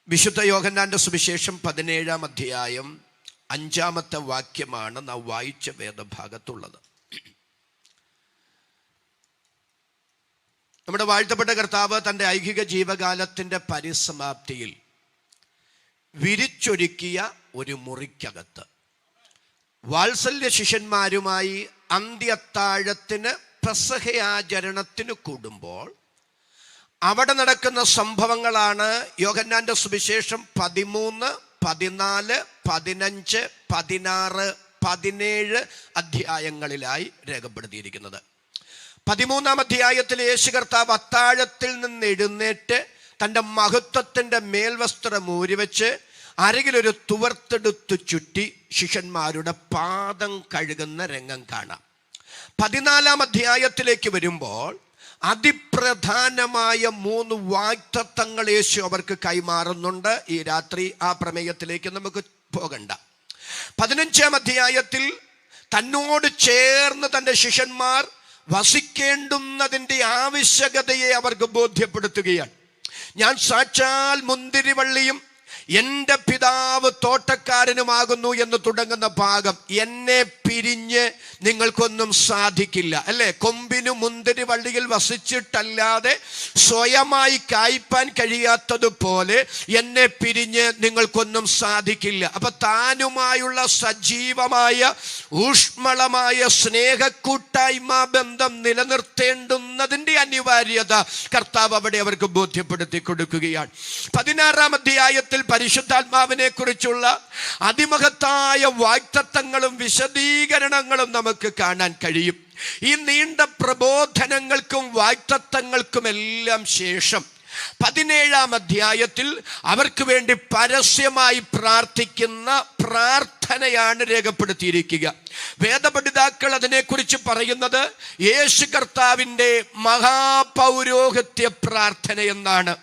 വിശുദ്ധ യോഹന്നാന്റെ സുവിശേഷം 17-ാം അധ്യായം 5-ാമത്തെ വാക്യമാണ് നാം വായിച്ച വേദഭാഗത്തുള്ളത്. നമ്മുടെ വാഴ്ത്തപ്പെട്ട കർത്താവ് തൻ്റെ ഐഹിക ജീവകാലത്തിൻ്റെ പരിസമാപ്തിയിൽ വിരിച്ചൊരുക്കിയ ഒരു മുറിക്കകത്ത് വാത്സല്യ ശിഷ്യന്മാരുമായി അന്ത്യത്താഴത്തിന് പെസഹയാചരണത്തിന് കൂടുമ്പോൾ അവിടെ നടക്കുന്ന സംഭവങ്ങളാണ് യോഹന്നാന്റെ സുവിശേഷം 13, 14, 15, 16, 17 അധ്യായങ്ങളിലായി രേഖപ്പെടുത്തിയിരിക്കുന്നത്. 13-ാം അധ്യായത്തിൽ യേശു കർത്താവ് അത്താഴത്തിൽ നിന്ന് എഴുന്നേറ്റ് തൻ്റെ മഹത്വത്തിൻ്റെ മേൽവസ്ത്രം ഊരിവെച്ച് അരകിലൊരു തുവർത്തെടുത്ത് ചുറ്റി ശിഷ്യന്മാരുടെ പാദം കഴുകുന്ന രംഗം കാണാം. 14-ാം അധ്യായത്തിലേക്ക് വരുമ്പോൾ അതിപ്രധാനമായ 3 വാഗ്ദത്തങ്ങൾ യേശു അവർക്ക് കൈമാറുന്നുണ്ട്. ഈ രാത്രി ആ പ്രമേയത്തിലേക്ക് നമുക്ക് പോകണ്ട. 15-ാം അധ്യായത്തിൽ തന്നോട് ചേർന്ന് തൻ്റെ ശിഷ്യന്മാർ വസിക്കേണ്ടുന്നതിൻ്റെ ആവശ്യകതയെ അവർക്ക് ബോധ്യപ്പെടുത്തുകയാണ്. ഞാൻ സാക്ഷാൽ മുന്തിരിവള്ളിയും എൻ്റെ പിതാവ് തോട്ടക്കാരനുമാകുന്നു എന്ന് തുടങ്ങുന്ന ഭാഗം എന്നെ പിരിഞ്ഞ് നിങ്ങൾക്കൊന്നും സാധിക്കില്ല, അല്ലേ? കൊമ്പിനു മുന്തിരി വള്ളിയിൽ വസിച്ചിട്ടല്ലാതെ സ്വയമായി കായ്പാൻ കഴിയാത്തതുപോലെ എന്നെ പിരിഞ്ഞ് നിങ്ങൾക്കൊന്നും സാധിക്കില്ല. അപ്പൊ താനുമായുള്ള സജീവമായ ഊഷ്മളമായ സ്നേഹക്കൂട്ടായ്മ ബന്ധം നിലനിർത്തേണ്ടുന്നതിൻ്റെ അനിവാര്യത കർത്താവ് അവിടെ അവർക്ക് ബോധ്യപ്പെടുത്തി കൊടുക്കുകയാണ്. 16-ാം അധ്യായത്തിൽ പരിശുദ്ധാത്മാവിനെ കുറിച്ചുള്ള അതിമഹത്തായ വാഗ്ദത്തങ്ങളും വിശദീകരണങ്ങളും നമുക്ക് കാണാൻ കഴിയും. ഈ നീണ്ട പ്രബോധനങ്ങൾക്കും വാഗ്ദത്തങ്ങൾക്കുമെല്ലാം ശേഷം 17-ാം അധ്യായത്തിൽ അവർക്ക് വേണ്ടി പരസ്യമായി പ്രാർത്ഥിക്കുന്ന പ്രാർത്ഥനയാണ് രേഖപ്പെടുത്തിയിരിക്കുക. വേദപണ്ഡിതാക്കൾ അതിനെക്കുറിച്ച് പറയുന്നത് യേശു കർത്താവിൻ്റെ മഹാപൗരോഹിത്യ പ്രാർത്ഥന എന്നാണ്.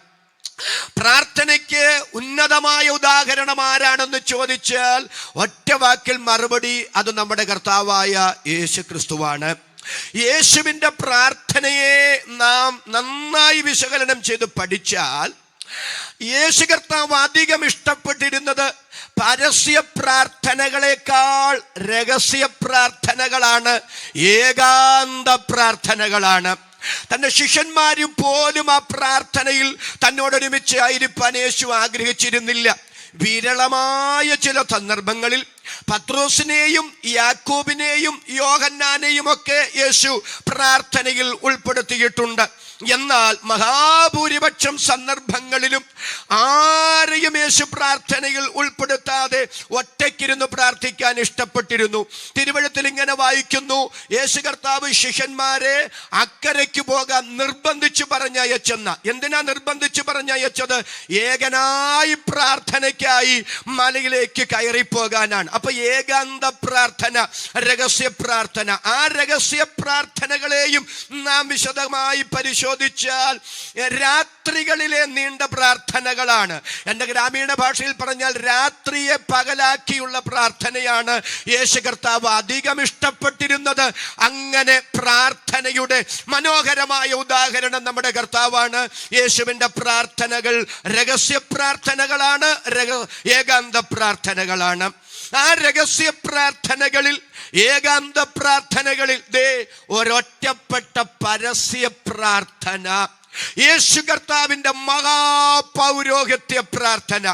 പ്രാർത്ഥനയ്ക്ക് ഉന്നതമായ ഉദാഹരണം ആരാണെന്ന് ചോദിച്ചാൽ ഒറ്റ വാക്കിൽ മറുപടി അത് നമ്മുടെ കർത്താവായ യേശു ക്രിസ്തുവാണ്. യേശുവിൻ്റെ പ്രാർത്ഥനയെ നാം നന്നായി വിശകലനം ചെയ്ത് പഠിച്ചാൽ യേശു കർത്താവ് അധികം ഇഷ്ടപ്പെട്ടിരുന്നത് പരസ്യ പ്രാർത്ഥനകളെക്കാൾ രഹസ്യ പ്രാർത്ഥനകളാണ്, ഏകാന്ത പ്രാർത്ഥനകളാണ്. തൻ്റെ ശിഷ്യന്മാരും പോലും ആ പ്രാർത്ഥനയിൽ തന്നോടൊരുമിച്ച് ആയിരിക്കാൻ യേശു ആഗ്രഹിച്ചിരുന്നില്ല. വിരളമായ ചില സന്ദർഭങ്ങളിൽ പത്രോസിനെയും യാക്കോബിനെയും യോഹന്നാനെയും ഒക്കെ യേശു പ്രാർത്ഥനയിൽ ഉൾപ്പെടുത്തിയിട്ടുണ്ട്. എന്നാൽ മഹാഭൂരിപക്ഷം സന്ദർഭങ്ങളിലും ആരെയും യേശു പ്രാർത്ഥനയിൽ ഉൾപ്പെടുത്താതെ ഒറ്റയ്ക്കിരുന്ന് പ്രാർത്ഥിക്കാൻ ഇഷ്ടപ്പെട്ടിരുന്നു. തിരുവഴുത്തിൽ ഇങ്ങനെ വായിക്കുന്നു, യേശു കർത്താവ് ശിഷ്യന്മാരെ അക്കരയ്ക്ക് പോകാൻ നിർബന്ധിച്ചു പറഞ്ഞയച്ചെന്ന. എന്തിനാ നിർബന്ധിച്ചു പറഞ്ഞയച്ചത്? ഏകനായി പ്രാർത്ഥനയ്ക്കായി മലയിലേക്ക് കയറിപ്പോകാനാണ്. അപ്പൊ ഏകാന്ത പ്രാർത്ഥന, രഹസ്യ പ്രാർത്ഥന, ആ രഹസ്യ പ്രാർത്ഥനകളെയും നാം വിശദമായി പരിശോധിച്ചാൽ രാത്രികളിലെ നീണ്ട പ്രാർത്ഥനകളാണ്. എൻ്റെ ഗ്രാമീണ ഭാഷയിൽ പറഞ്ഞാൽ രാത്രിയെ പകലാക്കിയുള്ള പ്രാർത്ഥനയാണ് യേശു കർത്താവ് അധികം ഇഷ്ടപ്പെട്ടിരുന്നത്. അങ്ങനെ പ്രാർത്ഥനയുടെ മനോഹരമായ ഉദാഹരണം നമ്മുടെ കർത്താവാണ്. യേശുവിൻ്റെ പ്രാർത്ഥനകൾ രഹസ്യ പ്രാർത്ഥനകളാണ്, ഏകാന്ത പ്രാർത്ഥനകളാണ്. ആ രഹസ്യ പ്രാർത്ഥനകളിൽ, ഏകാന്ത പ്രാർത്ഥനകളിൽ ഒരൊറ്റപ്പെട്ട പരസ്യ പ്രാർത്ഥന, യേശു കർത്താവിൻ്റെ മഹാപൗരോഹിത്യ പ്രാർത്ഥന.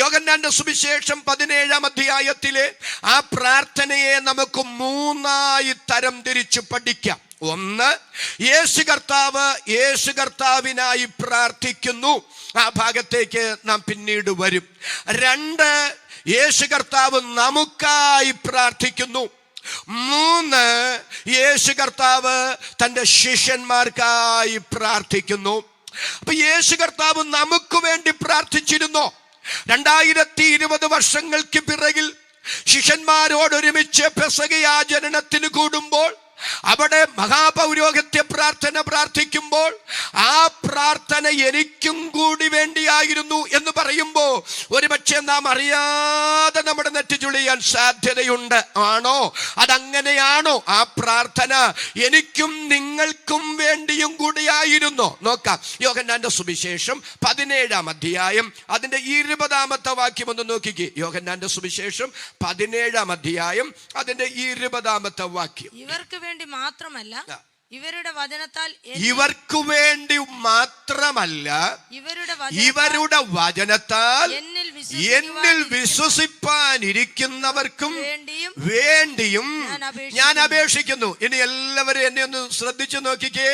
യോഹന്നാന്റെ സുവിശേഷം 17-ാം അധ്യായത്തിലെ ആ പ്രാർത്ഥനയെ നമുക്ക് 3 തരം തിരിച്ചു പഠിക്കാം. 1, യേശു കർത്താവിനായി പ്രാർത്ഥിക്കുന്നു. ആ ഭാഗത്തേക്ക് നാം പിന്നീട് വരും. 2, യേശു കർത്താവ് നമുക്കായി പ്രാർത്ഥിക്കുന്നു. 3, യേശു കർത്താവ് തൻ്റെ ശിഷ്യന്മാർക്കായി പ്രാർത്ഥിക്കുന്നു. അപ്പൊ യേശു കർത്താവ് നമുക്ക് വേണ്ടി പ്രാർത്ഥിച്ചിരുന്നോ? 2020 വർഷങ്ങൾക്ക് പിറകിൽ ശിഷ്യന്മാരോടൊരുമിച്ച് പെസഹയാചരണത്തിന് കൂടുമ്പോൾ അവിടെ മഹാപൗരോഹിത്യ പ്രാർത്ഥന പ്രാർത്ഥിക്കുമ്പോൾ ആ പ്രാർത്ഥന എനിക്കും കൂടി വേണ്ടിയായിരുന്നു എന്ന് പറയുമ്പോൾ ഒരുപക്ഷെ നാം അറിയാതെ നമ്മുടെ നെറ്റി ചുളിയാൻ സാധ്യതയുണ്ട്. ആണോ? അതങ്ങനെയാണോ? ആ പ്രാർത്ഥന എനിക്കും നിങ്ങൾക്കും വേണ്ടിയും കൂടിയായിരുന്നോ? നോക്കാം. യോഹന്നാന്റെ സുവിശേഷം 17-ാം അധ്യായം അതിന്റെ 20-ാമത്തെ വാക്യം ഒന്ന് നോക്കിക്കേ. യോഹന്നാന്റെ സുവിശേഷം 17-ാം അധ്യായം അതിന്റെ 20-ാമത്തെ വാക്യം. ഇവർക്ക് വേണ്ടി മാത്രമല്ല ഇവരുടെ വചനത്താൽ ഇവർക്ക് വേണ്ടി മാത്രമല്ല ഇവരുടെ വചനത്താൽ എന്നിൽ വിശ്വസിപ്പാനിരിക്കുന്നവർക്കും വേണ്ടിയും ഞാൻ അപേക്ഷിക്കുന്നു. ഇനി എല്ലാവരും എന്നെ ഒന്ന് ശ്രദ്ധിച്ചു നോക്കിക്കേ.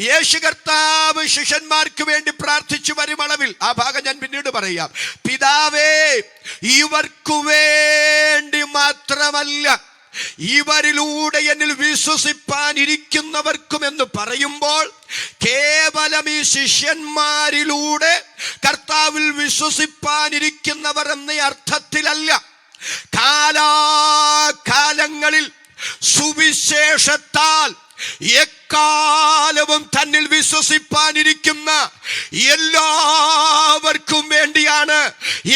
യേശു കർത്താവ് ശിഷ്യന്മാർക്ക് വേണ്ടി പ്രാർത്ഥിച്ചു വരും അളവിൽ ആ ഭാഗം ഞാൻ പിന്നീട് പറയാം. പിതാവേ, ഇവർക്കു വേണ്ടി മാത്രമല്ല ഇവരിലൂടെ എന്നിൽ വിശ്വസിപ്പാനിരിക്കുന്നവർക്കും എന്ന് പറയുമ്പോൾ കേവലം ഈ ശിഷ്യന്മാരിലൂടെ കർത്താവിൽ വിശ്വസിപ്പാനിരിക്കുന്നവർ എന്ന അർത്ഥത്തിലല്ല. കാലാകാലങ്ങളിൽ സുവിശേഷത്താൽ എക്കാലവും തന്നിൽ വിശ്വസിപ്പാനിരിക്കുന്ന എല്ലാവർക്കും വേണ്ടിയാണ്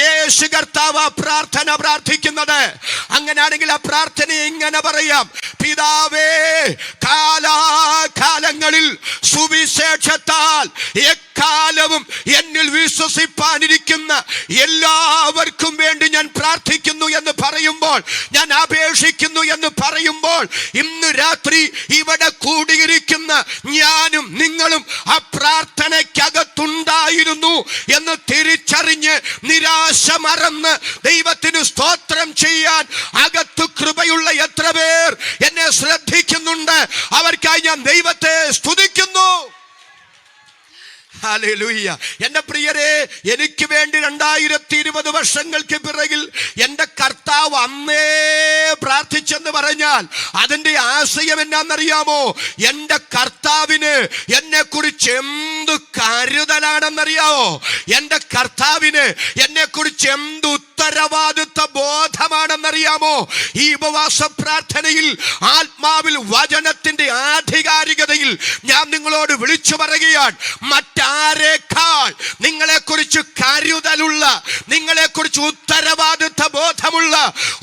യേശു കർത്താവ് പ്രാർത്ഥന പ്രാർത്ഥിക്കുന്നത്. അങ്ങനെയാണെങ്കിൽ ആ പ്രാർത്ഥന ഇങ്ങനെ പറയാം: പിതാവേ, കാലാകാലങ്ങളിൽ സുവിശേഷത്താൽ എക്കാലവും എന്നിൽ വിശ്വസിപ്പാനിരിക്കുന്ന എല്ലാവർക്കും വേണ്ടി ഞാൻ പ്രാർത്ഥിക്കുന്നു എന്ന് പറയുമ്പോൾ, ഞാൻ അപേക്ഷിക്കുന്നു എന്ന് പറയുമ്പോൾ, ഇന്ന് രാത്രി ഇവിടെ കൂടിയിരിക്കുന്ന ഞാനും നിങ്ങളും ആ പ്രാർത്ഥനയ്ക്കകത്തുണ്ടായിരുന്നു എന്ന് തിരിച്ചറിഞ്ഞ് നിരാശ മറന്ന് ദൈവത്തിന് സ്തോത്രം ചെയ്യാൻ അകത്തു കൃപയുള്ള എത്ര പേർ എന്നെ ശ്രദ്ധിക്കുന്നുണ്ട്? അവർക്കായി ഞാൻ ദൈവത്തെ സ്തുതിക്കുന്നു. ഹല്ലേലൂയ. എന്റെ പ്രിയരെ, എനിക്ക് വേണ്ടി 2020 വർഷങ്ങൾക്ക് പിറകിൽ എന്റെ കർത്താവ് അന്നേ പ്രാർത്ഥിച്ചെന്ന് പറഞ്ഞാൽ അതിന്റെ ആശയം എന്നാണെന്നറിയാമോ? എന്റെ കർത്താവിന് എന്നെ കുറിച്ച് എന്തു കരുതലാണെന്നറിയാമോ? എന്റെ കർത്താവിന് എന്നെ കുറിച്ച് എന്ത് ഉത്തരവാദിത്വ ബോധമാണെന്നറിയാമോ? ഈ ഉപവാസ പ്രാർത്ഥനയിൽ ആത്മാവിൽ വചനത്തിന്റെ ആധികാരികതയിൽ ഞാൻ നിങ്ങളോട് വിളിച്ചു പറയുകയാണ്, മറ്റാരേക്കാൾ നിങ്ങളെക്കുറിച്ച് കരുതലുള്ള, നിങ്ങളെക്കുറിച്ച് ഉത്തരവാദിത്വ ബോധമുള്ള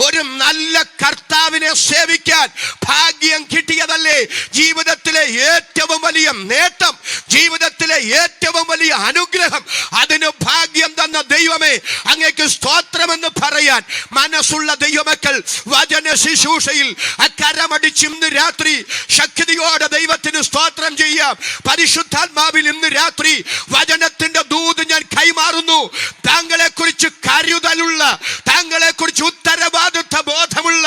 ഒരു നല്ല കർത്താവിനെ സേവിക്കാൻ ഭാഗ്യം കിട്ടിയതല്ലേ ജീവിതത്തിലെ ഏറ്റവും വലിയ നേട്ടം, ജീവിതത്തിലെ ഏറ്റവും വലിയ അനുഗ്രഹം. അതിന് ഭാഗ്യം തന്ന ദൈവമേ, അങ്ങേക്ക് സ്തോത്രമെന്ന് പറയാൻ മനസ്സുള്ള ദൈവമക്കൾ വചന ശുശ്രൂഷയിൽ അക്കരമടിച്ച് ഇന്ന് രാത്രി ശക്തിയോടെ ദൈവത്തിന് സ്തോത്രം ചെയ്യാം. പരിശുദ്ധാത്മാവിൽ ഇന്ന് രാത്രി വചനത്തിന്റെ ദൂത് ഞാൻ കൈമാറുന്നു. താങ്കളെ കുറിച്ച് കരുതലുള്ള, താങ്കളെ കുറിച്ച് ഉത്തരവാദിത്വ ബോധമുള്ള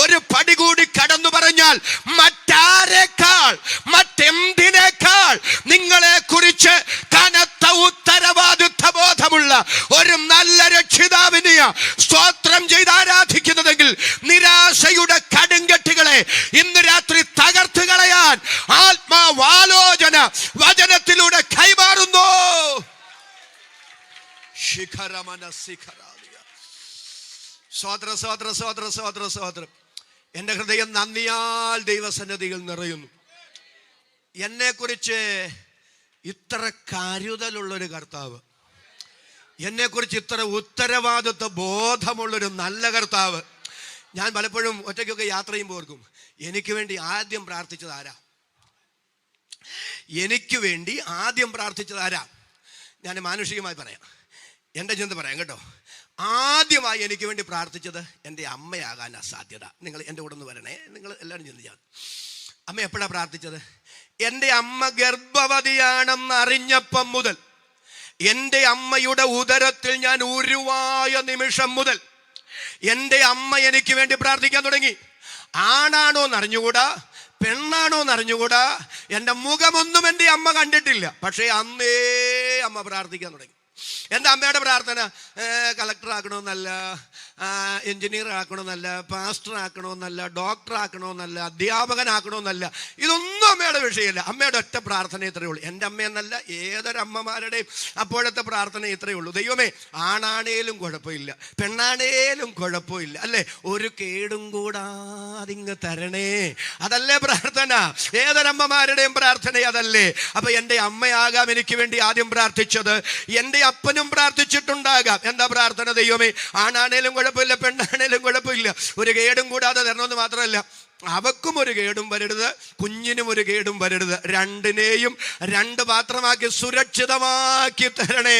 ഒരു പടി കൂടി കടന്നു പറഞ്ഞാൽ, മറ്റാരേക്കാൾ, മറ്റെന്തിനേക്കാൾ നിങ്ങളെ കുറിച്ച് കനത്ത ഉത്തരവാദിത്വ ബോധമുള്ള ഒരു നല്ല രക്ഷിതാവിനെ സ്തോത്രം ചെയ്ത് ആരാധിക്കുന്നതെങ്കിൽ നിരാശയുടെ കടുങ്കെട്ടുകളെ ഇന്ന് രാത്രി തകർത്ത് കളയാൻ ആത്മാവാലോചന വചനത്തിലൂടെ കൈമാറുന്നു. സോദരം, എന്റെ ഹൃദയം നന്ദിയാൽ ദൈവസന്നിധിയിൽ നിറയുന്നു. എന്നെ കുറിച്ച് ഇത്ര കരുതലുള്ളൊരു കർത്താവ്, എന്നെ കുറിച്ച് ഇത്ര ഉത്തരവാദിത്വ ബോധമുള്ളൊരു നല്ല കർത്താവ്. ഞാൻ പലപ്പോഴും ഒറ്റയ്ക്കൊക്കെ യാത്ര ചെയ്യുമ്പോൾ ഓർക്കും, എനിക്ക് വേണ്ടി ആദ്യം പ്രാർത്ഥിച്ചത് ആരാ? എനിക്ക് വേണ്ടി ആദ്യം പ്രാർത്ഥിച്ചത് ആരാ? ഞാൻ മാനുഷികമായി പറയാം, എൻ്റെ ചിന്ത പറയാം കേട്ടോ. ആദ്യമായി എനിക്ക് വേണ്ടി പ്രാർത്ഥിച്ചത് എൻ്റെ അമ്മയാകാനാ സാധ്യത. നിങ്ങൾ എൻ്റെ കൂടെ ഒന്ന് വരണേ, നിങ്ങൾ എല്ലാവരും ചിന്തിച്ചാൽ. അമ്മ എപ്പോഴാണ് പ്രാർത്ഥിച്ചത്? എൻ്റെ അമ്മ ഗർഭവതിയാണെന്ന് അറിഞ്ഞപ്പം മുതൽ, എൻ്റെ അമ്മയുടെ ഉദരത്തിൽ ഞാൻ ഉരുവായ നിമിഷം മുതൽ എൻ്റെ അമ്മ എനിക്ക് വേണ്ടി പ്രാർത്ഥിക്കാൻ തുടങ്ങി. ആണാണോ എന്നറിഞ്ഞുകൂടാ, പെണ്ണാണോ എന്നറിഞ്ഞുകൂടാ, എൻ്റെ മുഖമൊന്നും എൻ്റെ അമ്മ കണ്ടിട്ടില്ല. പക്ഷേ അന്നേ അമ്മ പ്രാർത്ഥിക്കാൻ തുടങ്ങി. എൻ്റെ അമ്മയുടെ പ്രാർത്ഥന കളക്ടർ ആക്കണമെന്നല്ല, എഞ്ചിനീയർ ആക്കണമെന്നല്ല, പാസ്റ്റർ ആക്കണമെന്നല്ല, ഡോക്ടർ ആക്കണമെന്നല്ല, അധ്യാപകനാക്കണമെന്നല്ല. ഇതൊന്നും അമ്മയുടെ വിഷയമില്ല. അമ്മയുടെ ഒറ്റ പ്രാർത്ഥന ഇത്രയേ ഉള്ളൂ. എൻ്റെ അമ്മയെന്നല്ല, ഏതൊരമ്മമാരുടെയും അപ്പോഴത്തെ പ്രാർത്ഥന ഇത്രയേ ഉള്ളൂ. ദൈവമേ, ആണാണേലും കുഴപ്പമില്ല, പെണ്ണാണേലും കുഴപ്പമില്ല, അല്ലേ, ഒരു കേടും കൂടാതിങ്ങ് തരണേ. അതല്ലേ പ്രാർത്ഥന? ഏതൊരമ്മമാരുടെയും പ്രാർത്ഥന അതല്ലേ? അപ്പൊ എൻ്റെ അമ്മയാകാം എനിക്ക് വേണ്ടി ആദ്യം പ്രാർത്ഥിച്ചത്. എൻ്റെ അപ്പനും പ്രാർത്ഥിച്ചിട്ടുണ്ടാകാം. എന്താ പ്രാർത്ഥന? ദൈവമേ, ആണാണേലും കുഴപ്പമില്ല, പെണ്ണാണേലും കുഴപ്പമില്ല, ഒരു കേടും കൂടാതെ തരണമെന്ന് മാത്രമല്ല, അവക്കും ഒരു കേടും വരരുത്, കുഞ്ഞിനും ഒരു കേടും വരരുത്. രണ്ടിനെയും രണ്ട് പാത്രമാക്കി സുരക്ഷിതമാക്കി തരണേ.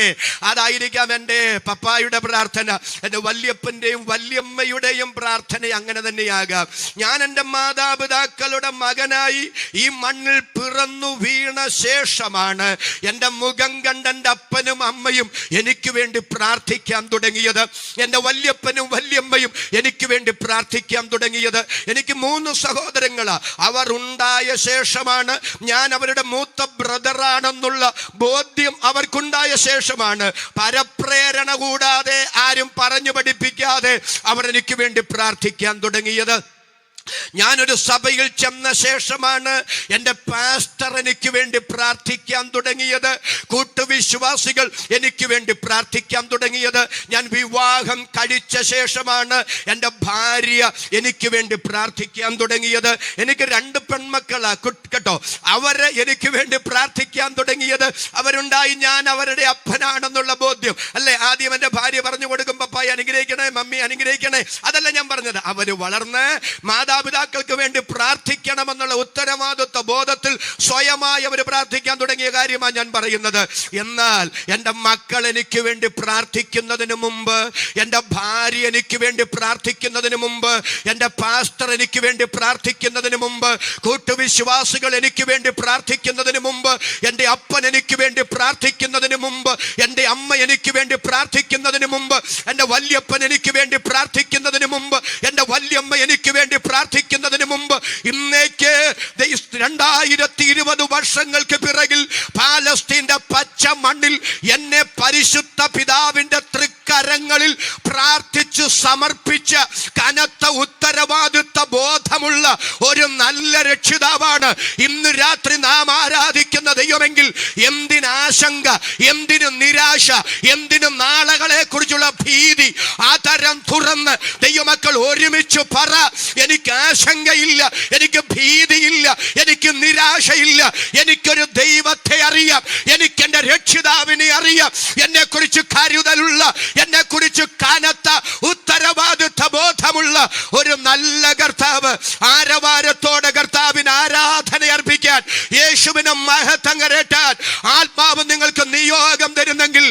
അതായിരിക്കാം എൻ്റെ പപ്പായുടെ പ്രാർത്ഥന. എൻ്റെ വല്യപ്പൻ്റെയും വല്യമ്മയുടെയും പ്രാർത്ഥന അങ്ങനെ തന്നെയാകാം. ഞാൻ എൻ്റെ മാതാപിതാക്കളുടെ മകനായി ഈ മണ്ണിൽ പിറന്നു വീണ ശേഷമാണ് എൻ്റെ മുഖം കണ്ട എൻ്റെ അപ്പനും അമ്മയും എനിക്ക് വേണ്ടി പ്രാർത്ഥിക്കാൻ തുടങ്ങിയത്. എൻ്റെ വല്യപ്പനും വല്യമ്മയും എനിക്ക് വേണ്ടി പ്രാർത്ഥിക്കാൻ തുടങ്ങിയത്. എനിക്ക് 3 സഹോദരങ്ങളാ. അവർ ഉണ്ടായ ശേഷമാണ്, ഞാൻ അവരുടെ മൂത്ത ബ്രദറാണെന്നുള്ള ബോധ്യം അവർക്കുണ്ടായ ശേഷമാണ്, പരപ്രേരണ കൂടാതെ, ആരും പറഞ്ഞു പഠിപ്പിക്കാതെ അവർ എനിക്ക് വേണ്ടി പ്രാർത്ഥിക്കാൻ തുടങ്ങിയത്. ഞാനൊരു സഭയിൽ ചെന്ന ശേഷമാണ് എൻ്റെ പാസ്റ്റർ എനിക്ക് വേണ്ടി പ്രാർത്ഥിക്കാൻ തുടങ്ങിയത്. കൂട്ടുവിശ്വാസികൾ എനിക്ക് വേണ്ടി പ്രാർത്ഥിക്കാൻ തുടങ്ങിയത്. ഞാൻ വിവാഹം കഴിച്ച ശേഷമാണ് എൻ്റെ ഭാര്യ എനിക്ക് വേണ്ടി പ്രാർത്ഥിക്കാൻ തുടങ്ങിയത്. എനിക്ക് 2 പെൺമക്കളാ കേട്ടോ. അവര് എനിക്ക് വേണ്ടി പ്രാർത്ഥിക്കാൻ തുടങ്ങിയത്. അവരുണ്ടായി, ഞാൻ അവരുടെ അപ്പനാണെന്നുള്ള ബോധ്യം, അല്ലേ? ആദ്യം എൻ്റെ ഭാര്യ പറഞ്ഞു കൊടുക്കും, പപ്പായി അനുഗ്രഹിക്കണേ, മമ്മി അനുഗ്രഹിക്കണേ. അതല്ല ഞാൻ പറഞ്ഞത്. അവര് വളർന്ന് മാതാപിതാക്കൾക്ക് വേണ്ടി പ്രാർത്ഥിക്കണമെന്നുള്ള ഉത്തരവാദിത്വ ബോധത്തിൽ സ്വയമായി അവർ പ്രാർത്ഥിക്കാൻ തുടങ്ങിയ കാര്യമാണ് ഞാൻ പറയുന്നത്. എന്നാൽ എൻ്റെ മക്കൾ എനിക്ക് വേണ്ടി പ്രാർത്ഥിക്കുന്നതിന് മുമ്പ്, എൻ്റെ ഭാര്യ എനിക്ക് വേണ്ടി പ്രാർത്ഥിക്കുന്നതിന് മുമ്പ്, എൻ്റെ പാസ്റ്റർ എനിക്ക് വേണ്ടി പ്രാർത്ഥിക്കുന്നതിന് മുമ്പ്, കൂട്ടുവിശ്വാസികൾ എനിക്ക് വേണ്ടി പ്രാർത്ഥിക്കുന്നതിന് മുമ്പ്, എൻ്റെ അപ്പൻ എനിക്ക് വേണ്ടി പ്രാർത്ഥിക്കുന്നതിന് മുമ്പ്, എൻ്റെ അമ്മ എനിക്ക് വേണ്ടി പ്രാർത്ഥിക്കുന്നതിന് മുമ്പ്, എൻ്റെ വല്യപ്പൻ എനിക്ക് വേണ്ടി പ്രാർത്ഥിക്കുന്നതിന് മുമ്പ്, എൻ്റെ വല്യമ്മ എനിക്ക് വേണ്ടി പ്രാർത്ഥിക്കുന്നതിന് മുമ്പ്, ഇന്നേക്ക് 2020 വർഷങ്ങൾക്ക് പിറകിൽ പാലസ്തീന്റെ പച്ച മണ്ണിൽ എന്നെ പരിശുദ്ധ പിതാവിന്റെ തൃക്കരങ്ങളിൽ പ്രാർത്ഥിച്ചു സമർപ്പിച്ച കനത്ത ഉത്തരവാദിത്വ ബോധമുള്ള ഒരു നല്ല രക്ഷിതാവാണ് ഇന്ന് രാത്രി നാം ആരാധിക്കുന്ന ദൈവമെങ്കിൽ എന്തിനാശങ്ക, എന്തിനു നിരാശ, എന്തിനു നാളുകളെ കുറിച്ചുള്ള ഭീതി? ആ തരം തുറന്ന് ദൈവമക്കൾ ഒരുമിച്ച് പറ, എനിക്ക് ആശങ്കയില്ല, എനിക്ക് ഭീതിയില്ല, എനിക്ക് നിരാശയില്ല, എനിക്കൊരു ദൈവത്തെ അറിയാം, എനിക്ക് എൻ്റെ രക്ഷിതാവിനെ അറിയാം, എന്നെ കുറിച്ച് കരുതലുള്ള, എന്നെ കുറിച്ച് കനത്ത ഉത്തരവാദിത്വ ബോധമുള്ള ഒരു നല്ല കർത്താവ്. ആരവാരത്തോടെ കർത്താവിന് ആരാധന അർപ്പിക്കാൻ, യേശുവിന് മഹത്വം കരേറ്റാൻ ആത്മാവ് നിങ്ങൾക്ക് നിയോഗം തരുന്നെങ്കിൽ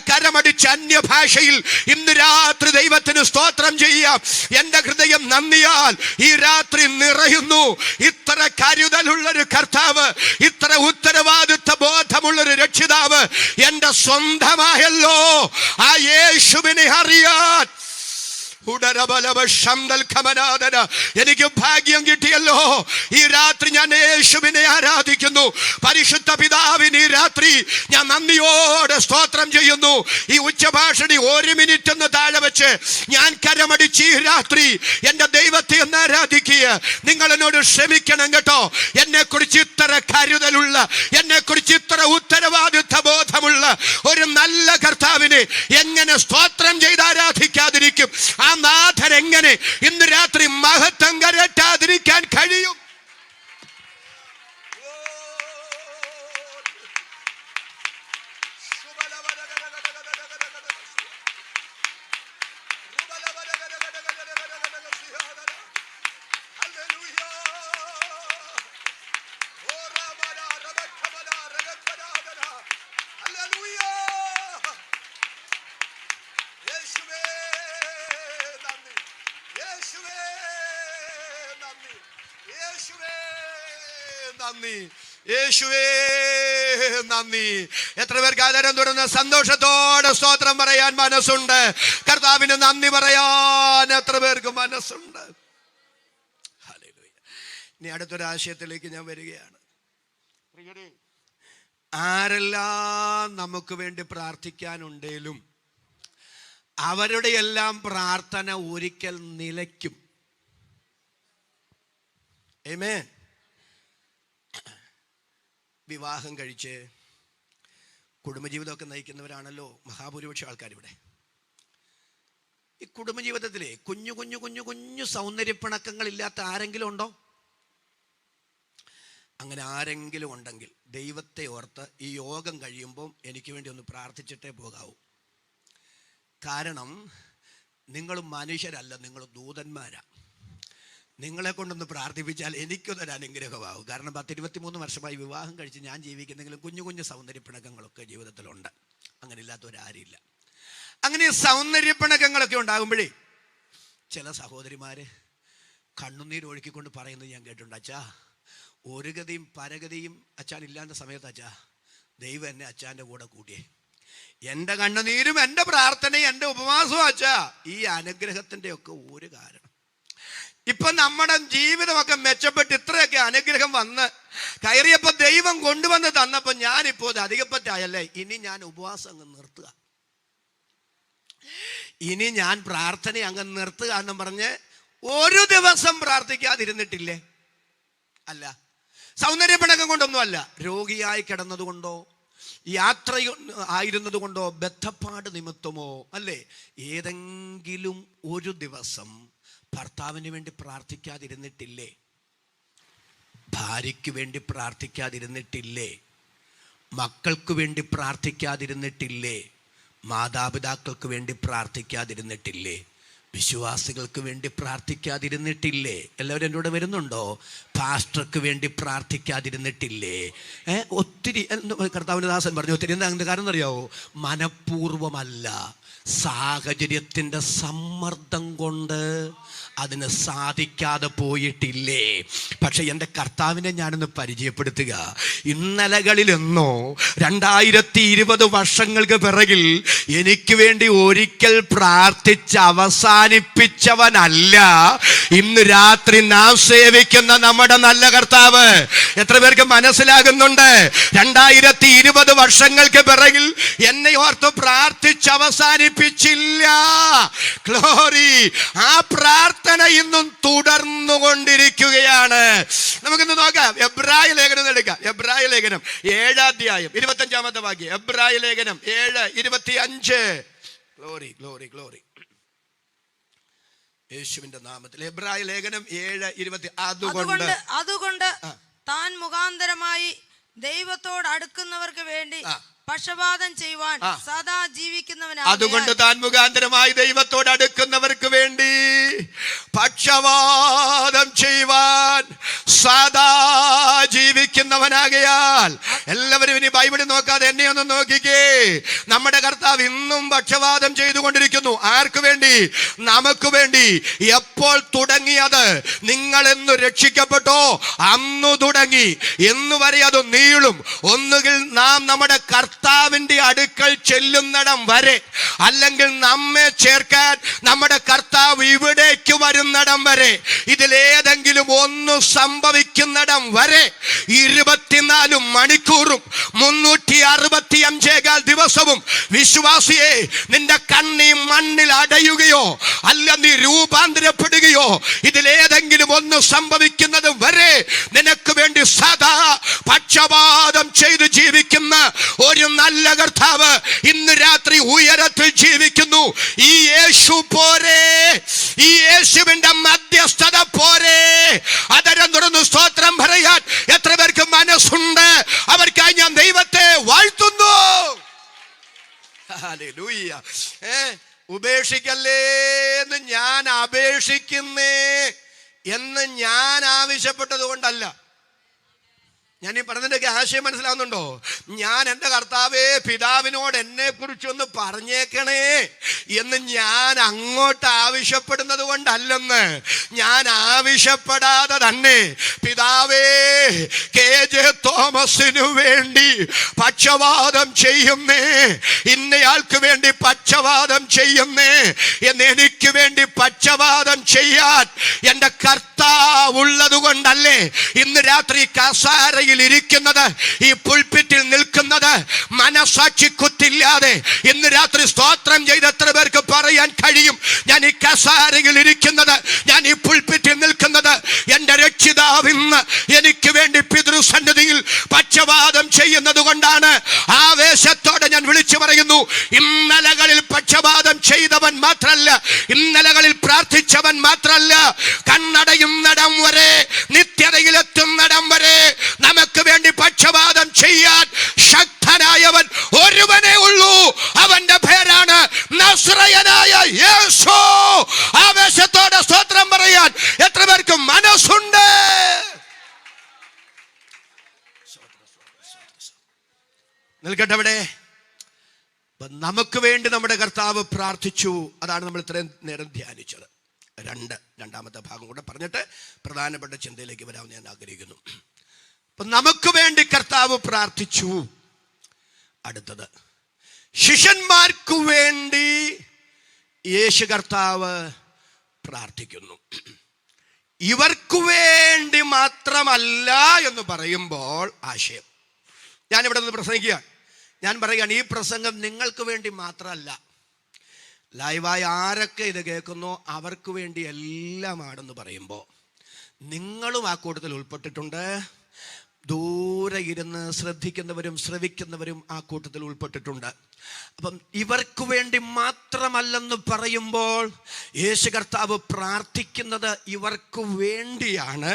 കരമടിച്ച് അന്യഭാഷയിൽ ഇന്ന് രാത്രി ദൈവത്തിന് സ്തോത്രം ചെയ്യാം. എൻ്റെ ഹൃദയം നന്ദിയാൽ ഈ രാത്രി നിറയുന്നു. ഇത്ര കരുതലുള്ളൊരു കർത്താവ്, ഇത്ര ഉത്തരവാദിത്വ ബോധമുള്ളൊരു രക്ഷിതാവ് എൻ്റെ സ്വന്തമായല്ലോ. ആ യേശുവിനെ അറിയാൻ എനിക്ക് ഭാഗ്യം കിട്ടിയല്ലോ. ഈ രാത്രി ഞാൻ യേശുവിനെ ആരാധിക്കുന്നു. പരിശുദ്ധ പിതാവിന് ഈ രാത്രി ഞാൻ നന്ദിയോടെ സ്തോത്രം ചെയ്യുന്നു. ഈ ഉച്ചഭാഷണി 1 മിനിറ്റ് ഒന്ന് താഴെ വെച്ച് ഞാൻ കരമടിച്ച് ഈ രാത്രി എൻ്റെ ദൈവത്തെ ഒന്ന് ആരാധിക്കുക. നിങ്ങൾ എന്നോട് ക്ഷമിക്കണം കേട്ടോ. എന്നെ കുറിച്ച് ഇത്ര കരുതലുള്ള, എന്നെ കുറിച്ച് ഇത്ര ഉത്തരവാദിത്വ ബോധമുള്ള ഒരു നല്ല കർത്താവിനെ എങ്ങനെ സ്തോത്രം ചെയ്ത് ആരാധിക്കാതിരിക്കും? ആ നാഥൻ എങ്ങനെ ഇന്ന് രാത്രി മഹത്വം കരേറ്റാതിരിക്കാൻ കഴിയും? യേശുവേ നന്ദി. എത്ര പേർക്ക് ആദരം തുടർന്ന് സന്തോഷത്തോടെ സ്തോത്രം പറയാൻ മനസ്സുണ്ട്? കർത്താവിന് നന്ദി പറയാൻ എത്ര പേർക്ക് മനസ്സുണ്ട്? ഇനി അടുത്തൊരാശയത്തിലേക്ക് ഞാൻ വരികയാണ്. ആരെല്ലാം നമുക്ക് വേണ്ടി പ്രാർത്ഥിക്കാനുണ്ടേലും അവരുടെ എല്ലാം പ്രാർത്ഥന ഒരിക്കൽ നിലയ്ക്കും. ആമേൻ. വിവാഹം കഴിച്ച് കുടുംബജീവിതമൊക്കെ നയിക്കുന്നവരാണല്ലോ മഹാഭൂരിപക്ഷം ആൾക്കാരിവിടെ. ഈ കുടുംബജീവിതത്തിലെ കുഞ്ഞു കുഞ്ഞു കുഞ്ഞു കുഞ്ഞു സൗന്ദര്യപ്പിണക്കങ്ങളില്ലാത്ത ആരെങ്കിലും ഉണ്ടോ? അങ്ങനെ ആരെങ്കിലും ഉണ്ടെങ്കിൽ ദൈവത്തെ ഓർത്ത് ഈ യോഗം കഴിയുമ്പം എനിക്ക് വേണ്ടി ഒന്ന് പ്രാർത്ഥിച്ചിട്ടേ പോകാവൂ. കാരണം നിങ്ങൾ മനുഷ്യരല്ല, നിങ്ങൾ ദൂതന്മാരാണ്. നിങ്ങളെ കൊണ്ടൊന്ന് പ്രാർത്ഥിപ്പിച്ചാൽ എനിക്കൊന്നൊരു അനുഗ്രഹമാവും. കാരണം 10-23 വർഷമായി വിവാഹം കഴിച്ച് ഞാൻ ജീവിക്കുന്നെങ്കിലും കുഞ്ഞു കുഞ്ഞു സൗന്ദര്യപ്പിണക്കങ്ങളൊക്കെ ജീവിതത്തിലുണ്ട്. അങ്ങനെ ഇല്ലാത്തവരാരില്ല. അങ്ങനെ സൗന്ദര്യപ്പിണക്കങ്ങളൊക്കെ ഉണ്ടാകുമ്പോഴേ ചില സഹോദരിമാര് കണ്ണുനീരൊഴുക്കിക്കൊണ്ട് പറയുന്നത് ഞാൻ കേട്ടിട്ടുണ്ട്. അച്ഛാ, ഒരു ഗതിയും പരഗതിയും അച്ഛൻ ഇല്ലാത്ത സമയത്ത് അച്ഛാ ദൈവം എന്നെ അച്ഛൻ്റെ കൂടെ കൂട്ടിയേ. എൻ്റെ കണ്ണുനീരും എൻ്റെ പ്രാർത്ഥനയും എൻ്റെ ഉപവാസവും അച്ഛാ ഈ അനുഗ്രഹത്തിൻ്റെ ഒക്കെ ഒരു കാരണം. ഇപ്പൊ നമ്മുടെ ജീവിതമൊക്കെ മെച്ചപ്പെട്ട് ഇത്രയൊക്കെ അനുഗ്രഹം വന്ന് കയറിയപ്പോ ദൈവം കൊണ്ടുവന്ന് തന്നപ്പോ ഞാനിപ്പോ അത് അധികപ്പറ്റായല്ലേ, ഇനി ഞാൻ ഉപവാസം അങ്ങ് നിർത്തുക, ഇനി ഞാൻ പ്രാർത്ഥന അങ്ങ് നിർത്തുക എന്നും പറഞ്ഞ് ഒരു ദിവസം പ്രാർത്ഥിക്കാതിരുന്നിട്ടില്ലേ? അല്ല, സൗന്ദര്യപ്പിണക്കം കൊണ്ടൊന്നും അല്ല, രോഗിയായി കിടന്നതുകൊണ്ടോ യാത്ര ആയിരുന്നത് കൊണ്ടോ ബദ്ധപ്പാട് നിമിത്തമോ അല്ലേ, ഏതെങ്കിലും ഒരു ദിവസം ഭർത്താവിന് വേണ്ടി പ്രാർത്ഥിക്കാതിരുന്നിട്ടില്ലേ? ഭാര്യയ്ക്ക് വേണ്ടി പ്രാർത്ഥിക്കാതിരുന്നിട്ടില്ലേ? മക്കൾക്ക് വേണ്ടി പ്രാർത്ഥിക്കാതിരുന്നിട്ടില്ലേ? മാതാപിതാക്കൾക്ക് വേണ്ടി പ്രാർത്ഥിക്കാതിരുന്നിട്ടില്ലേ? വിശ്വാസികൾക്ക് വേണ്ടി പ്രാർത്ഥിക്കാതിരുന്നിട്ടില്ലേ? എല്ലാവരും എൻ്റെ കൂടെ വരുന്നുണ്ടോ? പാസ്റ്റർക്ക് വേണ്ടി പ്രാർത്ഥിക്കാതിരുന്നിട്ടില്ലേ? ഒത്തിരി കർത്താവിൻ്റെ ദാസൻ പറഞ്ഞു ഒത്തിരി. എന്താ കാരണം അറിയാവോ? മനഃപൂർവമല്ല, സാഹചര്യത്തിൻ്റെ സമ്മർദ്ദം കൊണ്ട് അതിന് സാധിക്കാതെ പോയിട്ടില്ലേ? പക്ഷെ എൻ്റെ കർത്താവിനെ ഞാനൊന്ന് പരിചയപ്പെടുത്തുക. ഇന്നലകളിലെന്നോ 2020 വർഷങ്ങൾക്ക് പിറകിൽ എനിക്ക് വേണ്ടി ഒരിക്കൽ പ്രാർത്ഥിച്ച് അവസാനിപ്പിച്ചവനല്ല ഇന്ന് രാത്രി നാം സേവിക്കുന്ന നമ്മുടെ നല്ല കർത്താവ്. എത്ര പേർക്ക് മനസ്സിലാകുന്നുണ്ട്? 2020 വർഷങ്ങൾക്ക് പിറകിൽ എന്നെ ഓർത്ത് പ്രാർത്ഥിച്ച് അവസാനിപ്പിച്ചില്ല. ഗ്ലോറി. ആ പ്രാർത്ഥന ഇന്നും തുടർന്നുകൊണ്ടിരിക്കുകയാണ്. നമുക്കിന്ന് നോക്കാം. എബ്രായ ലേഖനം എടുക്കാം. എബ്രായ ലേഖനം 7-ാം അധ്യായം 25-ാമത്തെ വാക്യം. എബ്രായ ലേഖനം 7:25. Glory glory glory. യേശുവിന്റെ നാമത്തിൽ. എബ്രായ ലേഖനം 7:20. അതുകൊണ്ട് താൻ മുഖാന്തരമായി ദൈവത്തോട് അടുക്കുന്നവർക്ക് വേണ്ടി പക്ഷപാതം ചെയ്യുവാൻ സദാ ജീവിക്കുന്നവനാണ്. അതുകൊണ്ട് താൻ മുഖാന്തരമായി ദൈവത്തോട് അടുക്കുന്നവർക്ക് വേണ്ടി പക്ഷപാതം ചെയ്യുവാൻ സദാ ജീവിക്കുന്നവനാകയാൽ. എല്ലാവരും ഇനി ബൈബിളിൽ നോക്കാതെ എന്നെ ഒന്ന് നോക്കിക്കേ. നമ്മുടെ കർത്താവ് ഇന്നും പക്ഷപാതം ചെയ്തുകൊണ്ടിരിക്കുന്നു. ആർക്ക് വേണ്ടി? നമുക്ക് വേണ്ടി. എപ്പോൾ തുടങ്ങിയത്? നിങ്ങൾ എന്ന് രക്ഷിക്കപ്പെട്ടോ അന്നു തുടങ്ങി, എന്ന് വരെ അത് നീളും. ഒന്നുകിൽ നാം നമ്മുടെ കർത്താവിന്റെ അടുക്കൽ ചെല്ലുന്നിടം വരെ, അല്ലെങ്കിൽ നമ്മെ ചേർക്കാൻ നമ്മുടെ കർത്താവ് ഇവിടേക്ക് വരുന്നിടം വരെ, ഇതിലേതെങ്കിലും ഒന്ന് സംഭവിക്കുന്നിടം വരെ 24 മണിക്കൂറും 365 ദിവസവും വിശ്വാസിയെ നിന്റെ കണ്ണീ മണ്ണിൽ അടയുകയോ അല്ല നീ രൂപാന്തരപ്പെടുകയോ ഇതിലേതെങ്കിലും ഒന്ന് സംഭവിക്കുന്നത് വരെ നിനക്ക് വേണ്ടി സദാ പക്ഷപാതം ചെയ്ത് ജീവിക്കുന്ന ഒരു നല്ല കർത്താവ് ഇന്ന് രാത്രി ഉയരത്തിൽ ജീവിക്കുന്നു. ഈ യേശു പോരെ, ഈ യേശുവിന്റെ മധ്യസ്ഥത പോരെ. അതരം തുറന്ന് സ്തോത്രം പറയാൻ എത്ര പേർക്ക് മനസ്സുണ്ട്? അവർക്കായി ഞാൻ ദൈവത്തെ വാഴ്ത്തുന്നു. ഹല്ലേലൂയ. ഉപേക്ഷിക്കല്ലേ എന്ന് ഞാൻ അപേക്ഷിക്കുന്നേ എന്ന് ഞാൻ ആവശ്യപ്പെട്ടത് കൊണ്ടല്ല. ഞാൻ ഈ പറഞ്ഞതിൻ്റെയൊക്കെ ആശയം മനസ്സിലാവുന്നുണ്ടോ? ഞാൻ എൻ്റെ കർത്താവേ പിതാവിനോട് എന്നെ കുറിച്ചൊന്ന് പറഞ്ഞേക്കണേ എന്ന് ഞാൻ അങ്ങോട്ട് ആവശ്യപ്പെടുന്നത് കൊണ്ടല്ലെന്ന്, ഞാൻ ആവശ്യപ്പെടാതെ തന്നെ പിതാവേ KJ തോമസിനു വേണ്ടി പക്ഷവാദം ചെയ്യുന്നേ, ഇന്നയാൾക്ക് വേണ്ടി പക്ഷവാദം ചെയ്യുന്നേ എന്ന് എനിക്ക് വേണ്ടി പക്ഷവാദം ചെയ്യാൻ എൻ്റെ കർത്താവ് ഉള്ളത് കൊണ്ടല്ലേ ഇന്ന് രാത്രി കസാരയിൽ ഇരിക്കുന്നത്, ഈ പുൽപിറ്റിൽ നിൽക്കുന്നത്. മനസാക്ഷി കുത്തില്ലാതെ ഇന്ന് രാത്രി സ്തോത്രം ചെയ്ത് എത്ര പേർക്ക് പറയാൻ കഴിയും, ഞാൻ ഈ കസാരയിൽ ഇരിക്കുന്നത്, ഞാൻ ഈ പുൽപിറ്റിൽ നിൽക്കുന്നത് എൻ്റെ രക്ഷിതാവ് ഇന്ന് എനിക്ക് വേണ്ടി പിതൃസന്നിധിയിൽ പക്ഷവാദം ചെയ്യുന്നത് കൊണ്ടാണ്. ആവേശത്തോടെ ഞാൻ വിളിച്ചു പറയുന്നു, ഇന്നലകളിൽ പക്ഷവാദം ചെയ്തവൻ മാത്രല്ല, ഇന്നലകളിൽ പ്രാർത്ഥിച്ചവൻ മാത്രല്ല, കണ്ണടയുന്നിടം വരെ, നിത്യതയിലെത്തുന്നിടം വരെ നമുക്ക് വേണ്ടി പക്ഷവാദം ചെയ്യാൻ ശക്തനായവൻ ഒരുവനേ ഉള്ളൂ. അവന്റെ പേരാണ് നസ്രയനായ യേശു. ആവേശത്തോടെ സ്തോത്രം പറയാൻ എത്ര പേർക്ക് മനസ്സുണ്ട്? നിൽക്കട്ടെ അവിടെ. നമുക്ക് വേണ്ടി നമ്മുടെ കർത്താവ് പ്രാർത്ഥിച്ചു. അതാണ് നമ്മൾ ഇത്രയും നേരം ധ്യാനിച്ചത്. രണ്ടാമത്തെ ഭാഗം കൂടെ പറഞ്ഞിട്ട് പ്രധാനപ്പെട്ട ചിന്തയിലേക്ക് വരാമെന്ന് ഞാൻ ആഗ്രഹിക്കുന്നു. അപ്പൊ നമുക്ക് വേണ്ടി കർത്താവ് പ്രാർത്ഥിച്ചു. അടുത്തത്, ശിഷ്യന്മാർക്കു വേണ്ടി യേശു കർത്താവ് പ്രാർത്ഥിക്കുന്നു. ഇവർക്കു വേണ്ടി മാത്രമല്ല എന്ന് പറയുമ്പോൾ ആശയം, ഞാനിവിടെ നിന്ന് പ്രസംഗിക്കുകയാണ്. ഞാൻ പറയുകയാണ്, ഈ പ്രസംഗം നിങ്ങൾക്ക് വേണ്ടി മാത്രമല്ല, ലൈവായി ആരൊക്കെ ഇത് കേൾക്കുന്നോ അവർക്ക് വേണ്ടി എല്ലാമാണെന്ന് പറയുമ്പോൾ നിങ്ങളും ആ കൂട്ടത്തിൽ ഉൾപ്പെട്ടിട്ടുണ്ട്. ദൂരെ ഇരുന്ന് ശ്രദ്ധിക്കുന്നവരും ശ്രവിക്കുന്നവരും ആ കൂട്ടത്തിൽ ഉൾപ്പെട്ടിട്ടുണ്ട്. അപ്പം ഇവർക്ക് വേണ്ടി മാത്രമല്ലെന്ന് പറയുമ്പോൾ യേശു കർത്താവ് പ്രാർത്ഥിക്കുന്നത് ഇവർക്ക് വേണ്ടിയാണ്.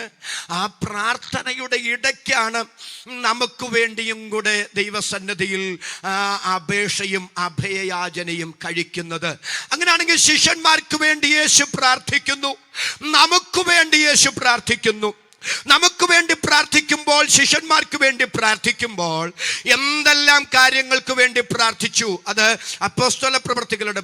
ആ പ്രാർത്ഥനയുടെ ഇടയ്ക്കാണ് നമുക്ക് വേണ്ടിയും കൂടെ ദൈവസന്നിധിയിൽ അപേക്ഷയും അഭയയാചനയും കഴിക്കുന്നത്. അങ്ങനെയാണെങ്കിൽ ശിഷ്യന്മാർക്ക് വേണ്ടി യേശു പ്രാർത്ഥിക്കുന്നു, നമുക്ക് വേണ്ടി യേശു പ്രാർത്ഥിക്കുന്നു. നമുക്ക് വേണ്ടി പ്രാർത്ഥിക്കുമ്പോൾ, ശിഷ്യന്മാർക്ക് വേണ്ടി പ്രാർത്ഥിക്കുമ്പോൾ എന്തെല്ലാം കാര്യങ്ങൾക്ക് വേണ്ടി പ്രാർത്ഥിച്ചു? അത് അപ്പോസ്തല പ്രവൃത്തികളുടെ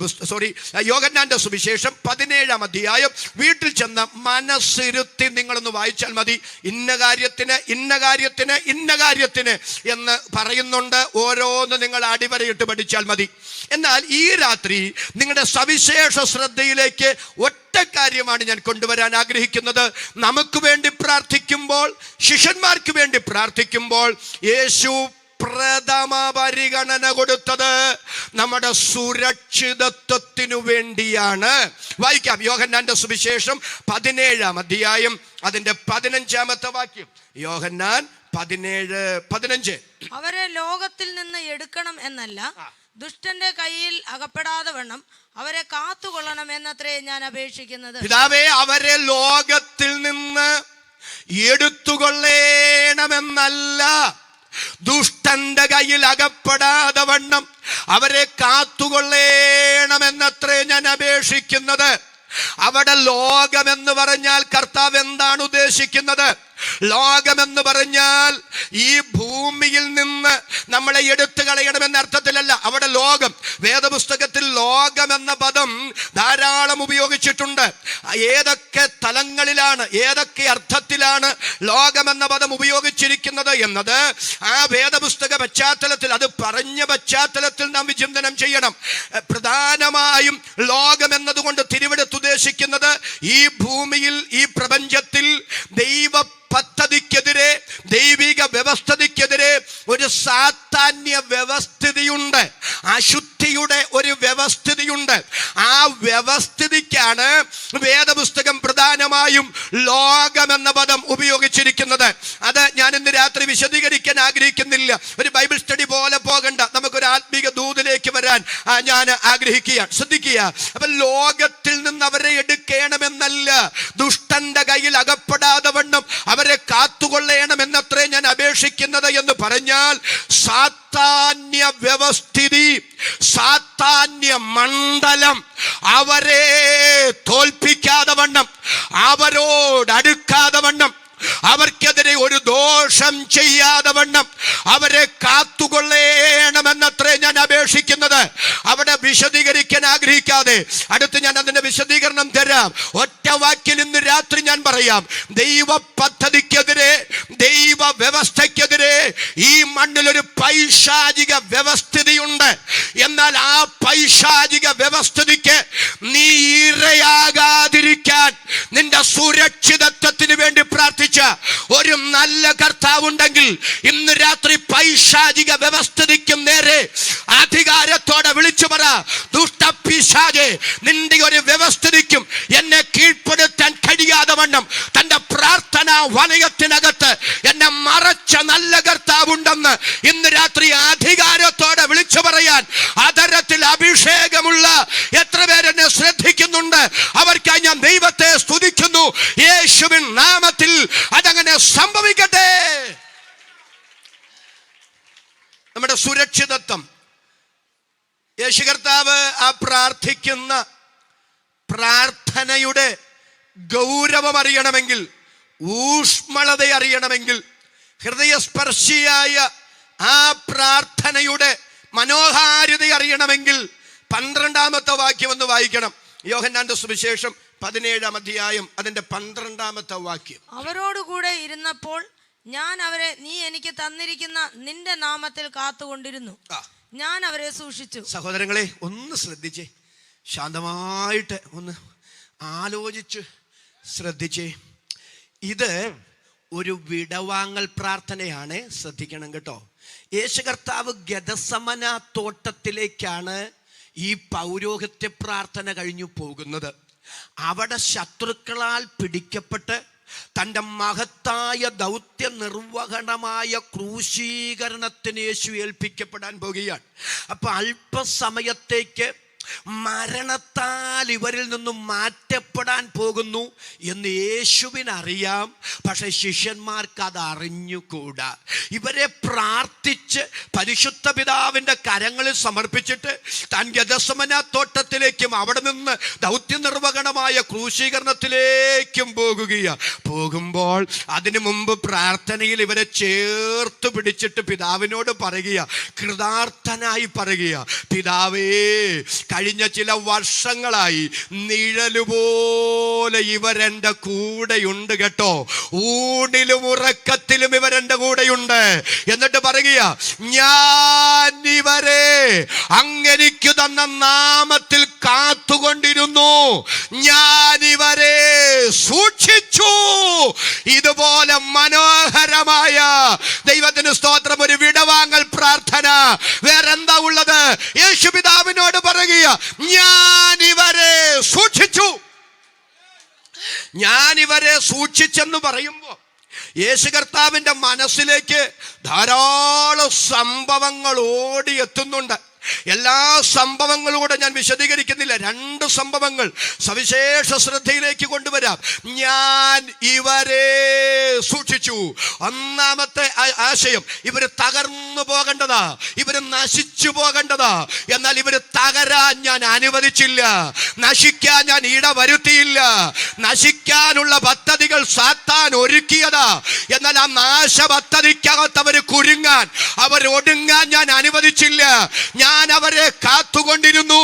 യോഹന്നാന്റെ സുവിശേഷം 17-ാം അധ്യായം വീട്ടിൽ ചെന്ന് മനസ്സിരുത്തി നിങ്ങളൊന്ന് വായിച്ചാൽ മതി. ഇന്ന കാര്യത്തിന് ഇന്ന കാര്യത്തിന് ഇന്ന കാര്യത്തിന് എന്ന് പറയുന്നുണ്ട്. ഓരോന്ന് നിങ്ങൾ അടിവരയിട്ട് പഠിച്ചാൽ മതി. എന്നാൽ ഈ രാത്രി നിങ്ങളുടെ സവിശേഷ ശ്രദ്ധയിലേക്ക് ഒറ്റ കാര്യമാണ് ഞാൻ കൊണ്ടുവരാൻ ആഗ്രഹിക്കുന്നത്. നമുക്ക് വേണ്ടി പ്രാർത്ഥിക്കുമ്പോൾ, ശിഷ്യന്മാർക്ക് വേണ്ടി പ്രാർത്ഥിക്കുമ്പോൾ യേശു പ്രഥമ പരിഗണന കൊടുത്തത് നമ്മുടെ സുരക്ഷിതത്വത്തിനു വേണ്ടിയാണ്. വായിക്കാം, യോഹന്നാന്റെ സുവിശേഷം 17-ാം അധ്യായം അതിന്റെ 15-ാമത്തെ വാക്യം. യോഹന്നാൻ 17:15. അവരെ ലോകത്തിൽ നിന്ന് എടുക്കണം എന്നല്ല, ദുഷ്ടന്റെ കയ്യിൽ അകപ്പെടാതെ വണ്ണം അവരെ കാത്തുകൊള്ളണം എന്നത്രേ ഞാൻ അപേക്ഷിക്കുന്നത്. പിതാവേ, അവരെ ലോകത്തിൽ നിന്ന് എടുത്തുകൊള്ളേണമെന്നല്ല, ദുഷ്ടന്റെ കയ്യിൽ അകപ്പെടാതെ വണ്ണം അവരെ കാത്തുകൊള്ളേണമെന്നത്രേ ഞാൻ അപേക്ഷിക്കുന്നത്. അവിടെ ലോകമെന്ന് പറഞ്ഞാൽ കർത്താവ് എന്താണ് ഉദ്ദേശിക്കുന്നത്? ലോകമെന്ന് പറഞ്ഞാൽ ഈ ഭൂമിയിൽ നിന്ന് നമ്മളെ എടുത്തു കളയണമെന്ന അർത്ഥത്തിലല്ല. അവിടെ ലോകം, വേദപുസ്തകത്തിൽ ലോകം എന്ന പദം ധാരാളം ഉപയോഗിച്ചിട്ടുണ്ട്. ഏതൊക്കെ തലങ്ങളിലാണ്, ഏതൊക്കെ അർത്ഥത്തിലാണ് ലോകമെന്ന പദം ഉപയോഗിച്ചിരിക്കുന്നത് എന്നത് ആ വേദപുസ്തക പശ്ചാത്തലത്തിൽ, അത് പറഞ്ഞ പശ്ചാത്തലത്തിൽ നാം വിചിന്തനം ചെയ്യണം. പ്രധാനമായും ലോകം എന്നതുകൊണ്ട് തിരുവെടുത്ത് ഉദ്ദേശിക്കുന്നത് ഈ ഭൂമിയിൽ, ഈ പ്രപഞ്ചത്തിൽ ദൈവ പദ്ധതിക്കെതിരെ, ദൈവിക വ്യവസ്ഥിതിക്കെതിരെ ഒരു സാത്താന്യ വ്യവസ്ഥിതിയുണ്ട്, അശുദ്ധിയുടെ ഒരു വ്യവസ്ഥിതിയുണ്ട്. ആ വ്യവസ്ഥിതിക്കാണ് വേദപുസ്തകം പ്രധാനമായും ലോകമെന്ന പദം ഉപയോഗിച്ചിരിക്കുന്നത്. അത് ഞാൻ ഇന്ന് രാത്രി വിശദീകരിക്കാൻ ആഗ്രഹിക്കുന്നില്ല. ഒരു ബൈബിൾ സ്റ്റഡി പോലെ പോകണ്ട, നമുക്കൊരു ആത്മീക ദൂതിലേക്ക് വരാൻ ഞാൻ ആഗ്രഹിക്കുകയാണ്. ശ്രദ്ധിക്കുക, അപ്പൊ ലോകത്തിൽ നിന്ന് അവരെ എടുക്കണമെന്നല്ല, ദുഷ്ടന്റെ കയ്യിൽ അകപ്പെടാതെ വണ്ണം അവരെ കാത്തുകൊള്ളണമെന്നത്രേ ഞാൻ അപേക്ഷിക്കുന്നത് എന്ന് പറഞ്ഞാൽ, സാത്താന്യ വ്യവസ്ഥിതി, സാത്താന്യ മണ്ഡലം അവരെ തോൽപ്പിക്കാതെ വണ്ണം, അവരോടടുക്കാതെ വണ്ണം, അവർക്കെതിരെ ഒരു ദോഷം ചെയ്യാതെ വണ്ണം അവരെ കാത്തുകൊള്ളേണമെന്നത്രേ ഞാൻ അപേക്ഷിക്കുന്നത്. അവിടെ വിശദീകരിക്കാൻ ആഗ്രഹിക്കാതെ അടുത്ത് ഞാൻ അതിന്റെ വിശദീകരണം തരാം. ഒറ്റ വാക്കിൽ ഇന്ന് രാത്രി ഞാൻ പറയാം. ദൈവ പദ്ധതിക്കെതിരെ, ദൈവ വ്യവസ്ഥയ്ക്കെതിരെ ഈ മണ്ണിലൊരു പൈശാചിക വ്യവസ്ഥിതിയുണ്ട്. എന്നാൽ ആ പൈശാചിക വ്യവസ്ഥിതിക്ക് നീ ഇരയാകാതിരിക്കാൻ നിന്റെ സുരക്ഷിതത്വത്തിന് വേണ്ടി പ്രാർത്ഥിച്ച ഒരു നല്ല കർത്താവുണ്ടെങ്കിൽ ഇന്ന് രാത്രി പൈശാചിക വ്യവസ്ഥിതിക്കും നേരെ അധികാരത്തോടെ വിളിച്ചു പറ, ദുഷ്ടപിശാചേ, നിന്റെ ഒരു വ്യവസ്ഥിതിക്കും എന്നെ കീഴ്പ്പെടുത്താൻ കഴിയാതെ വണ്ണം തന്റെ പ്രാർത്ഥനാ വലയത്തിനകത്ത് എന്നെ മറച്ച നല്ല കർത്താവുണ്ടെന്ന് ഇന്ന് രാത്രി അധികാരത്തോടെ വിളിച്ചു പറയാൻ അതരത്തിൽ അഭിഷേകമുള്ള എത്ര പേരെന്നെ ശ്രദ്ധിക്കുന്നുണ്ട്? അവർക്കായി ഞാൻ ദൈവത്തെ സ്തുതിക്കുന്നു. യേശുവിൻ നാമത്തിൽ അതങ്ങനെ സംഭവിക്കട്ടെ. നമ്മുടെ സുരക്ഷിതത്വം, യേശു കർത്താവ് ആ പ്രാർത്ഥിക്കുന്ന പ്രാർത്ഥനയുടെ ഗൗരവം അറിയണമെങ്കിൽ, ഊഷ്മളത അറിയണമെങ്കിൽ, ഹൃദയസ്പർശിയായ ആ പ്രാർത്ഥനയുടെ മനോഹാരിത അറിയണമെങ്കിൽ 12ാമത്തെ വാക്യം ഒന്ന് വായിക്കണം. യോഹന്നാന്റെ സുവിശേഷം 17-ാം അധ്യായം അതിന്റെ 12ാമത്തെ വാക്യം. അവരോടുകൂടെ ഇരുന്നപ്പോൾ ഞാൻ അവരെ നീ എനിക്ക് തന്നിരിക്കുന്ന നിന്റെ നാമത്തിൽ കാത്തുകൊണ്ടിരുന്നു, ഞാൻ അവരെ സൂക്ഷിച്ചു. സഹോദരങ്ങളെ, ഒന്ന് ശ്രദ്ധിച്ചേ, ശാന്തമായിട്ട് ഒന്ന് ആലോചിച്ച് ശ്രദ്ധിച്ചേ. ഇത് ഒരു വിടവാങ്ങൽ പ്രാർത്ഥനയാണ്. ശ്രദ്ധിക്കണം കേട്ടോ. യേശു കർത്താവ് ഗെത്സമന തോട്ടത്തിലേക്കാണ് ഈ പൗരോഹിത്യ പ്രാർത്ഥന കഴിഞ്ഞു പോകുന്നത്. അവിടെ ശത്രുക്കളാൽ പിടിക്കപ്പെട്ട് തൻ്റെ മഹത്തായ ദൗത്യ നിർവഹണമായ ക്രൂശീകരണത്തിന് യേശു ഏൽപ്പിക്കപ്പെടാൻ പോകുകയാണ്. അപ്പൊ അല്പസമയത്തേക്ക് മരണത്താൽ ഇവരിൽ നിന്നും മാറ്റപ്പെടാൻ പോകുന്നു എന്ന് യേശുവിനറിയാം. പക്ഷെ ശിഷ്യന്മാർക്ക് അത് അറിഞ്ഞുകൂടാ. ഇവരെ പ്രാർത്ഥിച്ച് പരിശുദ്ധ പിതാവിൻ്റെ കരങ്ങളിൽ സമർപ്പിച്ചിട്ട് താൻ ഗെത്സമന തോട്ടത്തിലേക്കും അവിടെ നിന്ന് ദൗത്യ നിർവഹണമായ ക്രൂശീകരണത്തിലേക്കും പോകുമ്പോൾ അതിനു മുമ്പ് പ്രാർത്ഥനയിൽ ഇവരെ ചേർത്ത് പിടിച്ചിട്ട് പിതാവിനോട് പറയുക, കൃതാർത്ഥനായി പറയുക, പിതാവേ, കഴിഞ്ഞ ചില വർഷങ്ങളായി നിഴലുപോലെ ഇവരെൻ്റെ കൂടെയുണ്ട് കേട്ടോ. ഊണിലും ഉറക്കത്തിലും ഇവരെൻ്റെ കൂടെയുണ്ട്. എന്നിട്ട് പറയുക, ഞാൻ ഇവരെ അങ്ങനിക്ക് തന്ന നാമത്തിൽ കാത്തുകൊണ്ടിരുന്നു, ഞാൻ ഇവരെ സൂക്ഷിച്ചു. ഇതുപോലെ മനോഹരമായ, ദൈവത്തിന് സ്തോത്രം, ഒരു വിടവാങ്ങൽ പ്രാർത്ഥന വേറെന്താ ഉള്ളത്? യേശു പിതാവിനോട് പറയുക, ഞാൻ ഇവരെ സൂക്ഷിച്ചു. ഞാൻ ഇവരെ സൂക്ഷിച്ചെന്ന് പറയുമ്പോ യേശു കർത്താവിന്റെ മനസ്സിലേക്ക് ധാരാളം സംഭവങ്ങൾ ഓടിയെത്തുന്നുണ്ട്. എല്ലാ സംഭവങ്ങളും കൂടെ ഞാൻ വിശദീകരിക്കുന്നില്ല. 2 സംഭവങ്ങൾ സവിശേഷ ശ്രദ്ധയിലേക്ക് കൊണ്ടുവരാം. ഞാൻ ഇവരെ സൂക്ഷിച്ചു. ഒന്നാമത്തെ ആശയം, ഇവര് തകർന്നു പോകേണ്ടതാ, ഇവര് നശിച്ചു പോകേണ്ടതാ. എന്നാൽ ഇവര് തകരാൻ ഞാൻ അനുവദിച്ചില്ല, നശിക്കാൻ ഞാൻ ഇടവരുത്തിയില്ല. നശിക്കാനുള്ള പദ്ധതികൾ സാത്താൻ ഒരുക്കിയതാ. എന്നാൽ ആ നാശ പദ്ധതിക്കകത്ത് അവർ കുരുങ്ങാൻ, അവർ ഒടുങ്ങാൻ ഞാൻ അനുവദിച്ചില്ല. ഞാൻ അവരെ കാത്തുകൊണ്ടിരുന്നു,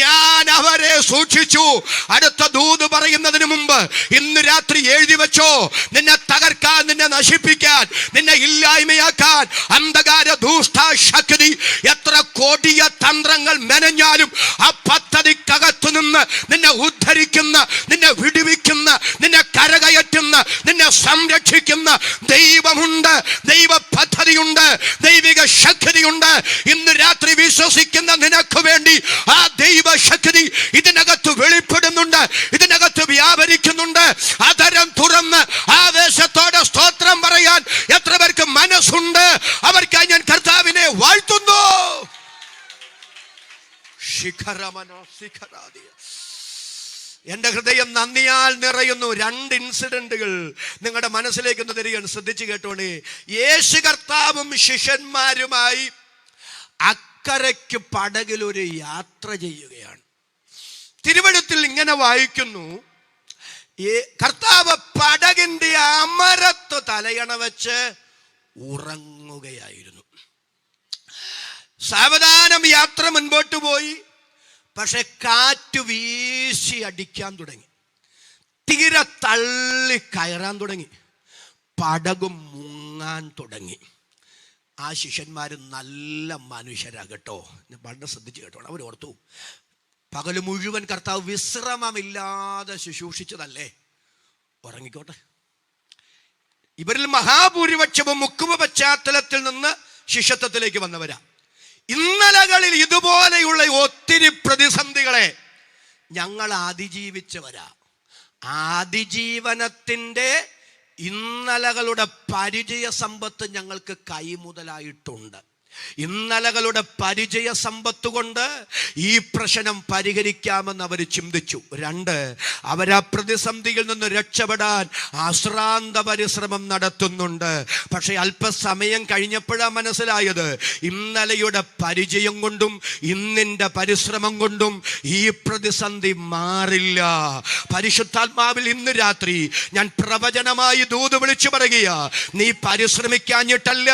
ഞാൻ അവരെ സൂക്ഷിച്ചു. അടുത്ത ദൂത് പറയുന്നതിന് മുമ്പ് ഇന്ന് രാത്രി എഴുതി വെച്ചോ, നിന്നെ തകർക്കാൻ, നിന്നെ നശിപ്പിക്കാൻ, നിന്നെ ഇല്ലായ്മയാക്കാൻ അന്ധകാര ദുഷ്ടശക്തി എത്ര കൊടിയ തന്ത്രങ്ങൾ മെനഞ്ഞാലും ആ പദ്ധതിക്കകത്തു നിന്ന് നിന്നെ ഉദ്ധരിക്കുന്ന, നിന്നെ വിടുവിക്കുന്ന, നിന്നെ കരകയറ്റുന്ന, നിന്നെ സംരക്ഷിക്കുന്ന ദൈവമുണ്ട്, ദൈവ പദ്ധതിയുണ്ട്, ദൈവിക ശക്തിയുണ്ട്. ഇന്ന് രാത്രി വിശ്വസിക്കുന്ന നിനക്ക് വേണ്ടി ആ ദൈവശക്തി ഇതിനകത്ത് വെളിപ്പെടുന്നുണ്ട്, ഇതിനകത്ത് വ്യാപരിക്കുന്നുണ്ട്. അതരം തുറന്ന് ആവേശത്തോടെ സ്തോത്രം പറയാൻ എത്ര പേർക്ക് മനസ്സുണ്ട്? അവർക്കായി ഞാൻ കർത്താവിനെ വാഴ്ത്തുന്നു. എന്റെ ഹൃദയം നന്ദിയാൽ നിറയുന്നു. 2 ഇൻസിഡന്റുകൾ നിങ്ങളുടെ മനസ്സിലേക്ക് ഒന്ന് തരികയാണ്. ശ്രദ്ധിച്ചു കേട്ടോണേ. യേശു കർത്താവും ശിഷ്യന്മാരുമായി അക്കരയ്ക്ക് പടകിലൊരു യാത്ര ചെയ്യുകയാണ്. തിരുവെഴുത്തിൽ ഇങ്ങനെ വായിക്കുന്നു, ഈ കർത്താവ് പടകിന്റെ അമരത്ത് തലയണ വെച്ച് ഉറങ്ങുകയായിരുന്നു. സാവധാനം യാത്ര മുൻപോട്ട് പോയി. പക്ഷെ കാറ്റ് വീശി അടിക്കാൻ തുടങ്ങി, തീരെ തള്ളി കയറാൻ തുടങ്ങി, പടകും മുങ്ങാൻ തുടങ്ങി. ആ ശിഷ്യന്മാർ നല്ല മനുഷ്യരാകട്ടോ, വളരെ ശ്രദ്ധിച്ച് കേട്ടോ. അവർ ഓർത്തു, പകല് മുഴുവൻ കർത്താവ് വിശ്രമമില്ലാതെ ശുശ്രൂഷിച്ചതല്ലേ, ഉറങ്ങിക്കോട്ടെ. ഇവരിൽ മഹാഭൂരിപക്ഷവും മുക്കുമ പശ്ചാത്തലത്തിൽ നിന്ന് ശിഷ്യത്വത്തിലേക്ക് വന്നവരാ. ഇന്നലകളിൽ ഇതുപോലെയുള്ള ഒത്തിരി പ്രതിസന്ധികളെ ഞങ്ങൾ അതിജീവിച്ചവരാ. അതിജീവനത്തിൻ്റെ ഇന്നലകളുടെ പരിചയ സമ്പത്ത് ഞങ്ങൾക്ക് കൈമുതലായിട്ടുണ്ട്. ഇന്നലകളുടെ പരിചയ സമ്പത്ത് കൊണ്ട് ഈ പ്രശ്നം പരിഹരിക്കാമെന്ന് അവർ ചിന്തിച്ചു. 2, അവരാ പ്രതിസന്ധിയിൽ നിന്ന് രക്ഷപ്പെടാൻ അശ്രാന്ത പരിശ്രമം നടത്തുന്നുണ്ട്. പക്ഷെ അല്പസമയം കഴിഞ്ഞപ്പോഴാണ് മനസ്സിലായത്, ഇന്നലെയുടെ പരിചയം കൊണ്ടും ഇന്നിൻ്റെ പരിശ്രമം കൊണ്ടും ഈ പ്രതിസന്ധി മാറില്ല. പരിശുദ്ധാത്മാവിൽ ഇന്ന് രാത്രി ഞാൻ പ്രവചനമായി ദൂത് വിളിച്ചു പറയുക, നീ പരിശ്രമിക്കാഞ്ഞിട്ടല്ല,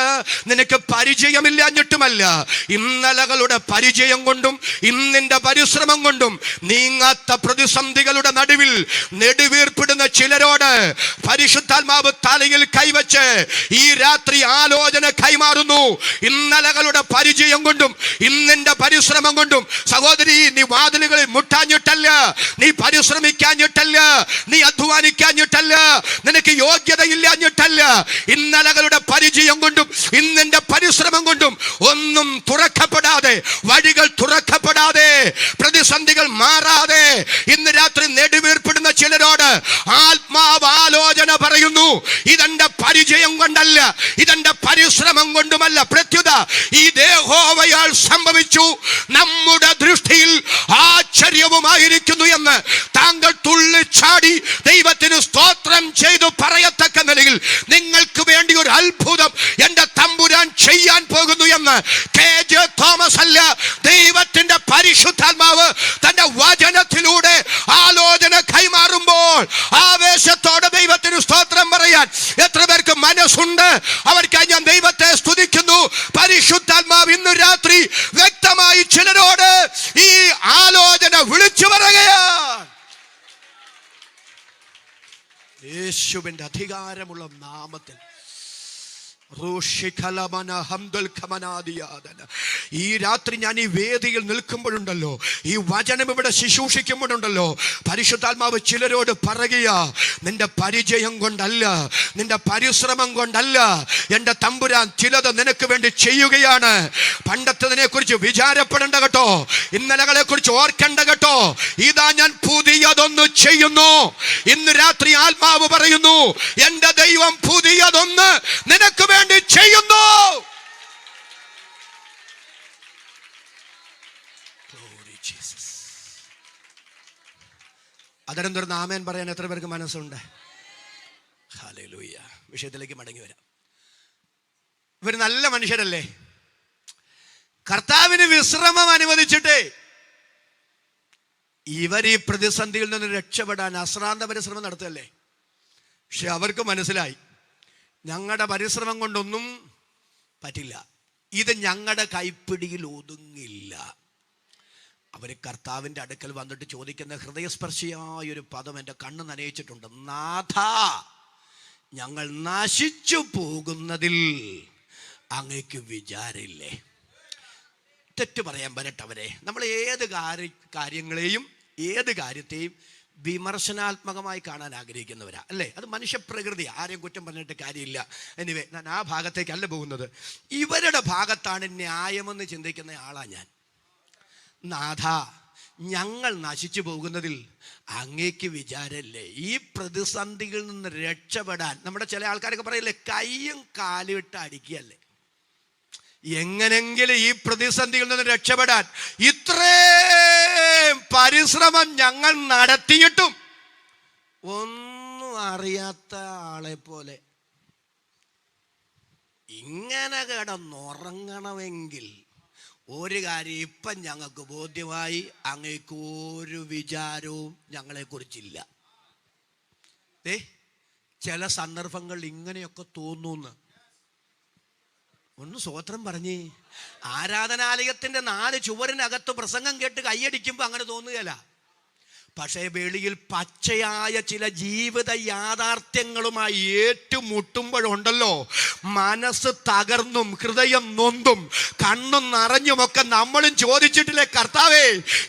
നിനക്ക് പരിചയമില്ല ഞ്ഞിട്ടുമല്ല, ഇന്നലകളുടെ പരിചയം കൊണ്ടും ഇന്നിന്റെ പരിശ്രമം കൊണ്ടും നീങ്ങാത്ത പ്രതിസന്ധികളുടെ നടുവിൽ നെടുവീർപ്പിടുന്ന ചിലരോട് പരിശുദ്ധാത്മാവ് തലയിൽ കൈവച്ച് ഈ രാത്രി ആലോചന കൈമാറുന്നു. ഇന്നലകളുടെ പരിചയം കൊണ്ടും ഇന്നിന്റെ പരിശ്രമം കൊണ്ടും സഹോദരി, നീ വാതിലുകളിൽ മുട്ടാഞ്ഞിട്ടല്ല, നീ പരിശ്രമിക്കാഞ്ഞിട്ടല്ല, നീ അധ്വാനിക്കാഞ്ഞിട്ടല്ല, നിനക്ക് യോഗ്യതയില്ലാഞ്ഞിട്ടല്ല, ഇന്നലകളുടെ പരിചയം കൊണ്ടും ഇന്നിന്റെ പരിശ്രമം കൊണ്ടും ഒന്നും തുറക്കപ്പെടാതെ, വഴികൾ തുറക്കപ്പെടാതെ, പ്രതിസന്ധികൾ മാറാതെ ഇന്ന് രാത്രി നെടുവീർപ്പിടുന്ന ചിലരോട് ആത്മാവ് ആലോചന പറയുന്നു. ഇതെന്റെ പരിചയം കൊണ്ടല്ല, ഇതെന്റെ പരിശ്രമം കൊണ്ടുമല്ല, പ്രത്യുത ഇത് യഹോവയാൽ സംഭവിച്ചു, നമ്മുടെ ദൃഷ്ടിയിൽ ആശ്ചര്യവുമായിരിക്കുന്നു എന്ന് താങ്കൾ തുള്ളിച്ചാടി ദൈവത്തിന് സ്തോത്രം ചെയ്തു പറയത്തക്ക നിലയിൽ നിങ്ങൾക്ക് വേണ്ടി ഒരു അത്ഭുതം എന്റെ തമ്പുരാൻ ചെയ്യാൻ പോകുന്നു എന്ന് KJ തോമസ് അല്ല, ദൈവത്തിന്റെ പരിശുദ്ധാത്മാവ് തന്റെ വചനത്തിലൂടെ ആലോചന കൈമാറുമ്പോൾ ആവേശത്തോടെ ദൈവത്തിന് സ്തോത്രം പറയാൻ എത്ര പേർക്ക് മനസ്സുണ്ട്? അവർക്കായി ഞാൻ ദൈവത്തെ സ്തുതിക്കുന്നു. പരിശുദ്ധാത്മാവ് ഇന്ന് രാത്രി വ്യക്തമായി ചിലരോട് ഈ ആലോചന വിളിച്ചു പറയുകയാണ്. യേശുവിന്റെ അധികാരമുള്ള നാമത്തിൽ ഈ രാത്രി ഞാൻ ഈ വേദിയിൽ നിൽക്കുമ്പോഴുണ്ടല്ലോ, ഈ വചനം ഇവിടെ ശുശ്രൂഷിക്കുമ്പോഴുണ്ടല്ലോ, പരിശുദ്ധാത്മാവ് ചിലരോട് പറയുക, നിന്റെ പരിചയം കൊണ്ടല്ല, നിന്റെ പരിശ്രമം കൊണ്ടല്ല, എൻ്റെ തമ്പുരാൻ ചിലത് നിനക്ക് വേണ്ടി ചെയ്യുകയാണ്. പണ്ടത്തതിനെ കുറിച്ച് വിചാരപ്പെടേണ്ട കേട്ടോ, ഇന്നലകളെ കുറിച്ച് ഓർക്കേണ്ട കേട്ടോ. ഇതാ ഞാൻ പുതിയതൊന്ന് ചെയ്യുന്നു. ഇന്ന് രാത്രി ആത്മാവ് പറയുന്നു, എൻ്റെ ദൈവം പുതിയതൊന്ന് നിനക്ക് വേണ്ടി ചെയ്യുന്നു. അതിനും തുറന്ന് ആമേൻ പറയാൻ എത്ര പേർക്ക് മനസ്സുണ്ട്? ഹല്ലേലൂയ. വിഷയത്തിലേക്ക് മടങ്ങി വരാം. ഇവർ നല്ല മനുഷ്യരല്ലേ? കർത്താവിന് വിശ്രമം അനുവദിച്ചിട്ട് ഇവർ ഈ പ്രതിസന്ധിയിൽ നിന്ന് രക്ഷപ്പെടാൻ അശ്രാന്ത പരിശ്രമം നടത്തുകയല്ലേ. പക്ഷെ അവർക്ക് മനസ്സിലായി, ഞങ്ങളുടെ പരിശ്രമം കൊണ്ടൊന്നും പറ്റില്ല, ഇത് ഞങ്ങളുടെ കൈപ്പിടിയിൽ ഒതുങ്ങില്ല. അവർ കർത്താവിൻ്റെ അടുക്കൽ വന്നിട്ട് ചോദിക്കുന്ന ഹൃദയസ്പർശിയായൊരു പദം എൻ്റെ കണ്ണ് നനയിച്ചിട്ടുണ്ട്. നാഥ, ഞങ്ങൾ നശിച്ചു പോകുന്നതിൽ അങ്ങേക്ക് വിചാരമില്ലേ? തെറ്റ് പറയാൻ പറ്റവരെ, നമ്മൾ ഏത് കാര്യങ്ങളെയും ഏത് കാര്യത്തെയും വിമർശനാത്മകമായി കാണാൻ ആഗ്രഹിക്കുന്നവരാ അല്ലേ? അത് മനുഷ്യപ്രകൃതി, ആരെയും കുറ്റം പറഞ്ഞിട്ട് കാര്യമില്ല. എനിവേ, ഞാൻ ആ ഭാഗത്തേക്കല്ല പോകുന്നത്. ഇവരുടെ ഭാഗത്താണ് ന്യായമെന്ന് ചിന്തിക്കുന്ന ആളാ ഞാൻ. നാഥ, ഞങ്ങൾ നശിച്ചു പോകുന്നതിൽ അങ്ങേക്ക് വിചാരമില്ലേ? ഈ പ്രതിസന്ധികളിൽ നിന്ന് രക്ഷപ്പെടാൻ നമ്മുടെ ചില ആൾക്കാരൊക്കെ പറയില്ലേ, കൈയും കാലും ഇട്ട് അടിക്കുകയല്ലേ. എങ്ങനെങ്കിലും ഈ പ്രതിസന്ധിയിൽ നിന്ന് രക്ഷപ്പെടാൻ ഇത്രയും പരിശ്രമം ഞങ്ങൾ നടത്തിയിട്ടും ഒന്നും അറിയാത്ത ആളെ പോലെ ഇങ്ങനെ കിടന്നുറങ്ങണമെങ്കിൽ ഒരു കാര്യം ഇപ്പം ഞങ്ങൾക്ക് ബോധ്യമായി, അങ്ങേക്ക് ഒരു വിചാരവും ഞങ്ങളെക്കുറിച്ചില്ല. ചില സന്ദർഭങ്ങളിൽ ഇങ്ങനെയൊക്കെ തോന്നുന്നു. ഒന്ന് സ്വോത്രം പറഞ്ഞേ. ആരാധനാലയത്തിന്റെ 4 ചുവരിനകത്ത് പ്രസംഗം കേട്ട് കൈയടിക്കുമ്പോൾ അങ്ങനെ തോന്നുകയല്ല. പക്ഷേ വെളിയിൽ പച്ചയായ ചില ജീവിത യാഥാർത്ഥ്യങ്ങളുമായി ഏറ്റുമുട്ടുമ്പോഴുണ്ടല്ലോ, മനസ്സ് തകർന്നും ഹൃദയം നൊന്തും കണ്ണും നിറഞ്ഞുമൊക്കെ നമ്മളും ചോദിച്ചിട്ടില്ലേ, കർത്താവേ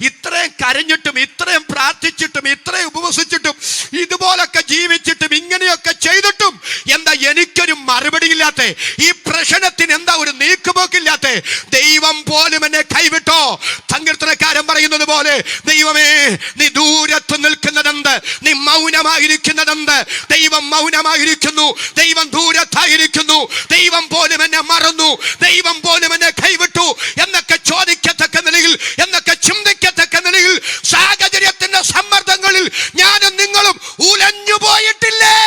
ഇത്രയും കരഞ്ഞിട്ടും ഇത്രയും പ്രാർത്ഥിച്ചിട്ടും ഇത്രയും ഉപവസിച്ചിട്ടും ഇതുപോലൊക്കെ ജീവിച്ചിട്ടും ഇങ്ങനെയൊക്കെ ചെയ്തിട്ടും എന്താ എനിക്കൊരു മറുപടിയില്ലാത്ത, ഈ പ്രശ്നത്തിന് എന്താ ഒരു നീക്കുപോക്കില്ലാത്ത? ദൈവം പോലും എന്നെ കൈവിട്ടോ? സങ്കീർത്തനക്കാരൻ പറയുന്നത് പോലെ, ദൈവമേ നീ ദൂരത്ത് നിൽക്കുന്നതെന്ത്, നീ മൗനമായിരിക്കുന്നതെന്ത്? ദൈവം മൗനമായിരിക്കുന്നു, ദൈവം ദൂരത്തായിരിക്കുന്നു, ദൈവം പോലും എന്നെ മറന്നു, ദൈവം പോലും എന്നെ കൈവിട്ടു എന്നൊക്കെ ചോദിക്കത്തക്ക നിലയിൽ, എന്നൊക്കെ ചിന്തിക്കത്തക്ക നിലയിൽ സാഹചര്യത്തിന്റെ സമ്മർദ്ദങ്ങളിൽ ഞാനും നിങ്ങളും ഉലഞ്ഞു പോയിട്ടില്ലേ?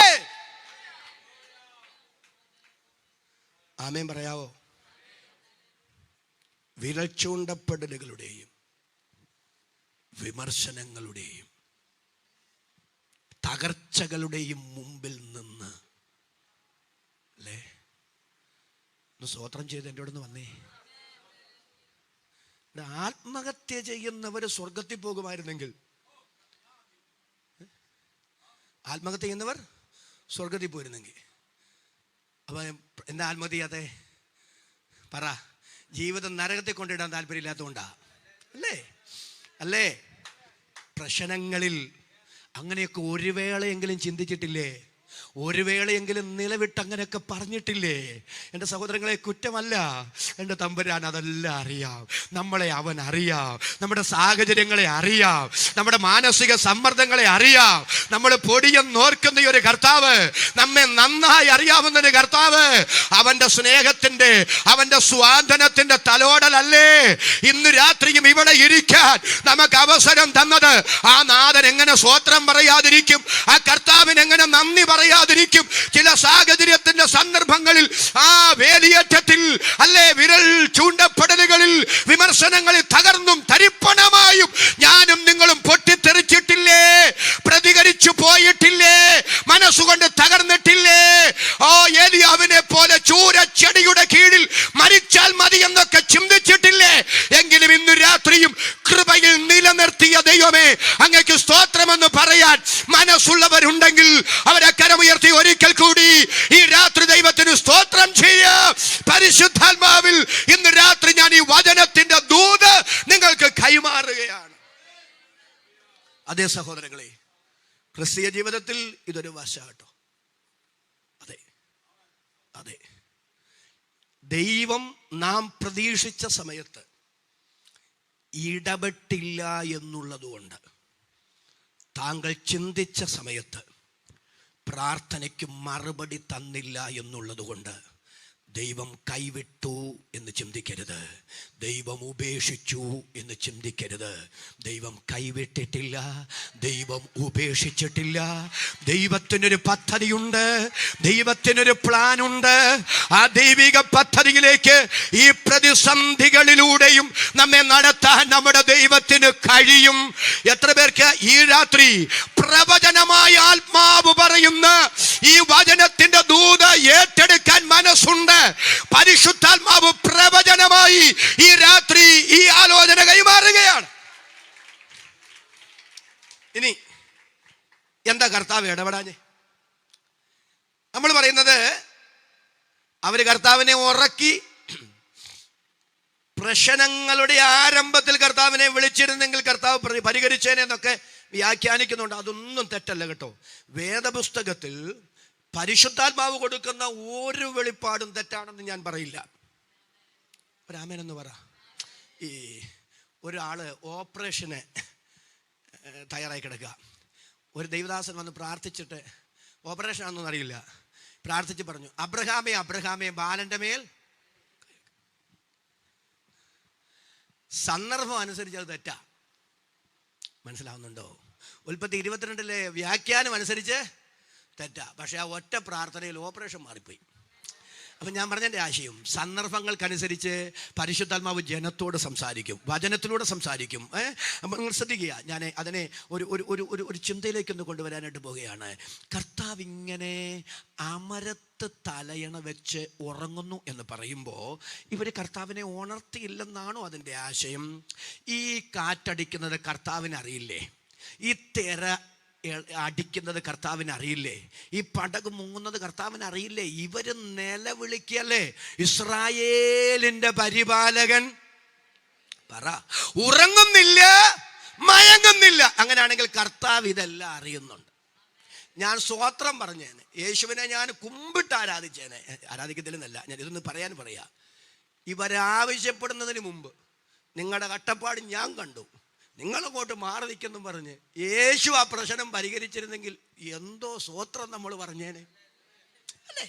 ആമേൻ പറയാവോ? വിരൽ ചൂണ്ടപ്പെടലുകളുടെയും വിമർശനങ്ങളുടെയും തകർച്ചകളുടെയും മുമ്പിൽ നിന്ന് അല്ലേ, ഒന്ന് സ്തോത്രം ചെയ്ത് എൻ്റെ അടുത്ത് വന്നേ. ആത്മഹത്യ ചെയ്യുന്നവർ സ്വർഗത്തിൽ പോകുമായിരുന്നെങ്കിൽ, ആത്മഹത്യ ചെയ്യുന്നവർ സ്വർഗത്തിൽ പോയിരുന്നെങ്കിൽ, അപ്പൊ എന്താ ആത്മഹത്യ ചെയ്യാതെ? പറ. ജീവിതം നരകത്തിൽ കൊണ്ടിടാൻ താല്പര്യമില്ലാത്തതുകൊണ്ടാ അല്ലേ? അല്ലേ? പ്രശ്നങ്ങളിൽ അങ്ങനെയൊക്കെ ഒരു വേളയെങ്കിലും ചിന്തിച്ചിട്ടില്ലേ? ഒരു വേളയെങ്കിലും നിലവിട്ട് അങ്ങനെയൊക്കെ പറഞ്ഞിട്ടില്ലേ? എൻ്റെ സഹോദരങ്ങളെ, കുറ്റമല്ല. എൻ്റെ തമ്പുരാൻ അതെല്ലാം അറിയാം. നമ്മളെ അവൻ അറിയാം, നമ്മുടെ സാഹചര്യങ്ങളെ അറിയാം, നമ്മുടെ മാനസിക സമ്മർദ്ദങ്ങളെ അറിയാം. നമ്മൾ പൊടിയെന്നോർക്കുന്ന ഒരു കർത്താവ്, നമ്മെ നന്നായി അറിയാവുന്ന ഒരു കർത്താവ്, അവന്റെ സ്നേഹത്തിന്റെ, അവന്റെ സ്വാതന്ത്ര്യത്തിന്റെ തലോടലല്ലേ ഇന്ന് രാത്രിയും ഇവിടെ ഇരിക്കാൻ നമുക്ക് അവസരം തന്നത്? ആ നാഥൻ എങ്ങനെ സ്തോത്രം പറയാതിരിക്കും? ആ കർത്താവിന് എങ്ങനെ നന്ദി പറയാതിരിക്കും? ചില സാഹചര്യത്തിന്റെ സന്ദർഭങ്ങളിൽ, ആ വേലിയേറ്റത്തിൽ അല്ലേ, വിരൽ ചൂണ്ടപ്പെടലുകളിൽ, വിമർശനങ്ങളിൽ തകർന്നും തരിപ്പണമായും ഞാനും നിങ്ങളും പൊട്ടിത്തെറിച്ചിട്ടില്ലേ? പ്രതികരിച്ചു പോയിട്ടില്ലേ? മനസ്സുകൊണ്ട് തകർന്നിട്ടില്ലേ? ഓ, ഏലിയാവിനെ പോലെ ചൂരച്ചെടിയുടെ കീഴിൽ മരിച്ചാൽ മതി എന്നൊക്കെ ചിന്തിച്ചിട്ടില്ലേ? എങ്കിലും ഇന്ന് രാത്രിയും കൃപയിൽ നിലനിർത്തിയ ദൈവമേ, അങ്ങേക്ക് സ്തോത്രമെന്ന് പറയാൻ മനസ്സുള്ളവരുണ്ടെങ്കിൽ അവരെ കരമുയർത്തി ഒരിക്കൽ കൂടി ഈ രാത്രി ദൈവത്തിന് സ്തോത്രം ചെയ്യാം. പരിശുദ്ധാത്മാവിൽ ഇന്ന് രാത്രി ഞാൻ ഈ വചനത്തിന്റെ ദൂത് നിങ്ങൾക്ക് കൈമാറുകയാണ്. അതേ സഹോദരങ്ങളെ, ക്രിസ്തീയ ജീവിതത്തിൽ ഇതൊരു വശാട്ടോ. അതെ, അതെ. ദൈവം നാം പ്രതീക്ഷിച്ച സമയത്ത് ഇടപെട്ടില്ല എന്നുള്ളതുകൊണ്ട്, താങ്കൾ ചിന്തിച്ച സമയത്ത് പ്രാർത്ഥനയ്ക്ക് മറുപടി തന്നില്ല എന്നുള്ളതുകൊണ്ട് ദൈവം കൈവിട്ടു എന്ന് ചിന്തിക്കരുത്. ദൈവം ഉപേക്ഷിച്ചു എന്ന് ചിന്തിക്കരുത്. ദൈവം കൈവിട്ടിട്ടില്ല, ദൈവം ഉപേക്ഷിച്ചിട്ടില്ല. ദൈവത്തിനൊരു പദ്ധതിയുണ്ട്, ദൈവത്തിനൊരു പ്ലാനുണ്ട്. ആ ദൈവിക പദ്ധതിയിലേക്ക് ഈ പ്രതിസന്ധികളിലൂടെയും നമ്മെ നടത്താൻ നമ്മുടെ ദൈവത്തിന് കഴിയും. എത്ര പേർക്ക് ഈ രാത്രി പ്രവചനമായ ആത്മാവ് പറയുന്ന ഈ വചനത്തിന്റെ ദൂത് ഏറ്റെടുക്കാൻ മനസ്സുണ്ട്? പരിശുദ്ധാത്മാവ് പ്രവചനമായി ഈ രാത്രി ഈ ആലോചന കൈമാറുകയാണ്. ഇനി എന്താ കർത്താവ് ഇടപെടാഞ്ഞ്? നമ്മൾ പറയുന്നത് അവര് കർത്താവിനെ ഉറക്കി, പ്രശ്നങ്ങളുടെ ആരംഭത്തിൽ കർത്താവിനെ വിളിച്ചിരുന്നെങ്കിൽ കർത്താവ് പരിഹരിച്ചേനെന്നൊക്കെ വ്യാഖ്യാനിക്കുന്നുണ്ട്. അതൊന്നും തെറ്റല്ല കേട്ടോ. വേദപുസ്തകത്തിൽ പരിശുദ്ധാത്മാവ് കൊടുക്കുന്ന ഒരു വെളിപ്പാടും തെറ്റാണെന്ന് ഞാൻ പറയില്ല. ഒരാമേനെന്ന് പറ. ഈ ഒരാള് ഓപ്പറേഷന് തയ്യാറായി കിടക്കുക. ഒരു ദൈവദാസൻ വന്ന് പ്രാർത്ഥിച്ചിട്ട്, ഓപ്പറേഷൻ ആണെന്നൊന്നും അറിയില്ല, പ്രാർത്ഥിച്ച് പറഞ്ഞു, അബ്രഹാമേ അബ്രഹാമേ ബാലന്റെ മേൽ. സന്ദർഭം അനുസരിച്ച് അത് തെറ്റാ. മനസ്സിലാവുന്നുണ്ടോ? ഉൽപ്പത്തി 22 വ്യാഖ്യാനം അനുസരിച്ച് തെറ്റാ. പക്ഷെ ആ ഒറ്റ പ്രാർത്ഥനയിൽ ഓപ്പറേഷൻ മാറിപ്പോയി. അപ്പം ഞാൻ പറഞ്ഞതിൻ്റെ ആശയം, സന്ദർഭങ്ങൾക്കനുസരിച്ച് പരിശുദ്ധാത്മാവ് ജനത്തോട് സംസാരിക്കും, വചനത്തിലൂടെ സംസാരിക്കും. അപ്പം നിങ്ങൾ ശ്രദ്ധിക്കുക, ഞാൻ അതിനെ ഒരു ചിന്തയിലേക്കൊന്ന് കൊണ്ടുവരാനായിട്ട് പോവുകയാണ്. കർത്താവ് ഇങ്ങനെ അമരത്ത് തലയണ വെച്ച് ഉറങ്ങുന്നു എന്ന് പറയുമ്പോൾ ഇവർ കർത്താവിനെ ഉണർത്തിയില്ലെന്നാണോ അതിൻ്റെ ആശയം? ഈ കാറ്റടിക്കുന്നത് കർത്താവിന് അറിയില്ലേ? ഈ തിര അടിക്കുന്നത് കർത്താവിന് അറിയില്ലേ? ഈ പടക് മുങ്ങുന്നത് കർത്താവിന് അറിയില്ലേ? ഇവര് നിലവിളിക്കല്ലേ, ഇസ്രായേലിന്റെ പരിപാലകൻ പറ, ഉറങ്ങുന്നില്ല, മയങ്ങുന്നില്ല. അങ്ങനെയാണെങ്കിൽ കർത്താവ് ഇതെല്ലാം അറിയുന്നുണ്ട്. ഞാൻ സ്വോത്രം പറഞ്ഞേനെ, യേശുവിനെ ഞാൻ കുമ്പിട്ട് ആരാധിച്ചേനെ. ആരാധിക്കത്തില്ലെന്നല്ല, ഞാൻ ഇതൊന്ന് പറയാ. ഇവരാവശ്യപ്പെടുന്നതിന് മുമ്പ് നിങ്ങളുടെ കട്ടപ്പാട് ഞാൻ കണ്ടു, നിങ്ങളങ്ങോട്ട് മാറി നിൽക്കുന്നു പറഞ്ഞ് യേശു ആ പ്രശ്നം പരിഹരിച്ചിരുന്നെങ്കിൽ എന്തോ സ്വോത്രം നമ്മൾ പറഞ്ഞേനെ, അല്ലേ?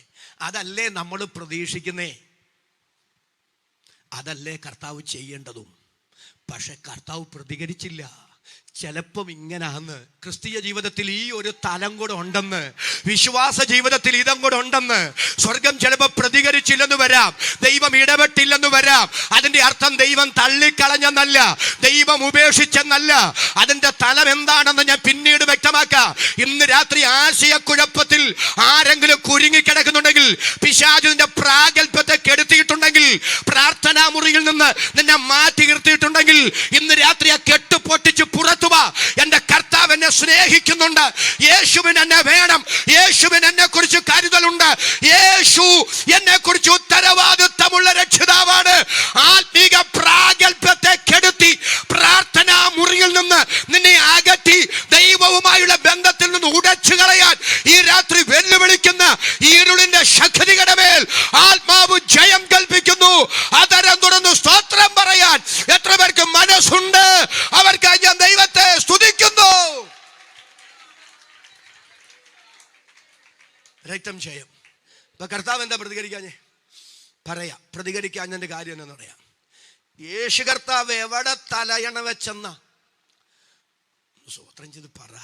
അതല്ലേ നമ്മൾ പ്രതീക്ഷിക്കുന്നേ, അതല്ലേ കർത്താവ് ചെയ്യേണ്ടതും. പക്ഷെ കർത്താവ് പ്രതികരിച്ചില്ല. ചിലപ്പം ഇങ്ങനാന്ന് ക്രിസ്തീയ ജീവിതത്തിൽ ഈ ഒരു തലം കൂടെ ഉണ്ടെന്ന്, വിശ്വാസ ജീവിതത്തിൽ ഇതും കൂടെ ഉണ്ടെന്ന്. സ്വർഗം ചിലപ്പോൾ പ്രതികരിച്ചില്ലെന്ന് വരാം, ദൈവം ഇടപെട്ടില്ലെന്ന് വരാം. അതിന്റെ അർത്ഥം ദൈവം തള്ളിക്കളഞ്ഞെന്നല്ല, ദൈവം ഉപേക്ഷിച്ചെന്നല്ല. അതിന്റെ തലം എന്താണെന്ന് ഞാൻ പിന്നീട് വ്യക്തമാക്കാം. ഇന്ന് രാത്രി ആശയക്കുഴപ്പത്തിൽ ആരെങ്കിലും കുരുങ്ങിക്കിടക്കുന്നുണ്ടെങ്കിൽ, പിശാചിന്റെ പ്രാഗൽഭ്യത്തെ കെടുത്തിയിട്ടുണ്ടെങ്കിൽ, പ്രാർത്ഥനാ മുറിയിൽ നിന്ന് നിന്നെ മാറ്റി നിർത്തിയിട്ടുണ്ടെങ്കിൽ, ഇന്ന് രാത്രി ആ കെട്ടുപൊട്ടിച്ച് പുറത്തു വാ. എന്റെ കർത്താവ് എന്നെ സ്നേഹിക്കുന്നുണ്ട്, യേശുവിന് എന്നെ വേണം, യേശുവിന് എന്നെ കുറിച്ച് കരുതലുണ്ട്, യേശു എന്നെ കുറിച്ച് ഉത്തരവാദിത്തമുള്ള രക്ഷിതാവാണ്. ആത്മീക പ്രാഗൽഭ്യത്തെ കെടുത്തി പ്രാർത്ഥനാ മുറിയിൽ നിന്ന് നിന്നെ അകറ്റി ദൈവവുമായുള്ള ബന്ധത്തിൽ നിന്ന് ഉടച്ചു കളയാൻ ഈ രാത്രി വെല്ലുവിളിക്കുന്ന ഇരുളിന്റെ ശക്തികളുടെ മേൽ ആത്മാവ് ജയം കൽപ്പിക്കുന്നു. അതരം തുറന്ന് സ്തോത്രം പറയാൻ എത്ര പേർക്ക് മനസ്സുണ്ട്? അവർക്ക് ഞാൻ ദൈവത്തെ സ്തുതിക്കുന്നു. രക്തം ചെയ്യും. ഇപ്പൊ കർത്താവ് എന്താ പ്രതികരിക്കാഞ്ഞേ? പ്രതികരിക്കാഞ്ഞതിന്റെ കാര്യം എന്താണെന്ന് പറയാം. യേശു കർത്താവ് എവിടെ തലയണ വെച്ചെന്ന സ്വോത്രം ചെയ്ത് പറ.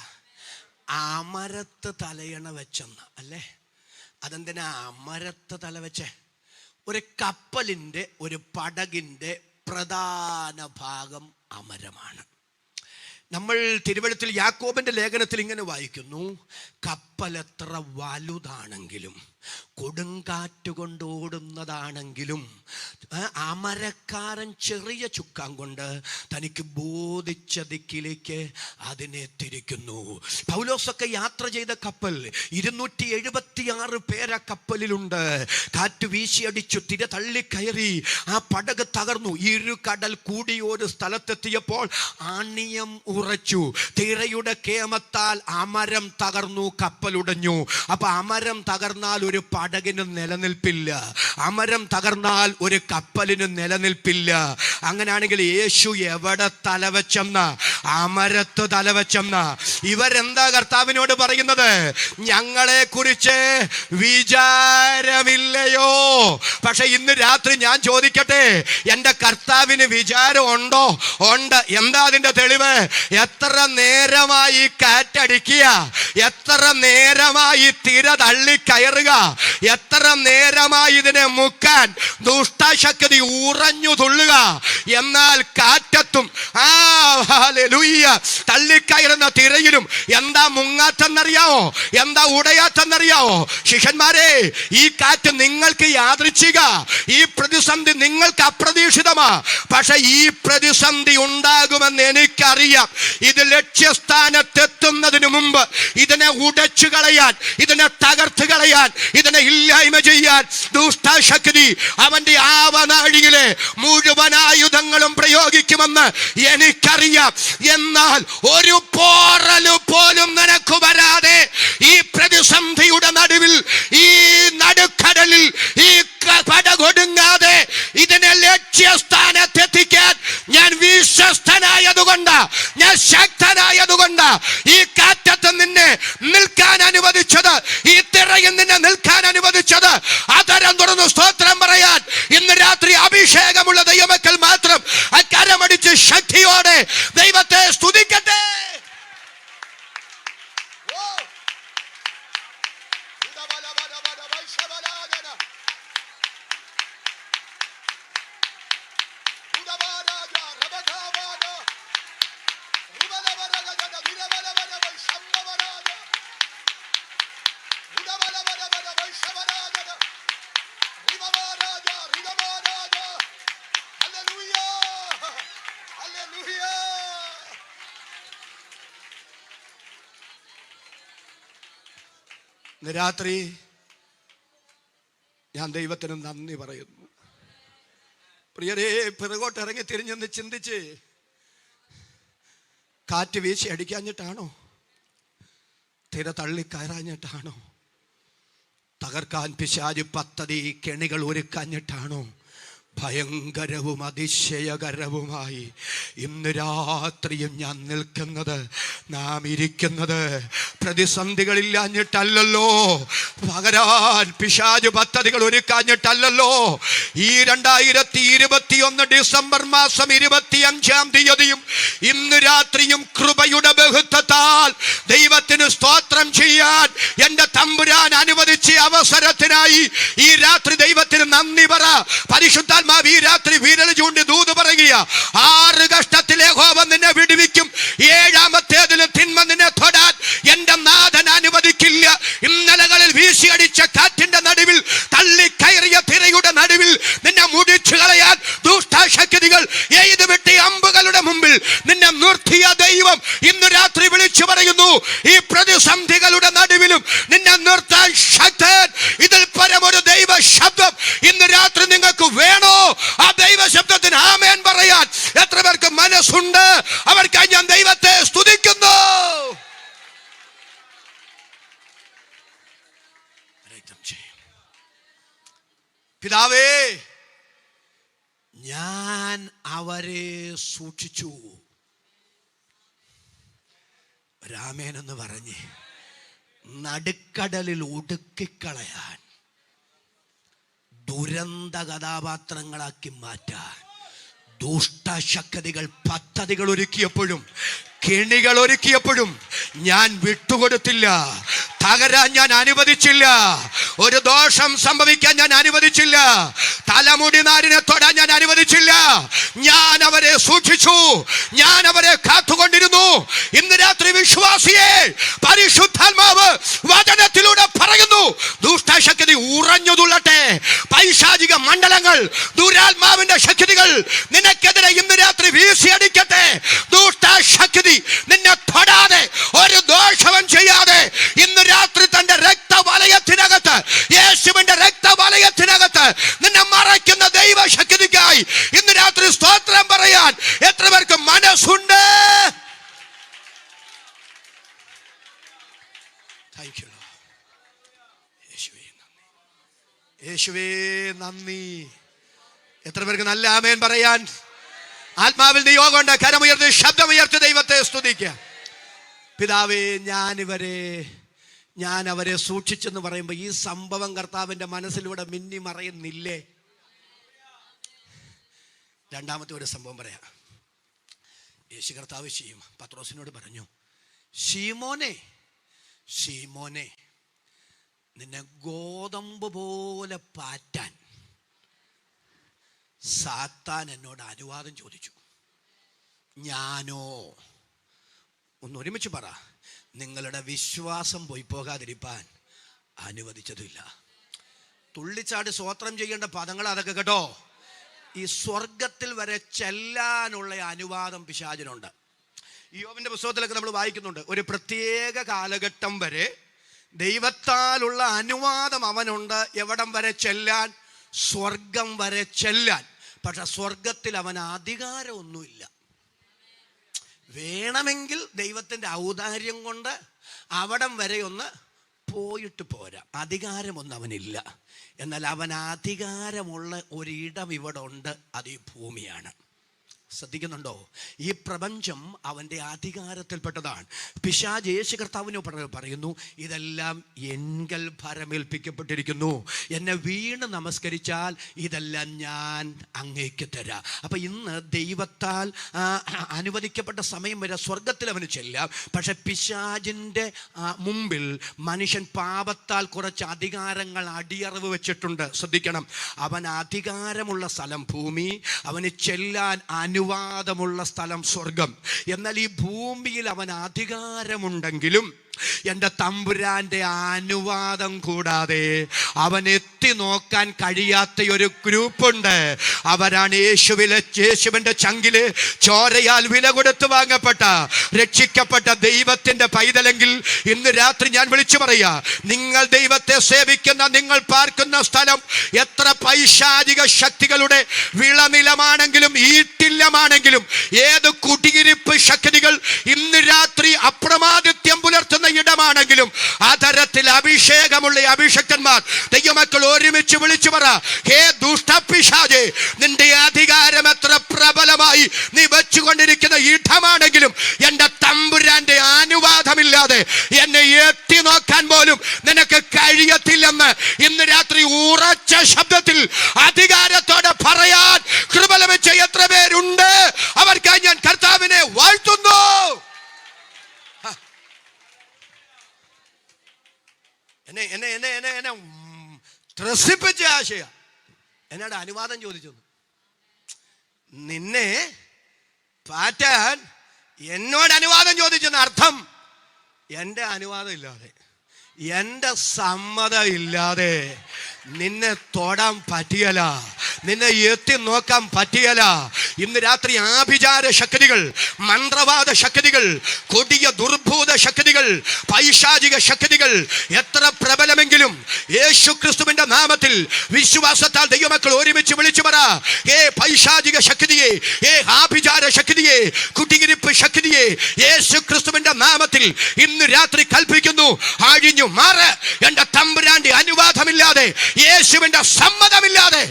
അമരത്ത് തലയണ വെച്ചെന്ന അല്ലേ? അതെന്തിനാ അമരത്ത് തല വെച്ചേ? ഒരു കപ്പലിന്റെ, ഒരു പടകിന്റെ പ്രധാന ഭാഗം അമരമാണ്. നമ്മൾ തിരുവെഴുത്തിൽ യാക്കോബിന്റെ ലേഖനത്തിൽ ഇങ്ങനെ വായിക്കുന്നു, കപ്പൽ എത്ര വലുതാണെങ്കിലും, കൊടുങ്കാറ്റ് കൊണ്ട് ഓടുന്നതാണെങ്കിലും, അമരക്കാരൻ ചെറിയ ചുക്കാൻ കൊണ്ട് തനിക്ക് ബോധിച്ച ദിക്കിലേക്ക് അതിനെ തിരിക്കുന്നു. പൗലോസൊക്കെ യാത്ര ചെയ്ത കപ്പൽ 276 പേര് കപ്പലിലുണ്ട്. കാറ്റ് വീശിയടിച്ചു, തിര തള്ളിക്കയറി, ആ പടക് തകർന്നു. ഇരുകടൽ കൂടി ഒരു സ്ഥലത്തെത്തിയപ്പോൾ അണിയം ഉറച്ചു. തിരയുടെ കേമത്താൽ അമരം തകർന്നു, കപ്പലുടഞ്ഞു. അപ്പൊ അമരം തകർന്നാൽ ഒരു പടകിന് നിലനിൽപ്പില്ല, അമരം തകർന്നാൽ ഒരു കപ്പലിന് നിലനിൽപ്പില്ല. അങ്ങനെയാണെങ്കിൽ യേശു എവിടെ തലവെച്ചെന്ന? അമരത്ത് തലവെച്ചെന്ന. ഇവരെന്താ കർത്താവിനോട് പറയുന്നത്? ഞങ്ങളെ കുറിച്ച് വിചാരമില്ലയോ? പക്ഷെ ഇന്ന് രാത്രി ഞാൻ ചോദിക്കട്ടെ, എന്റെ കർത്താവിന് വിചാരം ഉണ്ടോ? ഉണ്ട്. എന്താ അതിന്റെ തെളിവ്? എത്ര നേരമായി കാറ്റടിക്കുക, എത്ര നേരമായി തിര തള്ളിക്കയറുക, എത്ര നേരമായി ഇതിനെ മുക്കാൻ ദുഷ്ടശക്തി ഉറഞ്ഞു തുള്ളുക. എന്നാൽ കാറ്റത്തും തള്ളിക്കയറുന്ന തിരയിലും എന്താ മുങ്ങാത്തെന്നറിയാവോ? എന്താ ഉടയാത്തെന്നറിയാവോ? ശിഷ്യന്മാരെ, ഈ കാറ്റ് നിങ്ങൾക്ക് യാദൃച്ഛിക, ഈ പ്രതിസന്ധി നിങ്ങൾക്ക് അപ്രതീക്ഷിതമാ. പക്ഷെ ഈ പ്രതിസന്ധി ഉണ്ടാകുമെന്ന് എനിക്കറിയാം. ഇത് ലക്ഷ്യസ്ഥാനത്തെത്തുന്നതിന് മുമ്പ് ഇതിനെ ഉടച്ചു കളയാൻ, ഇതിനെ തകർത്ത് കളയാൻ, ഇതിനെ ഇല്ലായ്മ ചെയ്യാൻ ദുഷ്ടശക്തി അവന്റെ ആവനാഴിയിലെ മുഴുവൻ ആയുധങ്ങളും പ്രയോഗിക്കുമെന്ന് എനിക്കറിയാം. എന്നാൽ ഒരു പോറലു പോലും നിനക്ക് വരാതെ ഈ പ്രതിസന്ധിയുടെ നടുവിൽ, ഈ നടുക്കടലിൽ ഈ പടകൊടുങ്ങാതെ ഇതിനെ ലക്ഷ്യസ്ഥാനത്തെത്തിക്കാൻ ഞാൻ വിശ്വസ്തനായതുകൊണ്ട്, ഞാൻ ശക്തനായതുകൊണ്ട് ഈ കാറ്റത്ത് നിന്നെ നിൽക്കാൻ അനുവദിച്ചത്, ഈ തിരയിൽ നിന്നെ നിൽക്കാൻ അനുവദിച്ചത്. അതരം തുറന്ന് സ്തോത്രം പറയാൻ ഇന്ന് രാത്രി അഭിഷേകമുള്ള ദൈവമക്കൾ മാത്രം കരമടിച്ച് ശക്തിയോടെ ദൈവത്തെ സ്തുതിക്കട്ടെ. ഇന്ന് രാത്രി ഞാൻ ദൈവത്തിന് നന്ദി പറയുന്നു. പ്രിയരേ, പിറകോട്ട് ഇറങ്ങി തിരിഞ്ഞെന്ന് ചിന്തിച്ച്, കാറ്റ് വീശി അടിക്കാഞ്ഞിട്ടാണോ? തിര തള്ളിക്കയറാഞ്ഞിട്ടാണോ? തകർക്കാൻ പിശാച് പദ്ധതി കെണികൾ ഒരുക്കാഞ്ഞിട്ടാണോ? ഭയങ്കരവും അതിശയകരവുമായി ഇന്ന് രാത്രിയും ഞാൻ നിൽക്കുന്നത്, നാം ഇരിക്കുന്നത് പ്രതിസന്ധികളില്ലാഞ്ഞിട്ടല്ലോ, പകരാൻ പിശാച് പദ്ധതികൾ ഒരുക്കാഞ്ഞിട്ടല്ലോ. ഈ 2021 ഡിസംബർ മാസം 25-ാം തീയതിയും ഇന്ന് രാത്രിയും കൃപയുടെ ബഹുത്വത്താൽ ദൈവത്തിന് സ്തോത്രം ചെയ്യാൻ എന്റെ തമ്പുരാൻ അനുവദിച്ച അവസരത്തിനായി ഈ രാത്രി ദൈവത്തിന് നന്ദി പറ. പരിശുദ്ധ ഈ രാത്രി വിരൽ ചൂണ്ടി ദൂത് പറയുക, 6 കഷ്ടത്തിലെ യഹോവ നിന്നെ വിടുവിക്കും, 7-ാമത്തേതിലും തിന്മ നിന്നെ തൊടാൻ എന്റെ നാഥൻ അനുവദിക്കില്ല. ഇന്നലകളിൽ വീശിയടിച്ച കാറ്റിന്റെ നടുവിൽ, തള്ളിക്കയറിയ തിരയുടെ നടുവിൽ നിന്നെ മുടിച്ചു കളയാൻ ദുഷ്ടശക്തികൾ എയ്തു വിട്ടിയ അമ്പുകളുടെ മുമ്പിൽ നിന്നെ നിർത്തിയ ദൈവം ഇന്ന് രാത്രി വിളിച്ചു പറയുന്നു, ഈ പ്രതിസന്ധികളുടെ നടുവിലും നിന്നെ നിർത്താൻ ശക്തൻ. ഇതിൽ പരമൊരു ദൈവ ശബ്ദം ഇന്ന് രാത്രി നിങ്ങൾക്ക് വേണോ? ആ ദൈവ ശബ്ദത്തിന് ആമേൻ പറയാൻ എത്ര പേർക്ക് മനസ്സുണ്ട്? അവർക്കായി ഞാൻ ദൈവത്തെ സ്തുതിക്കുന്നു. പിതാവേ, ഞാൻ അവരെ സൂക്ഷിച്ചു. രാമേൻ എന്ന് പറഞ്ഞ് നടുക്കടലിൽ ഒടുക്കിക്കളയാൻ, ദുരന്ത കഥാപാത്രങ്ങളാക്കി മാറ്റാൻ ദുഷ്ടശക്തികൾ പദ്ധതികൾ ഒരുക്കിയപ്പോഴും കെണികൾ ഒരുക്കിയപ്പോഴും ഞാൻ വിട്ടുകൊടുത്തില്ല. തകരാൻ ഞാൻ അനുവദിച്ചില്ല. ഒരു ദോഷം സംഭവിക്കാൻ ഞാൻ അനുവദിച്ചില്ല. തലമുടി നാരിനെ തൊടാൻ ഞാൻ അനുവദിച്ചില്ല. ഞാൻ അവരെ സൂക്ഷിച്ചു, ഞാൻ അവരെ കാത്തുകൊണ്ടിരുന്നു. ഇന്ന് രാത്രി വിശ്വാസിയെ പരിശുദ്ധാത്മാവ് വചനത്തിലൂടെ പറയുന്നു, ദുഷ്ടശക്തി ഉറഞ്ഞു തുള്ളട്ടെ. പൈശാചിക മണ്ഡലങ്ങൾ, ദുരാത്മാവിന്റെ ശക്തികൾ നിനക്കെതിരെ ഇന്ന് രാത്രി വീശിയടിക്കട്ടെ. ദുഷ്ടശക്തി നിന്നെ തൊടാതെ, ഒരു ദോഷവും ചെയ്യാതെ ഇന്ന് രാത്രി തന്റെ രക്തവലയത്തിനകത്ത്, യേശുവിന്റെ രക്തവലയത്തിനകത്ത് നിന്നെ മറയ്ക്കുന്ന ദൈവശക്തിക്കായി ഇന്ന് രാത്രി സ്തോത്രം പറയാൻ എത്ര പേർക്ക് മനസ്സുണ്ട്? യേശുവേ നന്ദി. എത്ര പേർക്ക് നല്ല ആമേൻ പറയാൻ ആത്മാവിൽ നിയോഗമുണ്ട്? കരമുയർത്തി ശബ്ദമുയർത്തി ദൈവത്തെ സ്തുതിക്കുക. പിതാവേ, ഞാൻ അവരെ സൂക്ഷിച്ചെന്ന് പറയുമ്പോൾ ഈ സംഭവം കർത്താവിൻ്റെ മനസ്സിലൂടെ മിന്നി മറയുന്നില്ലേ? രണ്ടാമത്തെ ഒരു സംഭവം പറയാം. യേശു കർത്താവ് പത്രോസിനോട് പറഞ്ഞു, ശീമോനെ, ശീമോനെ, നിന്നെ ഗോതമ്പ് പോലെ പാറ്റാൻ സാത്താൻ എന്നോട് അനുവാദം ചോദിച്ചു. ഞാനോ? ഒന്ന് ഒരുമിച്ച് പറ. നിങ്ങളുടെ വിശ്വാസം പോയി പോകാതിരിപ്പാൻ അനുവദിച്ചതില്ല. തുള്ളിച്ചാടി സ്വോത്രം ചെയ്യേണ്ട പദങ്ങൾ അതൊക്കെ കേട്ടോ. ഈ സ്വർഗത്തിൽ വരെ ചെല്ലാനുള്ള അനുവാദം പിശാചിനുണ്ട്. യോബിന്റെ പുസ്തകത്തിലൊക്കെ നമ്മൾ വായിക്കുന്നുണ്ട്, ഒരു പ്രത്യേക കാലഘട്ടം വരെ ദൈവത്താലുള്ള അനുവാദം അവനുണ്ട്. എവിടം വരെ ചെല്ലാൻ? സ്വർഗം വരെ ചെല്ലാൻ. പക്ഷെ സ്വർഗത്തിൽ അവന് അധികാരമൊന്നുമില്ല. വേണമെങ്കിൽ ദൈവത്തിൻ്റെ ഔദാര്യം കൊണ്ട് അവിടം വരെ ഒന്ന് പോയിട്ട് പോരാ. അധികാരമൊന്നും അവനില്ല. എന്നാൽ അവൻ അധികാരമുള്ള ഒരിടം ഇവിടെ ഉണ്ട്, അത് ഈ ഭൂമിയാണ്. ശ്രദ്ധിക്കുന്നുണ്ടോ? ഈ പ്രപഞ്ചം അവൻ്റെ അധികാരത്തിൽപ്പെട്ടതാണ്. പിശാച് യേശു കർത്താവിന് പറയുന്നു, ഇതെല്ലാം എങ്കൽ ഭരമേൽപ്പിക്കപ്പെട്ടിരിക്കുന്നു. എന്നെ വീണ് നമസ്കരിച്ചാൽ ഇതെല്ലാം ഞാൻ അങ്ങേക്ക് തരാം. അപ്പം ഇന്ന് ദൈവത്താൽ അനുവദിക്കപ്പെട്ട സമയം വരെ സ്വർഗത്തിൽ അവന് ചെല്ലാം. പക്ഷെ പിശാചിൻ്റെ മുമ്പിൽ മനുഷ്യൻ പാപത്താൽ കുറച്ച് അധികാരങ്ങൾ അടിയറവ് വെച്ചിട്ടുണ്ട്. ശ്രദ്ധിക്കണം, അവൻ അധികാരമുള്ള സ്ഥലം ഭൂമി, അവന് ചെല്ലാൻ അനുവാദമുള്ള സ്ഥലം സ്വർഗം. എന്നാൽ ഈ ഭൂമിയിൽ അവൻ അധികാരമുണ്ടെങ്കിലും എൻ്റെ തമ്പുരാൻ്റെ അനുവാദം കൂടാതെ അവൻ എത്തി നോക്കാൻ കഴിയാത്ത ഒരു ഗ്രൂപ്പുണ്ട്. അവരാണ് യേശുവിൻ്റെ ചങ്കില് ചോരയാൽ വില കൊടുത്ത് വാങ്ങപ്പെട്ട രക്ഷിക്കപ്പെട്ട ദൈവത്തിന്റെ പൈതലെങ്കിൽ ഇന്ന് രാത്രി ഞാൻ വിളിച്ചു പറയാ, നിങ്ങൾ ദൈവത്തെ സേവിക്കുന്ന, നിങ്ങൾ പാർക്കുന്ന സ്ഥലം എത്ര പൈശാചിക ശക്തികളുടെ വിളനിലമാണെങ്കിലും ഈട്ടില്ലമാണെങ്കിലും, ഏത് കുടിയിരിപ്പ് ശക്തികൾ ഇന്ന് രാത്രി അപ്രമാദിത്യം പുലർത്തുന്ന ഇടമാണെങ്കിലും, അതരത്തിൽ അഭിഷേകമുള്ള അഭിഷക്തന്മാർ ദൈവമക്കൾ ഒരുമിച്ച് വിളിച്ചു പറ, ഹേ ദുഷ്ടപിശാചേ, നിന്റെ അധികാരം എത്ര പ്രബലമായി നീ വെച്ചുകൊണ്ടിരിക്കുന്ന ഇടമാണെങ്കിലും എന്റെ തമ്പുരാന്റെ അനുവാദമില്ലാതെ എന്നെ എത്തി നോക്കാൻ പോലും നിനക്ക് കഴിയത്തില്ലെന്ന് ഇന്ന് രാത്രി ഉറച്ച ശബ്ദത്തിൽ അധികാരത്തോടെ പറയാൻ കൃപ ലഭിച്ച എത്ര പേരുണ്ട്? അവർക്കായി ഞാൻ കർത്താവിനെ വാഴ്ത്തുന്നു. എന്നെ എന്നെ എന്നെ എന്നെ എന്നെ ത്രസിപ്പിച്ച ആശയ എന്നോട് അനുവാദം ചോദിച്ചു. നിന്നെ പാറ്റാൻ എന്നോട് അനുവാദം ചോദിച്ചെന്ന് അർത്ഥം, എൻ്റെ അനുവാദം ഇല്ലാതെ, എൻ്റെ സമ്മതം ഇല്ലാതെ നിന്നെ തൊടാൻ പറ്റിയല്ല, നിന്നെ എത്തി നോക്കാൻ പറ്റിയല്ല. ഇന്ന് രാത്രി ആഭിചാര ശക്തികൾ, മന്ത്രവാദ ശക്തികൾ, കൊടിയ ദുർഭൂത ശക്തികൾ, പൈശാചിക ശക്തികൾ എത്ര പ്രബലമെങ്കിലും യേശു ക്രിസ്തുവിന്റെ നാമത്തിൽ വിശ്വാസത്താൽ ദൈവമക്കൾ ഒരുമിച്ച് വിളിച്ചു പറ, ഏ പൈശാചിക ശക്തിയെ, ഏ ആഭിചാര ശക്തിയെ, കുടിയിരിപ്പ് ശക്തിയെ, യേശു ക്രിസ്തുവിന്റെ നാമത്തിൽ ഇന്ന് രാത്രി കൽപ്പിക്കുന്നു, അഴിഞ്ഞു മാറ്. എന്റെ തമ്പുരാന്റെ അനുവാദമില്ലാതെ, യേശുവിന്റെ സമ്മതമില്ലാതെ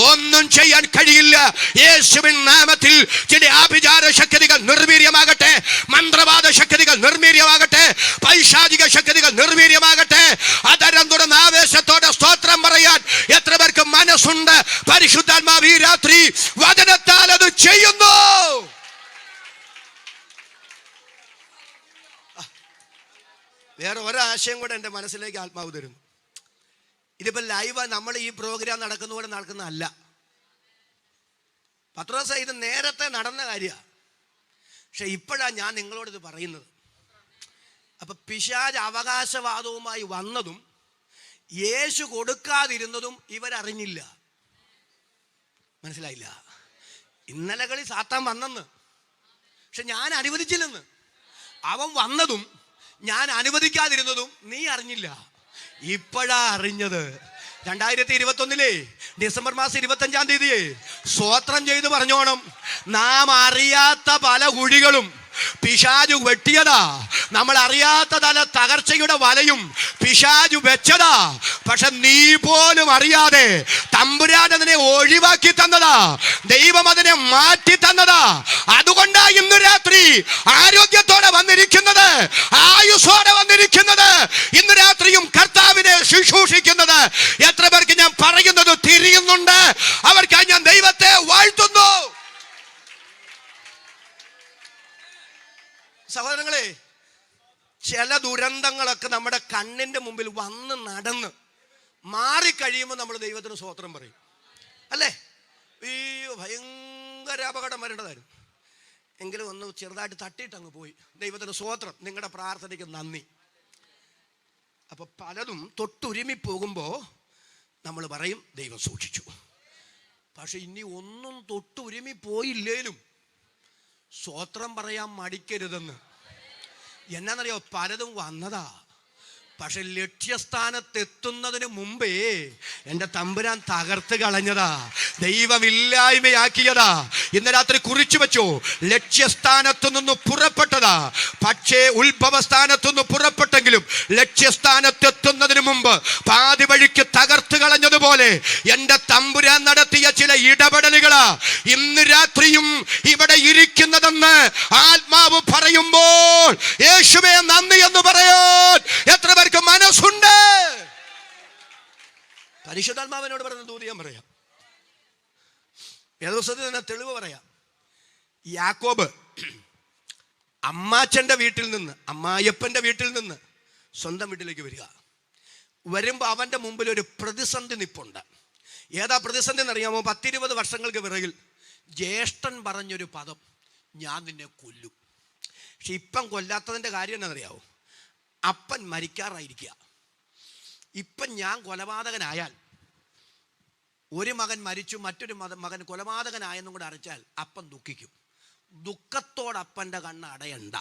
ഒന്നും ചെയ്യാൻ കഴിയില്ല. യേശുവിൻ നാമത്തിൽ ചില ആഭിചാര ശക്തികൾ നിർവീര്യമാകട്ടെ, മന്ത്രവാദ ശക്തികൾ നിർവീര്യമാകട്ടെ, പൈശാചിക ശക്തികൾ നിർവീര്യമാകട്ടെ. അതരം തുറന്ന് ആവേശത്തോടെ സ്തോത്രം പറയാൻ എത്ര പേർക്ക് മനസ്സുണ്ട്? പരിശുദ്ധാത്മാവ് ഈ രാത്രി വചനത്താൽ അത് ചെയ്യുന്നു. വേറെ ഒരാശയം കൂടെ എൻ്റെ മനസ്സിലേക്ക് ആത്മാവ് തരുന്നു. ഇതിപ്പോൾ ലൈവ് നമ്മൾ ഈ പ്രോഗ്രാം നടക്കുന്ന പോലെ നടക്കുന്നതല്ല. പത്രോസേ, ഇത് നേരത്തെ നടന്ന കാര്യമാണ്. പക്ഷെ ഇപ്പോഴാണ് ഞാൻ നിങ്ങളോട് ഇത് പറയുന്നത്. അപ്പൊ പിശാച് അവകാശവാദവുമായി വന്നതും യേശു കൊടുക്കാതിരുന്നതും ഇവരറിഞ്ഞില്ല. മനസ്സിലായില്ല? ഇന്നലകളിൽ സാത്താൻ വന്നെന്ന്, പക്ഷെ ഞാൻ അനുവദിച്ചില്ലെന്ന്. അവൻ വന്നതും ഞാൻ അനുവദിക്കാതിരുന്നതും നീ അറിഞ്ഞില്ല. ഇപ്പോഴാ അറിഞ്ഞത്. 2021 ഡിസംബർ മാസം 25-ാം തീയതി സ്തോത്രം ചെയ്ത് പറഞ്ഞോണം, നാം അറിയാത്ത പല കുഴികളും പിശാചു വെട്ടിയതാ. നമ്മൾ അറിയാത്ത തല തകർച്ചയുടെ വലയും പിശാചു വെച്ചതാ. പക്ഷെ നീ പോലും അറിയാതെ തമ്പുരാൻ അതിനെ ഒഴിവാക്കി തന്നതാ. ദൈവം അതിനെ മാറ്റി തന്നതാ. അതുകൊണ്ടാ ഇന്ന് രാത്രി ആരോഗ്യത്തോടെ വന്നിരിക്കുന്നത്, ആയുസ്സോടെ വന്നിരിക്കുന്നത്, ഇന്ന് രാത്രിയും കർത്താവിനെ ശുശ്രൂഷിക്കുന്നത്. എത്ര പേർക്ക് ഞാൻ പറയുന്നത് തിരിയുന്നുണ്ട്? അവർക്കായി ഞാൻ ദൈവത്തെ വാഴ്ത്തുന്നു. സഹോദരങ്ങളെ, ചില ദുരന്തങ്ങളൊക്കെ നമ്മുടെ കണ്ണിന്റെ മുമ്പിൽ വന്ന് നടന്ന് മാറിക്കഴിയുമ്പോൾ നമ്മൾ ദൈവത്തിന് സ്തോത്രം പറയും, അല്ലേ? ഈ ഭയങ്കര അപകടം വരേണ്ടതായിരുന്നു, എങ്കിലും ഒന്ന് ചെറുതായിട്ട് തട്ടിയിട്ട് അങ്ങ് പോയി. ദൈവത്തിന് സ്തോത്രം, നിങ്ങളുടെ പ്രാർത്ഥനയ്ക്ക് നന്ദി. അപ്പൊ പലതും തൊട്ടുരുമി പോകുമ്പോൾ നമ്മൾ പറയും ദൈവം സൂക്ഷിച്ചു. പക്ഷെ ഇനി ഒന്നും തൊട്ടുരുമി പോയില്ലേലും സ്തോത്രം പറയാൻ മടിക്കരുതെന്ന്. എന്നാന്നറിയോ? പലതും വന്നതാ, പക്ഷെ ലക്ഷ്യസ്ഥാനത്തെത്തുന്നതിന് മുമ്പേ എൻ്റെ തമ്പുരാൻ തകർത്ത് കളഞ്ഞതാ, ദൈവമില്ലായ്മയാക്കിയതാ. ഇന്ന് രാത്രി കുറിച്ചു വെച്ചോ, ലക്ഷ്യസ്ഥാനത്തു നിന്ന് പുറപ്പെട്ടതാ. പക്ഷേ ഉത്ഭവസ്ഥാനത്തുനിന്ന് പുറപ്പെട്ടെങ്കിലും ലക്ഷ്യസ്ഥാനത്തെത്തുന്നതിന് മുമ്പ് പാതി വഴിക്ക് തകർത്ത് കളഞ്ഞതുപോലെ എൻ്റെ തമ്പുരാൻ നടത്തിയ ചില ഇടപെടലുകളാ ഇന്ന് രാത്രിയും ഇവിടെ ഇരിക്കുന്നതെന്ന് ആത്മാവ് പറയുമ്പോൾ യേശുവേ നന്ദി എന്ന് പറയാൻ എത്ര പേർക്ക് മനസ്സുണ്ട്? പരിശുദ്ധാത്മാവിനോട് പറഞ്ഞ ദൂത് ഞാൻ പറയാം, വേദപുസ്തകത്തിൽ തന്നെ തെളിവ് പറയാം. യാക്കോബ് അമ്മാച്ചൻ്റെ വീട്ടിൽ നിന്ന്, അമ്മായപ്പൻ്റെ വീട്ടിൽ നിന്ന് സ്വന്തം വീട്ടിലേക്ക് വരുമ്പോൾ അവൻ്റെ മുമ്പിൽ ഒരു പ്രതിസന്ധി നിപ്പുണ്ട്. ഏതാ പ്രതിസന്ധി എന്നറിയാമോ? 10-20 വർഷങ്ങൾക്ക് പിറകിൽ ജ്യേഷ്ഠൻ പറഞ്ഞൊരു പദം, ഞാൻ നിന്നെ കൊല്ലും. പക്ഷെ ഇപ്പം കൊല്ലാത്തതിൻ്റെ കാര്യം എന്നറിയാവോ? അപ്പൻ മരിക്കാറായിരിക്കുക. ഇപ്പം ഞാൻ കൊലപാതകനായാൽ, ഒരു മകൻ മരിച്ചു മറ്റൊരു മകൻ കൊലപാതകനായെന്നും കൂടെ അറിയിച്ചാൽ അപ്പൻ ദുഃഖിക്കും. ദുഃഖത്തോടപ്പൻ്റെ കണ്ണ് അടയണ്ട.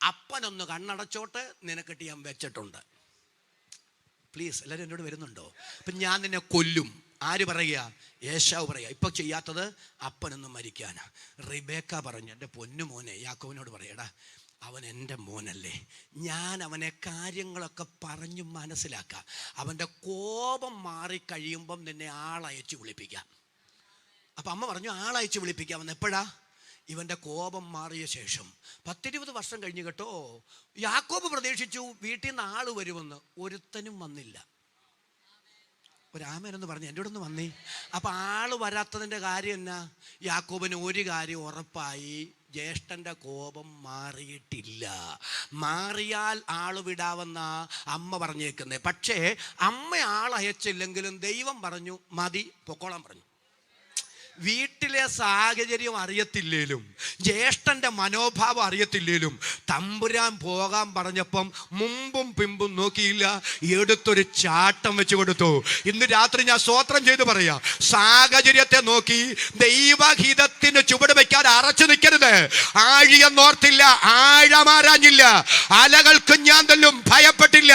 അപ്പനൊന്ന് കണ്ണടച്ചോട്ട്, നിനക്കിട്ട് ഞാൻ വെച്ചിട്ടുണ്ട്. പ്ലീസ്, എല്ലാവരും എന്നോട് വരുന്നുണ്ടോ? അപ്പം ഞാൻ നിന്നെ കൊല്ലും. ആര് പറയുക? ഏശാവ് പറയുക. ഇപ്പം ചെയ്യാത്തത് അപ്പനൊന്നും മരിക്കാനാ. റിബേക്ക പറഞ്ഞു, എൻ്റെ പൊന്നു മോനെ യാക്കോബിനോട് പറയടാ, അവൻ എൻ്റെ മോനല്ലേ, ഞാൻ അവനെ കാര്യങ്ങളൊക്കെ പറഞ്ഞു മനസ്സിലാക്കാം. അവൻ്റെ കോപം മാറിക്കഴിയുമ്പം നിന്നെ ആളയച്ച് വിളിപ്പിക്കാം. അപ്പം അമ്മ പറഞ്ഞു ആളയച്ച് വിളിപ്പിക്കാമെന്ന്. എപ്പോഴാ? ഇവൻ്റെ കോപം മാറിയ ശേഷം. 10-20 വർഷം കഴിഞ്ഞ് കേട്ടോ, യാക്കോബ് പ്രതീക്ഷിച്ചു വീട്ടിൽ നിന്ന് ആള് വരുമെന്ന്. ഒരുത്തനും വന്നില്ല. ഒരാമേനെന്ന് പറഞ്ഞു എൻ്റെ കൂടെ ഒന്ന് വന്നേ. അപ്പം ആള് വരാത്തതിൻ്റെ കാര്യം എന്നാ? യാക്കോബിന് ഒരു കാര്യം ഉറപ്പായി, ജ്യേഷ്ഠൻ്റെ കോപം മാറിയിട്ടില്ല. മാറിയാൽ ആള് വിടാമെന്ന അമ്മ പറഞ്ഞേക്കുന്നത്. പക്ഷേ അമ്മ ആളയച്ചില്ലെങ്കിലും ദൈവം പറഞ്ഞു മതി, പൊക്കോളാൻ പറഞ്ഞു. വീട്ടിലെ സാഹചര്യം അറിയത്തില്ലേലും, ജ്യേഷ്ഠൻ്റെ മനോഭാവം അറിയത്തില്ലേലും, തമ്പുരാൻ പോകാൻ പറഞ്ഞപ്പം മുമ്പും പിമ്പും നോക്കിയില്ല, എടുത്തൊരു ചാട്ടം വെച്ച് കൊടുത്തു. ഇന്ന് രാത്രി ഞാൻ സ്തോത്രം ചെയ്ത് പറയാം, സാഹചര്യത്തെ നോക്കി ദൈവഹിതത്തിന് ചുവട് വയ്ക്കാതെ അറച്ചു നിൽക്കരുത്. ആഴിയെന്നോർത്തില്ല, ആഴമാരാഞ്ഞില്ല, അലകൾക്ക് ഞാൻ തല്ലും ഭയപ്പെട്ടില്ല.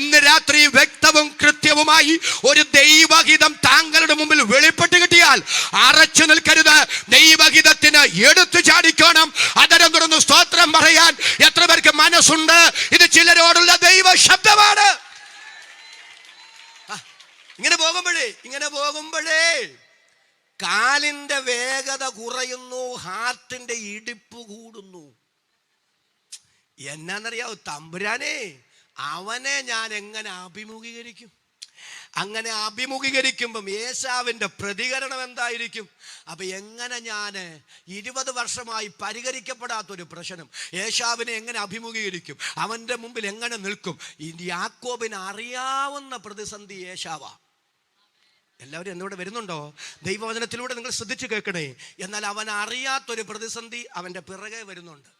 ഇന്ന് രാത്രി വ്യക്തവും കൃത്യവുമായി ഒരു ദൈവഹിതം താങ്കളുടെ മുമ്പിൽ വെളിപ്പെട്ട് കിട്ടിയാൽ അറച്ചു നിൽക്കരുത്. ദൈവഹിതത്തിന് എടുത്തു ചാടിക്കണം. അതരം തുറന്ന് സ്തോത്രം പറയാൻ എത്ര പേർക്ക് മനസ്സുണ്ട്? ഇത് ചിലരോടുള്ള ദൈവ ശബ്ദമാണ്. ഇങ്ങനെ പോകുമ്പോഴേ കാലിന്റെ വേഗത കുറയുന്നു, ഹാർട്ടിന്റെ ഇടിപ്പ് കൂടുന്നു. എന്നാന്നറിയാവോ? തമ്പുരാനെ, അവനെ ഞാൻ എങ്ങനെ അഭിമുഖീകരിക്കും? അങ്ങനെ അഭിമുഖീകരിക്കുമ്പം ഏശാവിൻ്റെ പ്രതികരണം എന്തായിരിക്കും? അപ്പം എങ്ങനെ ഞാൻ 20 വർഷമായി പരിഹരിക്കപ്പെടാത്തൊരു പ്രശ്നം ഏശാവിനെ എങ്ങനെ അഭിമുഖീകരിക്കും? അവൻ്റെ മുമ്പിൽ എങ്ങനെ നിൽക്കും? യാക്കോബിന് അറിയാവുന്ന പ്രതിസന്ധി ഏശാവാ. എല്ലാവരും എന്നോട് വരുന്നുണ്ടോ? ദൈവവചനത്തിലൂടെ നിങ്ങൾ ശ്രദ്ധിച്ചു കേൾക്കണേ. എന്നാൽ അവൻ അറിയാത്തൊരു പ്രതിസന്ധി അവൻ്റെ പിറകെ വരുന്നുണ്ട്.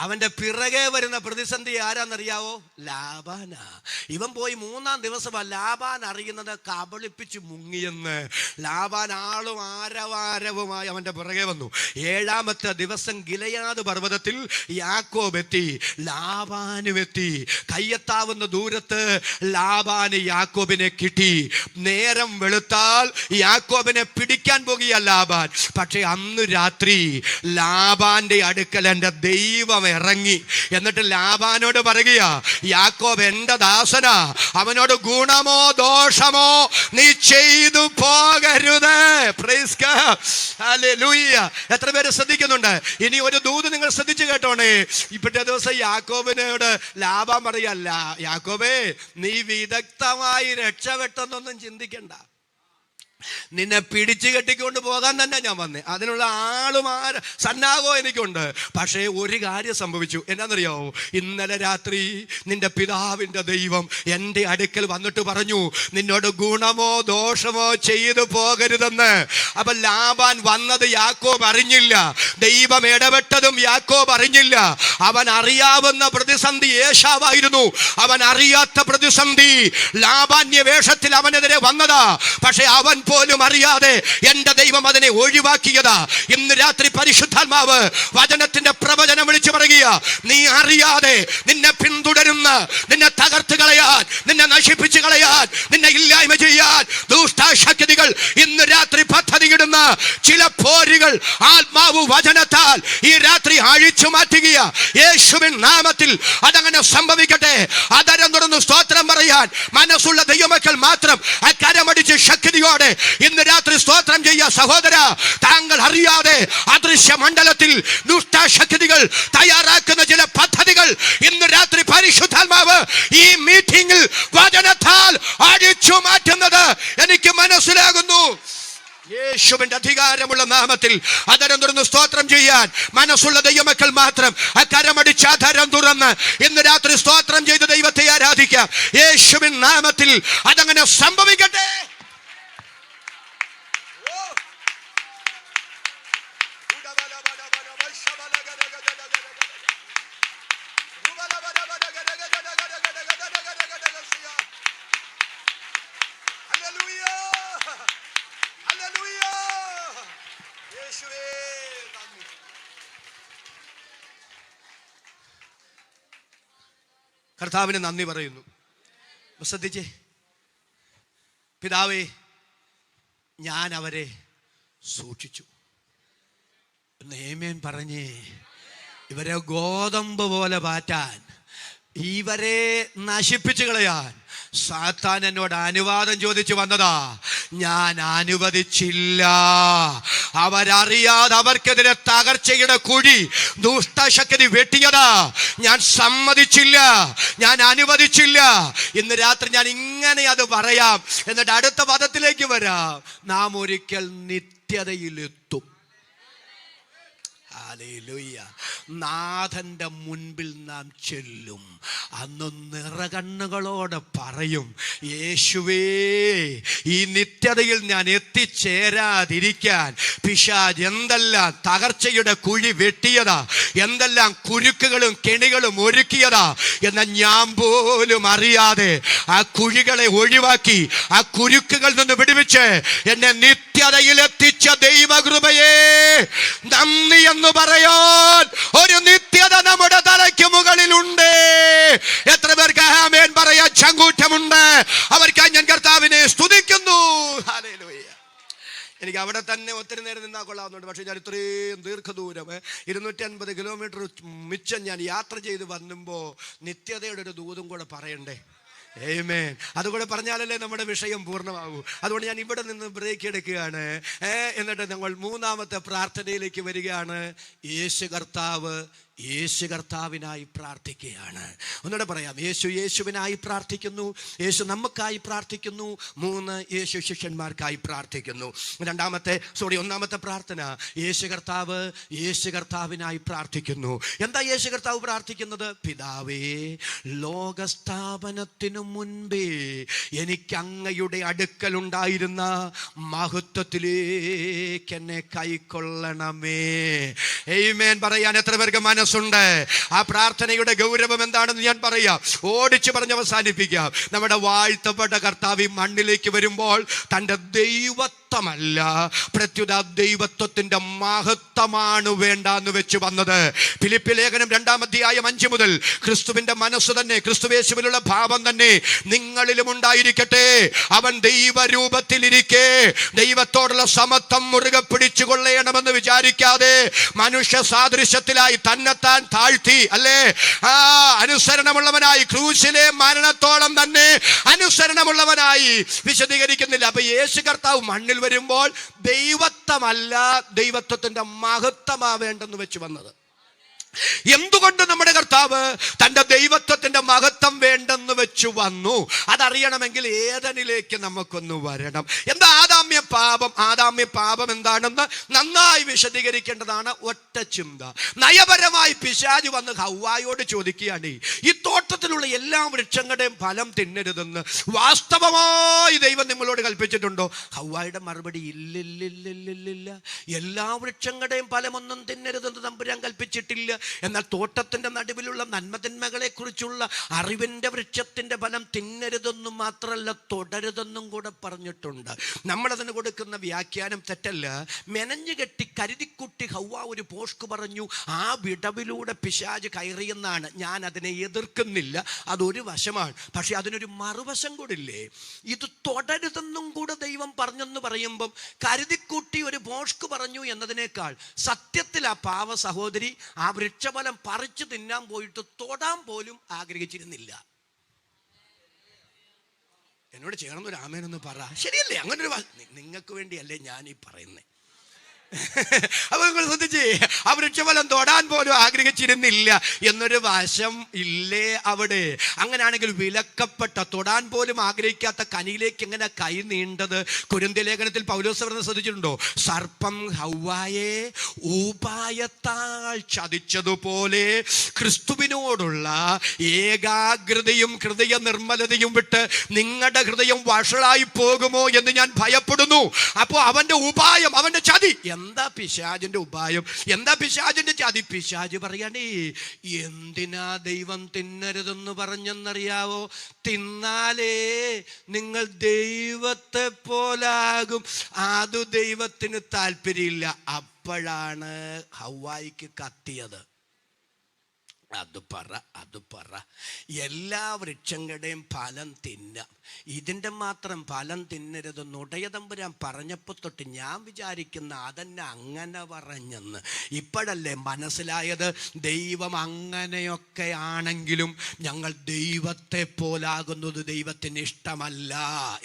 അവൻ്റെ പിറകെ വരുന്ന പ്രതിസന്ധി ആരാന്നറിയാവോ? ലാബാനാ. ഇവൻ പോയി 3-ാം ദിവസമാ ലാബാൻ അറിയുന്നത് കബളിപ്പിച്ച് മുങ്ങിയെന്ന്. ലാബാൻ ആളും ആരവാരവുമായി അവൻ്റെ പിറകെ വന്നു. 7-ാമത്തെ ദിവസം ഗിലെയാദ് പർവ്വതത്തിൽ യാക്കോബ് എത്തി, ലാബാനും എത്തി. കയ്യെത്താവുന്ന ദൂരത്ത് ലാബാന് യാക്കോബിനെ കിട്ടി. നേരം വെളുത്താൽ യാക്കോബിനെ പിടിക്കാൻ പോകുക ലാബാൻ. പക്ഷെ അന്ന് രാത്രി ലാബാന്റെ അടുക്കൽ എൻ്റെ ദൈവം ഇറങ്ങി. എന്നിട്ട് ലാബാനോട് പറയുകയാ, യാക്കോബ് എൻ്റെ ദാസനാ, അവനോട് ഗുണമോ ദോഷമോ നീ ചെയ്തു പോകരുത്. Praise God, hallelujah. എത്ര പേര് ശ്രദ്ധിക്കുന്നുണ്ട്? ഇനി ഒരു ദൂത് നിങ്ങൾ ശ്രദ്ധിച്ചു കേട്ടോണേ. ഇപ്പോഴത്തെ ദിവസം യാക്കോബിനോട് ലാബാൻ പറയല്ല, യാക്കോബേ നീ വിദഗ്ധമായി രക്ഷപ്പെട്ടെന്നൊന്നും ചിന്തിക്കണ്ട, നിന്നെ പിടിച്ചു കെട്ടിക്കൊണ്ട് പോകാൻ തന്നെ ഞാൻ വന്നേ. അതിനുള്ള സന്നാഹോ എനിക്കുണ്ട്. പക്ഷേ ഒരു കാര്യം സംഭവിച്ചു. എന്നാന്നറിയാവോ? ഇന്നലെ രാത്രി നിന്റെ പിതാവിൻ്റെ ദൈവം എൻ്റെ അടുക്കൽ വന്നിട്ട് പറഞ്ഞു, നിന്നോട് ഗുണമോ ദോഷമോ ചെയ്തു പോകരുതെന്ന്. അപ്പൊ ലാബാൻ വന്നത് യാക്കോബ് അറിഞ്ഞില്ല, ദൈവം ഇടപെട്ടതും യാക്കോബ് അറിഞ്ഞില്ല. അവൻ അറിയാവുന്ന പ്രതിസന്ധി ഏശാവായിരുന്നു. അവൻ അറിയാത്ത പ്രതിസന്ധി ലാബാന്യ വേഷത്തിൽ അവനെതിരെ വന്നതാ. പക്ഷെ അവൻ പോലും അറിയാതെ എന്റെ ദൈവം അതിനെ ഒഴിവാക്കിയതാ. ഇന്ന് രാത്രി പരിശുദ്ധാത്മാവ് വചനത്തിന്റെ പ്രവചനം വിളിച്ചു പറയുക, നീ അറിയാതെ നിന്നെ പിന്തുടരുന്ന, നിന്നെ തകർത്ത് കളയാൻ, നിന്നെ നശിപ്പിച്ചു കളയാൻ, നിന്നെ ഇല്ലായ്മ ചെയ്യാൻ ദുഷ്ടശക്തികൾ ഇന്ന് രാത്രി പദ്ധതിയിടുന്ന ചില പോരുകൾ ആത്മാവ് വചനത്താൽ ഈ രാത്രി അഴിച്ചു മാറ്റുക. യേശുവിൻ നാമത്തിൽ അതങ്ങനെ സംഭവിക്കട്ടെ. അതരം തുറന്ന് സ്തോത്രം പറയാൻ മനസ്സുള്ള ദൈവമക്കൾ മാത്രം കരമടിച്ച് ശക്തിയോടെ ഇന്ന് രാത്രി സ്തോത്രം ചെയ്യുക. സഹോദര, താങ്കൾ അറിയാതെ അദൃശ്യ മണ്ഡലത്തിൽ ദുഷ്ടശക്തികൾ തയ്യാറാക്കുന്ന ചില പദ്ധതികൾ ഇന്ന് രാത്രി പരിശുദ്ധാത്മാവ് ഈ മീറ്റിംഗിൽ വചനത്താൽ അടിച്ചു മാറ്റുന്നത് എനിക്ക് മനസ്സിലാകുന്നു. യേശുവിന്റെ അധികാരമുള്ള നാമത്തിൽ അതരം തുറന്ന് സ്തോത്രം ചെയ്യാൻ മനസ്സുള്ള ദൈവമക്കൾ മാത്രം കരമടിച്ച് അതരം തുറന്ന് ഇന്ന് രാത്രി സ്തോത്രം ചെയ്ത് ദൈവത്തെ ആരാധിക്കാം. യേശുവിൻ നാമത്തിൽ അതങ്ങനെ സംഭവിക്കട്ടെ. കർത്താവിന് നന്ദി പറയുന്നു. ശ്രദ്ധിച്ചേ, പിതാവേ, ഞാൻ അവരെ സൂക്ഷിച്ചു. ആമേൻ പറഞ്ഞേ. ഇവരെ ഗോതമ്പ് പോലെ പാറ്റാൻ, ഇവരെ നശിപ്പിച്ചു കളയാൻ സാത്താൻ എന്നോട് അനുവാദം ചോദിച്ചു വന്നതാ. ഞാൻ അനുവദിച്ചില്ല. അവരറിയാതെ അവർക്കെതിരെ തകർച്ചയുടെ കുഴി ദുഷ്ടശക്തി വെട്ടിയതാ. ഞാൻ സമ്മതിച്ചില്ല, ഞാൻ അനുവദിച്ചില്ല. ഇന്ന് രാത്രി ഞാൻ ഇങ്ങനെ അത് പറയാം, എന്നിട്ട് അടുത്ത പദത്തിലേക്ക് വരാം. നാം ഒരിക്കൽ നിത്യതയിലെത്തും. ഹല്ലേലൂയ. നാഥന്റെ മുൻപിൽ നാം ചെല്ലും. അന്ന് നിറകണ്ണുകളോടെ പറയും, യേശുവേ, ഈ നിത്യതയിൽ ഞാൻ എത്തിച്ചേരാതിരിക്കാൻ പിശാച് എന്തെല്ലാം തകർച്ചയുടെ കുഴി വെട്ടിയതാ, എന്തെല്ലാം കുരുക്കുകളും കെണികളും ഒരുക്കിയതാ എന്ന ഞാൻ പോലും അറിയാതെ ആ കുഴികളെ ഒഴിവാക്കി ആ കുരുക്കുകളിൽ നിന്ന് വിടുവിച്ച് എന്നെ നിത്യതയിൽ എത്തിച്ച ദൈവകൃപയെ നന്ദി എന്ന് പറയാൻ ഒരു നിത്യത നമ്മുടെ തലയ്ക്ക് മുകളിലുണ്ട്. എത്ര പേർക്ക് ആമേൻ പറയാൻ ചങ്കൂറ്റമുണ്ട്? അവർക്കായി ഞാൻ കർത്താവിനെ സ്തുതിക്കുന്നു. ഹല്ലേലൂയ. എനിക്ക് അവിടെ തന്നെ ഒത്തിരി നേരം നിന്നാൽ കൊള്ളാവുന്നുണ്ട്. പക്ഷേ ഞാൻ ഇത്രയും ദീർഘദൂരം 250 കിലോമീറ്റർ മിച്ചം ഞാൻ യാത്ര ചെയ്ത് വന്നുമ്പോൾ നിത്യതയുടെ ഒരു ദൂതും കൂടെ പറയണ്ടേ? ആമേൻ. അതുകൂടെ പറഞ്ഞാലല്ലേ നമ്മുടെ വിഷയം പൂർണ്ണമാകൂ. അതുകൊണ്ട് ഞാൻ ഇവിടെ നിന്ന് ബ്രേക്ക് എടുക്കുകയാണ്. എന്നിട്ട് ഞങ്ങൾ മൂന്നാമത്തെ പ്രാർത്ഥനയിലേക്ക് വരികയാണ്. യേശു കർത്താവിനായി പ്രാർത്ഥിക്കുകയാണ്. ഒന്നുകൂടെ പറയാം. യേശു യേശുവിനായി പ്രാർത്ഥിക്കുന്നു. യേശു നമുക്കായി പ്രാർത്ഥിക്കുന്നു. 3, യേശു ശിഷ്യന്മാർക്കായി പ്രാർത്ഥിക്കുന്നു. ഒന്നാമത്തെ പ്രാർത്ഥന, യേശു കർത്താവിനായി പ്രാർത്ഥിക്കുന്നു. എന്താ യേശു കർത്താവ് പ്രാർത്ഥിക്കുന്നത്? പിതാവേ, ലോകസ്ഥാപനത്തിനു മുൻപേ എനിക്ക് അങ്ങയുടെ അടുക്കലുണ്ടായിരുന്ന മഹത്വത്തിലേക്ക് എന്നെ കൈക്കൊള്ളണമേ. ആമേൻ പറയാൻ എത്ര പേർക്ക് മനസ്സുണ്ട്? ആ പ്രാർത്ഥനയുടെ ഗൗരവം എന്താണെന്ന് ഞാൻ പറയാം, ഓടിച്ചു പറഞ്ഞ് അവസാനിപ്പിക്കാം. നമ്മുടെ വാഴ്ത്തപ്പെട്ട കർത്താവ് ഈ മണ്ണിലേക്ക് വരുമ്പോൾ തൻ്റെ ദൈവത്വമല്ല, പ്രത്യുത ദൈവത്വത്തിന്റെ മഹത്വമാണ് വേണ്ടാന്ന് വെച്ച് വന്നത്. ഫിലിപ്പി ലേഖനം 2-ാം അധ്യായം 5 മുതൽ ക്രിസ്തുവിന്റെ മനസ്സ് തന്നെ, ക്രിസ്തുയേശുവിലുള്ള ഭാവം തന്നെ നിങ്ങളിലും ഉണ്ടായിരിക്കട്ടെ. അവൻ ദൈവരൂപത്തിലിരിക്കെ ദൈവത്തോടുള്ള സമത്വം മുറുകെ പിടിച്ചു കൊള്ളണമെന്ന് വിചാരിക്കാതെ മനുഷ്യ സാദൃശ്യത്തിലായി തന്നെത്താൻ താഴ്ത്തി, അല്ലേ, അനുസരണമുള്ളവനായി, ക്രൂശിലെ മരണത്തോളം തന്നെ അനുസരണമുള്ളവനായി. വിശദീകരിക്കുന്നില്ല. അപ്പൊ യേശു കർത്താവ് മണ്ണിൽ വരുമ്പോൾ ദൈവത്വമല്ല, ദൈവത്വത്തിന്റെ മഹത്വമാവേണ്ടെന്ന് വെച്ച് വന്നത്. എന്തുകൊണ്ട് നമ്മുടെ കർത്താവ് തൻ്റെ ദൈവത്വത്തിന്റെ മഹത്വം വേണ്ടെന്ന് വെച്ചു വന്നു? അതറിയണമെങ്കിൽ ഏദനിലേക്ക് നമുക്കൊന്ന് വരണം. എന്താ ആദാമ്യ പാപം എന്താണെന്ന് നന്നായി വിശദീകരിക്കേണ്ടതാണ്. ഒറ്റ ചിന്ത. നയപരമായി പിശാച് വന്ന് ഹവ്വായോട് ചോദിക്കുകയാണ്, ഈ തോട്ടത്തിലുള്ള എല്ലാ വൃക്ഷങ്ങളുടെയും ഫലം തിന്നരുതെന്ന് വാസ്തവമായി ദൈവം നിങ്ങളോട് കൽപ്പിച്ചിട്ടുണ്ടോ? ഹവ്വായുടെ മറുപടി ഇല്ലില്ലില്ലില്ലില്ല, എല്ലാ വൃക്ഷങ്ങളുടെയും ഫലമൊന്നും തിന്നരുതെന്ന് തമ്പുരാൻ കൽപ്പിച്ചിട്ടില്ല. എന്നാൽ തോട്ടത്തിന്റെ നടുവിലുള്ള നന്മതിന്മകളെ കുറിച്ചുള്ള അറിവിന്റെ വൃക്ഷത്തിന്റെ ഫലം തിന്നരുതെന്നും മാത്രമല്ല തുടരുതെന്നും കൂടെ പറഞ്ഞിട്ടുണ്ട്. നമ്മളതിന് കൊടുക്കുന്ന വ്യാഖ്യാനം തെറ്റല്ല. മെനഞ്ഞു കെട്ടി കരുതിക്കുട്ടി ഹവ്വ ഒരു പോഷ്ക് പറഞ്ഞു, ആ വിടവിലൂടെ പിശാച് കയറിയെന്നാണ്. ഞാൻ അതിനെ എതിർക്കുന്നില്ല, അതൊരു വശമാണ്. പക്ഷെ അതിനൊരു മറുവശം കൂടില്ലേ? ഇത് തുടരുതെന്നും കൂടെ ദൈവം പറഞ്ഞെന്ന് പറയുമ്പം കരുതിക്കുട്ടി ഒരു പോഷ്ക് പറഞ്ഞു എന്നതിനേക്കാൾ സത്യത്തിൽ ആ പാവ സഹോദരി ആ വൃക്ഷഫലം പറിച്ചു തിന്നാൻ പോയിട്ട് തൊടാൻ പോലും ആഗ്രഹിച്ചിരുന്നില്ല. എന്നോട് ചേർന്നൊരു ആമേനൊന്ന് പറ. ശരിയല്ലേ? അങ്ങനൊരു നിങ്ങൾക്ക് വേണ്ടിയല്ലേ ഞാൻ ഈ പറയുന്നത്. അപ്പൊ നിങ്ങൾ ശ്രദ്ധിച്ചേ, ആ വൃക്ഷഫലം തൊടാൻ പോലും ആഗ്രഹിച്ചിരുന്നില്ല എന്നൊരു വശം ഇല്ലേ അവിടെ? അങ്ങനെയാണെങ്കിൽ വിലക്കപ്പെട്ട, തൊടാൻ പോലും ആഗ്രഹിക്കാത്ത കനിയിലേക്ക് എങ്ങനെ കൈ നീണ്ടത്? കൊരിന്ത്യ ലേഖനത്തിൽ പൗലോസ് പറഞ്ഞത് ശ്രദ്ധിച്ചിട്ടുണ്ടോ? സർപ്പം ഹവ്വായെ ഉപായത്താൽ ചതിച്ചതുപോലെ ക്രിസ്തുവിനോടുള്ള ഏകാഗ്രതയും ഹൃദയ നിർമ്മലതയും വിട്ട് നിങ്ങളുടെ ഹൃദയം വഷളായി പോകുമോ എന്ന് ഞാൻ ഭയപ്പെടുന്നു. അപ്പോ അവന്റെ ഉപായം, അവന്റെ ചതി എന്താ? പിശാചിന്റെ ഉപായം എന്താ? പിശാചിന്റെ ചതി. പിശാച് പറയണേ, എന്തിനാ ദൈവം തിന്നരുതെന്ന് പറഞ്ഞെന്നറിയാവോ? തിന്നാലേ നിങ്ങൾ ദൈവത്തെ പോലാകും. അത് ദൈവത്തിന് താല്പര്യമില്ല. അപ്പോഴാണ് ഹവ്വായിക്ക് കത്തിയത്. അത് പറ. എല്ലാ വൃക്ഷങ്ങളുടെയും ഫലം തിന്നാം, ഇതിൻ്റെ മാത്രം ഫലം തിന്നരുതെന്ന് ഉടയതമ്പുരാൻ പറഞ്ഞപ്പോൾ തൊട്ട് ഞാൻ വിചാരിക്കുന്ന അതെന്നെ അങ്ങനെ പറഞ്ഞെന്ന്. ഇപ്പോഴല്ലേ മനസ്സിലായത് ദൈവം അങ്ങനെയൊക്കെ ആണെങ്കിലും ഞങ്ങൾ ദൈവത്തെ പോലാകുന്നത് ദൈവത്തിന് ഇഷ്ടമല്ല.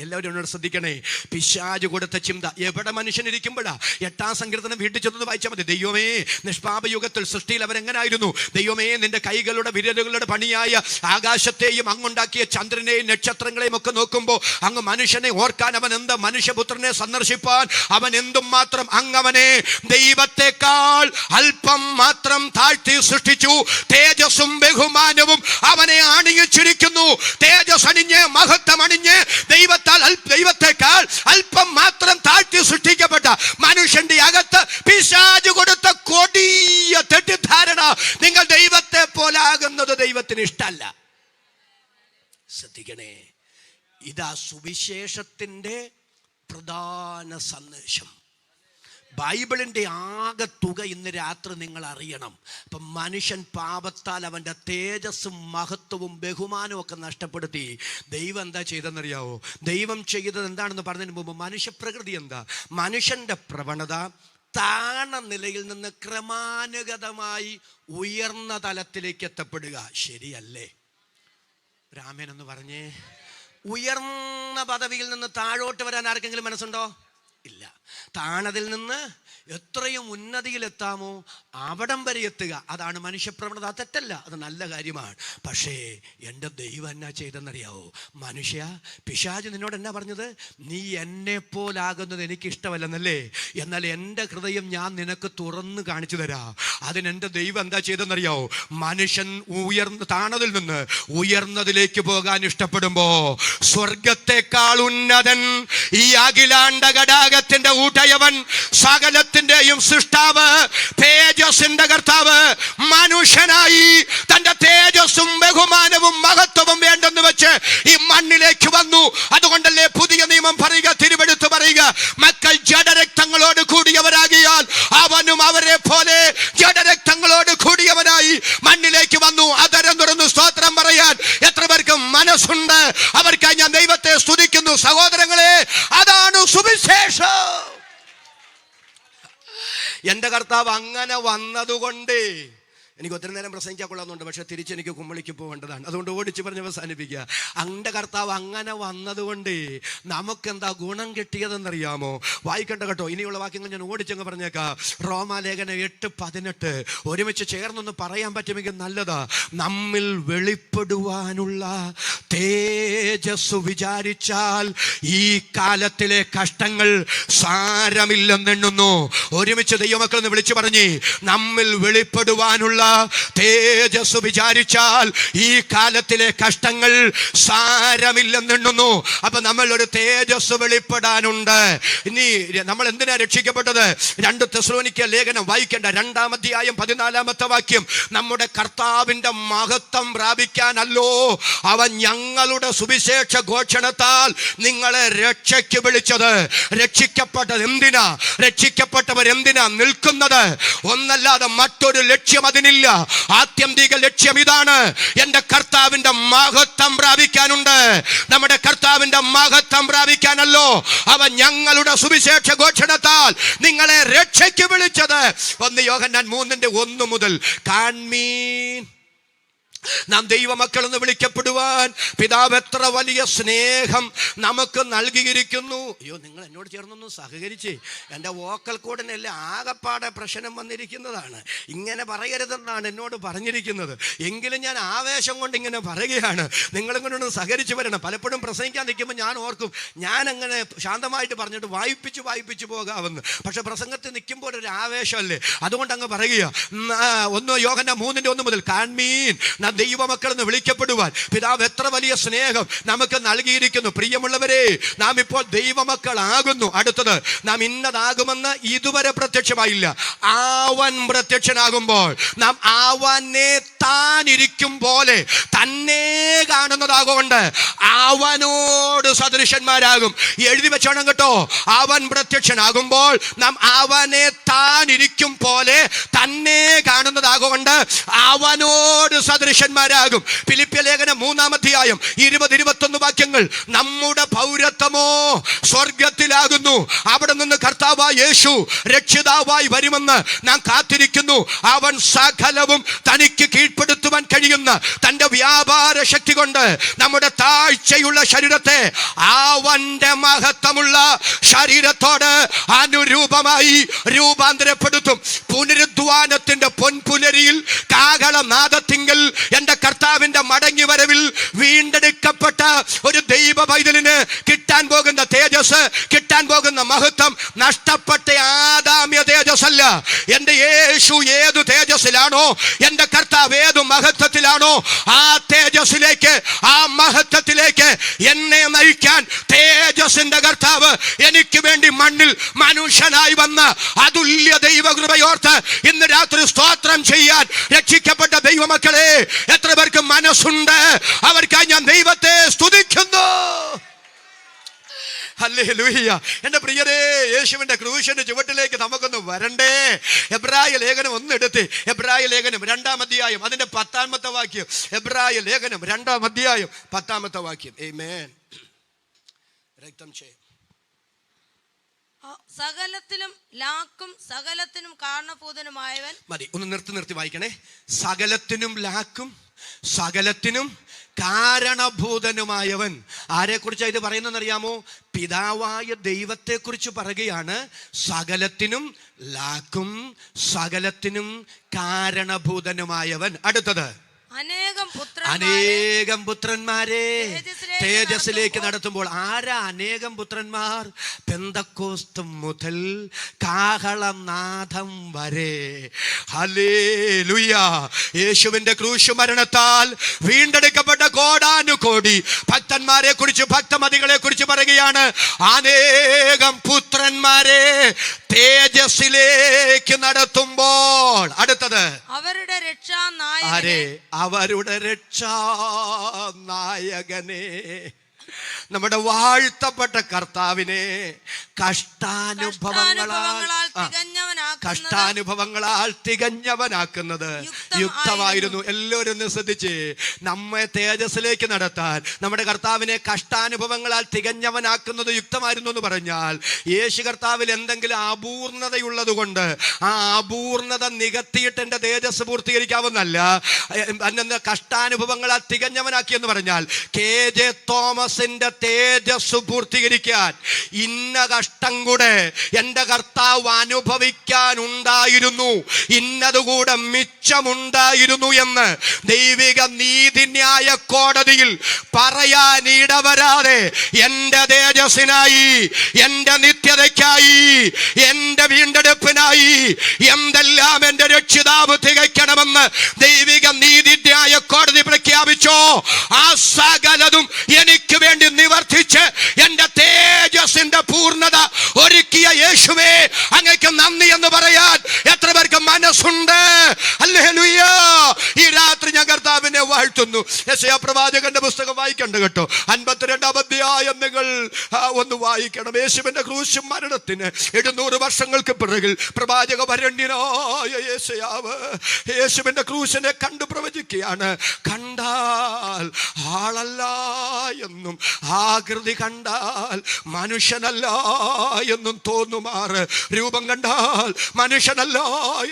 എല്ലാവരും എന്നോട് ശ്രദ്ധിക്കണേ. പിശാച് കൊടുത്ത ചിന്ത എവിടെ മനുഷ്യനിരിക്കുമ്പോഴാ? 8-ാം സങ്കീർത്തനം വീട്ടിൽ ചെന്നത് വായിച്ചാൽ മതി. ദൈവമേ, നിഷ്പാപയുഗത്തിൽ സൃഷ്ടിയിൽ അവരെങ്ങനായിരുന്നു? ദൈവമേ, നിന്റെ കൈകളുടെ വിരലുകളുടെ പണിയായ ആകാശത്തെയും അങ്ങുണ്ടാക്കിയ ചന്ദ്രനെയും നക്ഷത്രങ്ങളെയും ഒക്കെ നോക്കുമ്പോൾ അങ്ങ് മനുഷ്യനെ ഓർക്കാൻ അവൻ എന്താ, മനുഷ്യപുത്രനെ സന്ദർശിപ്പാൻ അവൻ എന്തും മാത്രം അങ്ങവനെ ദൈവത്തെക്കാൾ അല്പം മാത്രം താഴ്ത്തി സൃഷ്ടിച്ചു. തേജസ്സും ബഹുമാനവും അവനെ അണിയിച്ചിരിക്കുന്നു. തേജസ് അണിഞ്ഞ് മഹത്വം അണിഞ്ഞ് ദൈവത്തെക്കാൾ അല്പം മാത്രം താഴ്ത്തി സൃഷ്ടിക്കപ്പെട്ട മനുഷ്യന്റെ അകത്ത് പിശാച് കൊടുത്ത കൊടിയ തെറ്റിദ്ധാരണ നിങ്ങൾ ദൈവത്തെ പോലാകുന്നത് ദൈവത്തിന് ഇഷ്ടമല്ല. ശ്രദ്ധിക്കണേ, ഇതാ സുവിശേഷത്തിൻ്റെ പ്രധാന സന്ദേശം. ബൈബിളിൻ്റെ ആകെ തുക ഇന്ന് രാത്രി നിങ്ങൾ അറിയണം. അപ്പം മനുഷ്യൻ പാപത്താൽ അവൻ്റെ തേജസ്സും മഹത്വവും ബഹുമാനവും ഒക്കെ നഷ്ടപ്പെടുത്തി. ദൈവം എന്താ ചെയ്തെന്നറിയാവോ? ദൈവം ചെയ്തത് എന്താണെന്ന് പറഞ്ഞതിന് മുമ്പ് മനുഷ്യപ്രകൃതി എന്താ? മനുഷ്യൻ്റെ പ്രവണത താണ നിലയിൽ നിന്ന് ക്രമാനുഗതമായി ഉയർന്ന തലത്തിലേക്ക് എത്തപ്പെടുക. ശരിയല്ലേ? രാമൻ എന്ന് പറഞ്ഞേ. ഉയർന്ന പദവിയിൽ നിന്ന് താഴോട്ട് വരാൻ ആർക്കെങ്കിലും മനസ്സുണ്ടോ? ഇല്ല. താണതിൽ നിന്ന് എത്രയും ഉന്നതിയിലെത്താമോ അവിടം വരെ എത്തുക, അതാണ് മനുഷ്യപ്രവണത. തെറ്റല്ല, അത് നല്ല കാര്യമാണ്. പക്ഷേ എൻ്റെ ദൈവം എന്നാ ചെയ്തെന്നറിയാവോ? മനുഷ്യ, പിശാച് നിന്നോട് എന്നാ പറഞ്ഞത്? നീ എന്നെ പോലാകുന്നത് എനിക്കിഷ്ടമല്ലെന്നല്ലേ? എന്നാൽ എൻ്റെ ഹൃദയം ഞാൻ നിനക്ക് തുറന്ന് കാണിച്ചു തരാം. അതിനെൻ്റെ ദൈവം എന്താ ചെയ്തെന്നറിയാവോ? മനുഷ്യൻ താണതിൽ നിന്ന് ഉയർന്നതിലേക്ക് പോകാൻ ഇഷ്ടപ്പെടുമ്പോ സ്വർഗത്തെക്കാൾ ഉന്നതൻ, ഈ അഖിലാണ്ട ഘടാകത്തിന്റെ ഊട്ടയവൻ, സകലത്തിന്റെയും സൃഷ്ടാവ്, തേജസ്സിന്റെ കർത്താവ് മനുഷ്യനായി തന്റെ തേജസ്സും ബഹുമാനവും മഹത്വവും വേണ്ടെന്ന് വെച്ച് ഈ മണ്ണിലേക്ക് വന്നു. അതുകൊണ്ടല്ലേ പുതിയ നിയമം പറയുക, തിരുവെടുത്ത് പറയുക, മക്കൾ ജഡരക്തങ്ങളോട് കൂടിയവരാകിയാൽ അവനും അവരെ പോലെ ജഡരക്തങ്ങളോട് കൂടിയവനായി മണ്ണിലേക്ക് വന്നു. അതരം തുറന്നു സ്തോത്രം പറയാൻ എത്ര പേർക്ക് മനസ്സുണ്ട്? അവർക്കായി ഞാൻ ദൈവത്തെ സ്തുതിക്കുന്നു. സഹോദരങ്ങളെ, അതാണ് സുവിശേഷം. എൻ്റെ കർത്താവ് അങ്ങനെ വന്നതുകൊണ്ട് എനിക്ക് ഒത്തിരി നേരം പ്രസംഗിക്കാൻ കൊള്ളാമെന്നുണ്ട്, പക്ഷെ തിരിച്ചെനിക്ക് കുമ്മളിക്ക് പോകേണ്ടതാണ്. അതുകൊണ്ട് ഓടിച്ച് പറഞ്ഞ് അവസാനിപ്പിക്കുക. എൻ്റെ കർത്താവ് അങ്ങനെ വന്നതുകൊണ്ട് നമുക്കെന്താ ഗുണം കിട്ടിയതെന്നറിയാമോ? വായിക്കണ്ട കേട്ടോ, ഇനിയുള്ള വാക്യങ്ങൾ ഞാൻ ഓടിച്ചങ്ങ് പറഞ്ഞേക്കാം. റോമാലേഖനം 8:18 ഒരുമിച്ച് ചേർന്നൊന്ന് പറയാൻ പറ്റുമെങ്കിൽ നല്ലതാ. നമ്മിൽ വെളിപ്പെടുവാനുള്ള തേജസ് വിചാരിച്ചാൽ ഈ കാലത്തിലെ കഷ്ടങ്ങൾ സാരമില്ലെന്നെണ്ണുന്നു. ഒരുമിച്ച് ദൈവമക്കൾ എന്ന് വിളിച്ചു പറഞ്ഞ്, നമ്മിൽ വെളിപ്പെടുവാനുള്ള തേജസ് വിചാരിച്ചാൽ ഈ കാലത്തിലെ കഷ്ടങ്ങൾ സാരമില്ലെന്നെണ്ണുന്നു. അപ്പൊ നമ്മൾ ഒരു തേജസ് വെളിപ്പെടാനുണ്ട്. ഇനി നമ്മൾ എന്തിനാ രക്ഷിക്കപ്പെട്ടത്? 2 തെസ്സലോനിക്ക ലേഖനം വായിക്കേണ്ട 2-ാം അധ്യായം 14-ാമത്തെ വാക്യം. നമ്മുടെ കർത്താവിന്റെ മഹത്വം പ്രാപിക്കാനല്ലോ അവൻ ഞങ്ങളുടെ സുവിശേഷ ഘോഷണത്താൽ നിങ്ങളെ രക്ഷയ്ക്ക് വിളിച്ചത്. രക്ഷിക്കപ്പെട്ടത് എന്തിനാ? രക്ഷിക്കപ്പെട്ടവർ എന്തിനാ നിൽക്കുന്നത്? ഒന്നല്ലാതെ മറ്റൊരു ലക്ഷ്യം അതിനില്ല. ആത്യന്തിക ലക്ഷ്യം ഇതാണ്, എന്റെ കർത്താവിന്റെ മഹത്വം പ്രാപിക്കാനുണ്ട്. നമ്മുടെ കർത്താവിന്റെ മഹത്വം പ്രാപിക്കാനല്ലോ അവൻ ഞങ്ങളുടെ സുവിശേഷ ഘോഷണത്താൽ നിങ്ങളെ രക്ഷയ്ക്ക് വിളിച്ചത്. 1 യോഹന്നാൻ 3:1 മുതൽ കാൺമീൻ, നാം ദൈവമക്കൾ എന്ന് വിളിക്കപ്പെടുവാൻ പിതാവ് എത്ര വലിയ സ്നേഹം നമുക്ക് നൽകിയിരിക്കുന്നു. അയ്യോ, നിങ്ങൾ എന്നോട് ചേർന്നൊന്ന് സഹകരിച്ച്. എൻ്റെ വോക്കൽ കോഡിനെല്ലാം ആകപ്പാടെ പ്രശ്നം വന്നിരിക്കുന്നതാണ്. ഇങ്ങനെ പറയരുതെന്നാണ് എന്നോട് പറഞ്ഞിരിക്കുന്നത്. എങ്കിലും ഞാൻ ആവേശം കൊണ്ട് ഇങ്ങനെ പറയുകയാണ്. നിങ്ങളിങ്ങനെ ഒന്ന് സഹകരിച്ച് വരണം. പലപ്പോഴും പ്രസംഗിക്കാൻ നിൽക്കുമ്പോൾ ഞാൻ ഓർക്കും, ഞാൻ അങ്ങനെ ശാന്തമായിട്ട് പറഞ്ഞിട്ട് വായിപ്പിച്ച് പോകാമെന്ന്. പക്ഷെ പ്രസംഗത്തിൽ നിൽക്കുമ്പോൾ ഒരു ആവേശമല്ലേ, അതുകൊണ്ട് അങ്ങ് പറയുക. 1 യോഹന്നാൻ 3:1 മുതൽ കാൺമീൻ, ദൈവമക്കൾ എന്ന് വിളിക്കപ്പെടുവാൻ പിതാവ് എത്ര വലിയ സ്നേഹം നമുക്ക് നൽകിയിരിക്കുന്നു. പ്രിയമുള്ളവരെ, നാം ഇപ്പോൾ ദൈവമക്കളാകുന്നു. അടുത്തത്, നാം ഇന്നതാകുമെന്ന് ഇതുവരെ പ്രത്യക്ഷമായില്ല. അവൻ പ്രത്യക്ഷനാകുമ്പോൾ നാം അവനെ താനിരിക്കും പോലെ തന്നെ കാണുന്നതാകൊണ്ട് അവനോട് സദൃശന്മാരാകും. എഴുതി വെച്ചോണം കേട്ടോ. അവൻ പ്രത്യക്ഷനാകുമ്പോൾ നാം അവനെ താൻ ഇരിക്കും പോലെ തന്നെ കാണുന്നതാകൊണ്ട് അവനോട് സദൃശന്മാരാകും. ഫിലിപ്പ്യ ലേഖനം 3-ാം അധ്യായം 20-21 വാക്യങ്ങൾ. നമ്മുടെ പൗരത്വമോ സ്വർഗത്തിലാകുന്നു. അവിടെ നിന്ന് കർത്താവായ യേശു രക്ഷിതാവായി വരുമെന്ന് നാം കാത്തിരിക്കുന്നു. അവൻ സകലവും തനിക്ക് കീഴ്പ്പെടുത്തുവാൻ കഴിയുന്ന തന്റെ വ്യാപാര ശക്തി കൊണ്ട് നമ്മുടെ താഴ്ചയുള്ള ശരീരത്തെ അവന്റെ മഹത്വമുള്ള ശരീരത്തോട് അനുരൂപമായി രൂപാന്തരപ്പെടുത്തും. പുനരുദ്ധാനത്തിന്റെ പൊൻപുലരിയിൽ കാഹളനാദത്തിങ്കൽ എന്റെ കർത്താവിന്റെ മടങ്ങി വരവിൽ വീണ്ടെടുക്കപ്പെട്ട ഒരു ദൈവ പൈതലിന് കിട്ടാൻ പോകുന്ന തേജസ്, കിട്ടാൻ പോകുന്ന മഹത്വം നഷ്ടപ്പെട്ട ആദാമ്യ തേജസ് അല്ല. എന്റെ യേശു ഏതു തേജസ്സിലാണോ, എന്റെ കർത്താവ് ഏതു മഹത്വത്തിലാണോ, ആ തേജസ്സിലേക്ക്, ആ മഹത്വത്തിലേക്ക് എന്നെ നയിക്കാൻ തേജസ്സിന്റെ കർത്താവ് എനിക്ക് വേണ്ടി മണ്ണിൽ മനുഷ്യനായി വന്ന അതുല്യ ദൈവകൃപയോർത്ത് ഇന്ന് രാത്രി സ്തോത്രം ചെയ്യാൻ രക്ഷിക്കപ്പെട്ട ദൈവമക്കളെ എത്ര പേർക്ക് മനസ്സുണ്ട്? അവർക്കായി ഞാൻ ദൈവത്തെ സ്തുതിക്കുന്നു. ഹല്ലേലൂയ. എന്റെ പ്രിയരേ, യേശുവിന്റെ ക്രൂശിന്റെ ചുവട്ടിലേക്ക് നമുക്കൊന്ന് വരണ്ടേ? എബ്രായ ലേഖനം ഒന്നെടുത്ത്, എബ്രായ ലേഖനം 2-ാം അധ്യായം അതിന്റെ 10-ാമത്തെ വാക്യം. എബ്രായ ലേഖനം 2-ാം അധ്യായം 10-ാമത്തെ വാക്യം. ആമേൻ. രക്തം ചെയ്യും. സകലത്തിലും ലാക്കും സകലത്തിനും കാരണഭൂതനുമായവൻ. മതി, ഒന്ന് നിർത്തി വായിക്കണേ. സകലത്തിനും ലാക്കും സകലത്തിനും കാരണഭൂതനുമായവൻ. ആരെ കുറിച്ചാണ് ഇത് പറയുന്നതെന്നറിയാമോ? പിതാവായ ദൈവത്തെ കുറിച്ച് പറയുകയാണ്. സകലത്തിനും ലാക്കും സകലത്തിനും കാരണഭൂതനുമായവൻ. അടുത്തത്, അനേകം പുത്രന്മാരെ തേജസ്സിലേക്ക് നടത്തുമ്പോൾ. ആരാ അനേകം പുത്രന്മാർ? പെന്തക്കോസ്ത് മുതൽ കാഹളനാദം വരെ. ഹല്ലേലൂയ. യേശുവിന്റെ ക്രൂശ് മരണത്താൽ വീണ്ടെടുക്കപ്പെട്ട കോടാനുകോടി ഭക്തന്മാരെ കുറിച്ച്, ഭക്തമതികളെ കുറിച്ച് പറയുകയാണ്. അനേകം പുത്രന്മാരെ തേജസ്സിലേക്ക് നടത്തുമ്പോൾ. അടുത്തത്, അവരുടെ രക്ഷാനായകനെ, നമ്മുടെ വാഴ്ത്തപ്പെട്ട കർത്താവിനെ കഷ്ടാനുഭവങ്ങളാൽ തികഞ്ഞവനാക്കുന്നത് യുക്തമായിരുന്നു. എല്ലാവരും ഒന്ന് ശ്രദ്ധിച്ച്, നമ്മെ തേജസ്സിലേക്ക് നടത്താൻ നമ്മുടെ കർത്താവിനെ കഷ്ടാനുഭവങ്ങളാൽ തികഞ്ഞവനാക്കുന്നത് യുക്തമായിരുന്നു എന്ന് പറഞ്ഞാൽ, യേശു കർത്താവിൽ എന്തെങ്കിലും അപൂർണതയുള്ളത് കൊണ്ട് ആ അപൂർണത നികത്തിയിട്ട് എൻ്റെ തേജസ് പൂർത്തീകരിക്കാവുന്നല്ല. കഷ്ടാനുഭവങ്ങളാൽ തികഞ്ഞവനാക്കിയെന്ന് പറഞ്ഞാൽ KJ തോമസിന്റെ തേജസ് പൂർത്തീകരിക്കാൻ ഇന്ന കഷ്ടം കൂടെ എൻ്റെ കർത്താവ് അനുഭവിക്കാനുണ്ടായിരുന്നു, ഇന്നതുകൂടെ മിച്ചമുണ്ടായിരുന്നു എന്ന് ദൈവിക നീതിന്യായ കോടതിയിൽ പറയാൻ ഇടവരാതെ എൻ്റെ തേജസ്സിനായി, എൻ്റെ നിത്യതയ്ക്കായി, എൻ്റെ വീണ്ടെടുപ്പിനായി എന്തെല്ലാം എൻ്റെ രക്ഷിതാവ് തികയ്ക്കണമെന്ന് ദൈവിക നീതിന്യായ കോടതി പ്രഖ്യാപിച്ചോ, ആ സകലതും എനിക്ക് വേണ്ടി നിവർത്തിച്ച് എൻ്റെ തേജസ്സിന്റെ പൂർണ്ണത ഒരുക്കിയ യേശുവേ, അങ്ങേക്ക് നന്ദി എന്ന് പറയാൻ എത്ര പേർക്ക് മനസ്സുണ്ട്? ഹല്ലേലൂയ. ഈ രാത്രി ഞാൻ കർത്താവിനെ വാഴ്ത്തുന്നു. യെശയ്യാ പ്രവാചകന്റെ പുസ്തകം വായിക്കണ്ട കേട്ടോ. 52-ാം അധ്യായം നിങ്ങൾ ഒന്ന് വായിക്കണം. യേശുവിന്റെ ക്രൂശ് മരണത്തിന് 700 വർഷങ്ങൾക്ക് പിറകിൽ പ്രവാചക വരണ്യനായ യേശയ്യാവ് യേശുവിന്റെ ക്രൂശിനെ കണ്ടു പ്രവചിക്കുകയാണ്. കണ്ടാൽ ആളല്ല എന്നും, ആകൃതി കണ്ടാൽ മനുഷ്യനല്ല എന്നും തോന്നുമാറ്, രൂപം കണ്ടാൽ മനുഷ്യനല്ല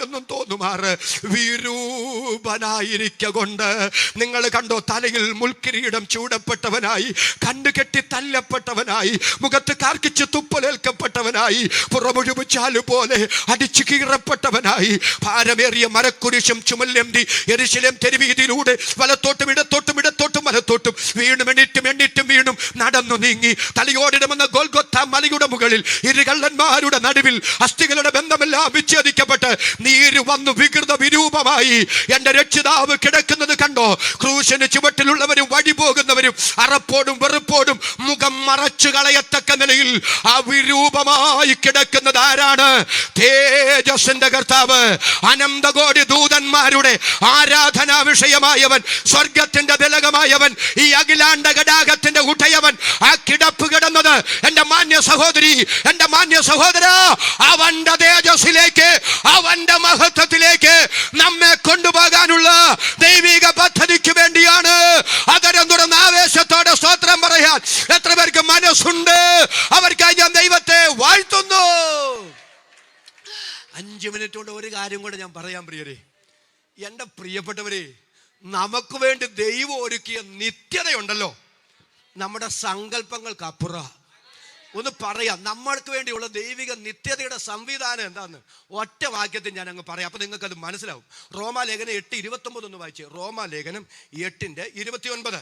എന്നും തോന്നുമാറ് വിരൂപനായിരിക്കൊണ്ട് നിങ്ങൾ കണ്ടോ, തലയിൽ മുൾക്കിരീടം ചൂടപ്പെട്ടവനായി, കണ്ണുകെട്ടി തല്ലപ്പെട്ടവനായി, മുഖത്ത് കാർക്കിച്ച് തുപ്പലേൽക്കപ്പെട്ടവനായി, പുറമൊഴുചാലു പോലെ അടിച്ചു കീറപ്പെട്ടവനായി, ഭാരമേറിയ മരക്കുരിശും ചുമല്ലെന്തി യെരൂശലേം തെരുവീതിയിലൂടെ വലത്തോട്ടും ഇടത്തോട്ടും വലത്തോട്ടും എണ്ണിട്ടും വീണും നടന്നു നീങ്ങി തലയോടിടമെന്ന ഗോൽഗൊത്ത മലയുടെ മുകളിൽ ഇരുകള്ളന്മാരുടെ നടുവിൽ അസ്ഥികളുടെ ബന്ധമെല്ലാം വിച്ഛേദിക്കപ്പെട്ട് നീര് വന്നു വികൃത വിരൂപമായി എന്റെ രക്ഷിതാവ് കിടക്കുന്നത് കണ്ടോ? ക്രൂശിന് ചുവട്ടിലുള്ളവരും വഴി പോകുന്നവരും അറപ്പോടും വെറുപ്പോടും മുഖം മറച്ചു കളയത്തക്ക നിലയിൽ അവിരൂപമായി കിടക്കുന്നത് ആരാണ്? തേജസ്സിന്റെ കർത്താവ്, അനന്തകോടി ദൂതന്മാരുടെ ആരാധനാ വിഷയമായവൻ, സ്വർഗത്തിന്റെ തിലകമായ ഉടയവൻ, ഈ അഖിലാണ്ട ഗടാകത്തിന്റെ ഉടയവൻ ആ കിടപ്പ് കിടന്നത് എന്റെ മാന്യ സഹോദരി, എന്റെ മാന്യ സഹോദര, അവന്റെ തേജസ്സിലേക്ക്, അവന്റെ മഹത്വത്തിലേക്ക് നമ്മെ കൊണ്ടുപോകാനുള്ള ദൈവിക പദ്ധതിക്ക് വേണ്ടിയാണ്. അതരം തുറന്ന് ആവേശത്തോടെ സ്തോത്രം പറയാൻ എത്ര പേർക്ക് മനസ്സുണ്ട്? അവർക്കായി ഞാൻ ദൈവത്തെ വാഴ്ത്തുന്നു. 5 മിനിറ്റ് കൊണ്ട് ഒരു കാര്യം കൂടെ ഞാൻ പറയാം പ്രിയരെ, എൻ്റെ പ്രിയപ്പെട്ടവരെ, നമുക്ക് വേണ്ടി ദൈവം ഒരുക്കിയ നിത്യതയുണ്ടല്ലോ, നമ്മുടെ സങ്കല്പങ്ങൾക്കപ്പുറം. ഒന്ന് പറയാം, നമ്മൾക്ക് വേണ്ടിയുള്ള ദൈവിക നിത്യതയുടെ സംവിധാനം എന്താന്ന് ഒറ്റ വാക്യത്തിൽ ഞാൻ അങ്ങ് പറയാം, അപ്പൊ നിങ്ങൾക്കത് മനസ്സിലാവും. റോമാലേഖനം 8:29 ഒന്ന് വായിച്ചേ. റോമാലേഖനം 8:29.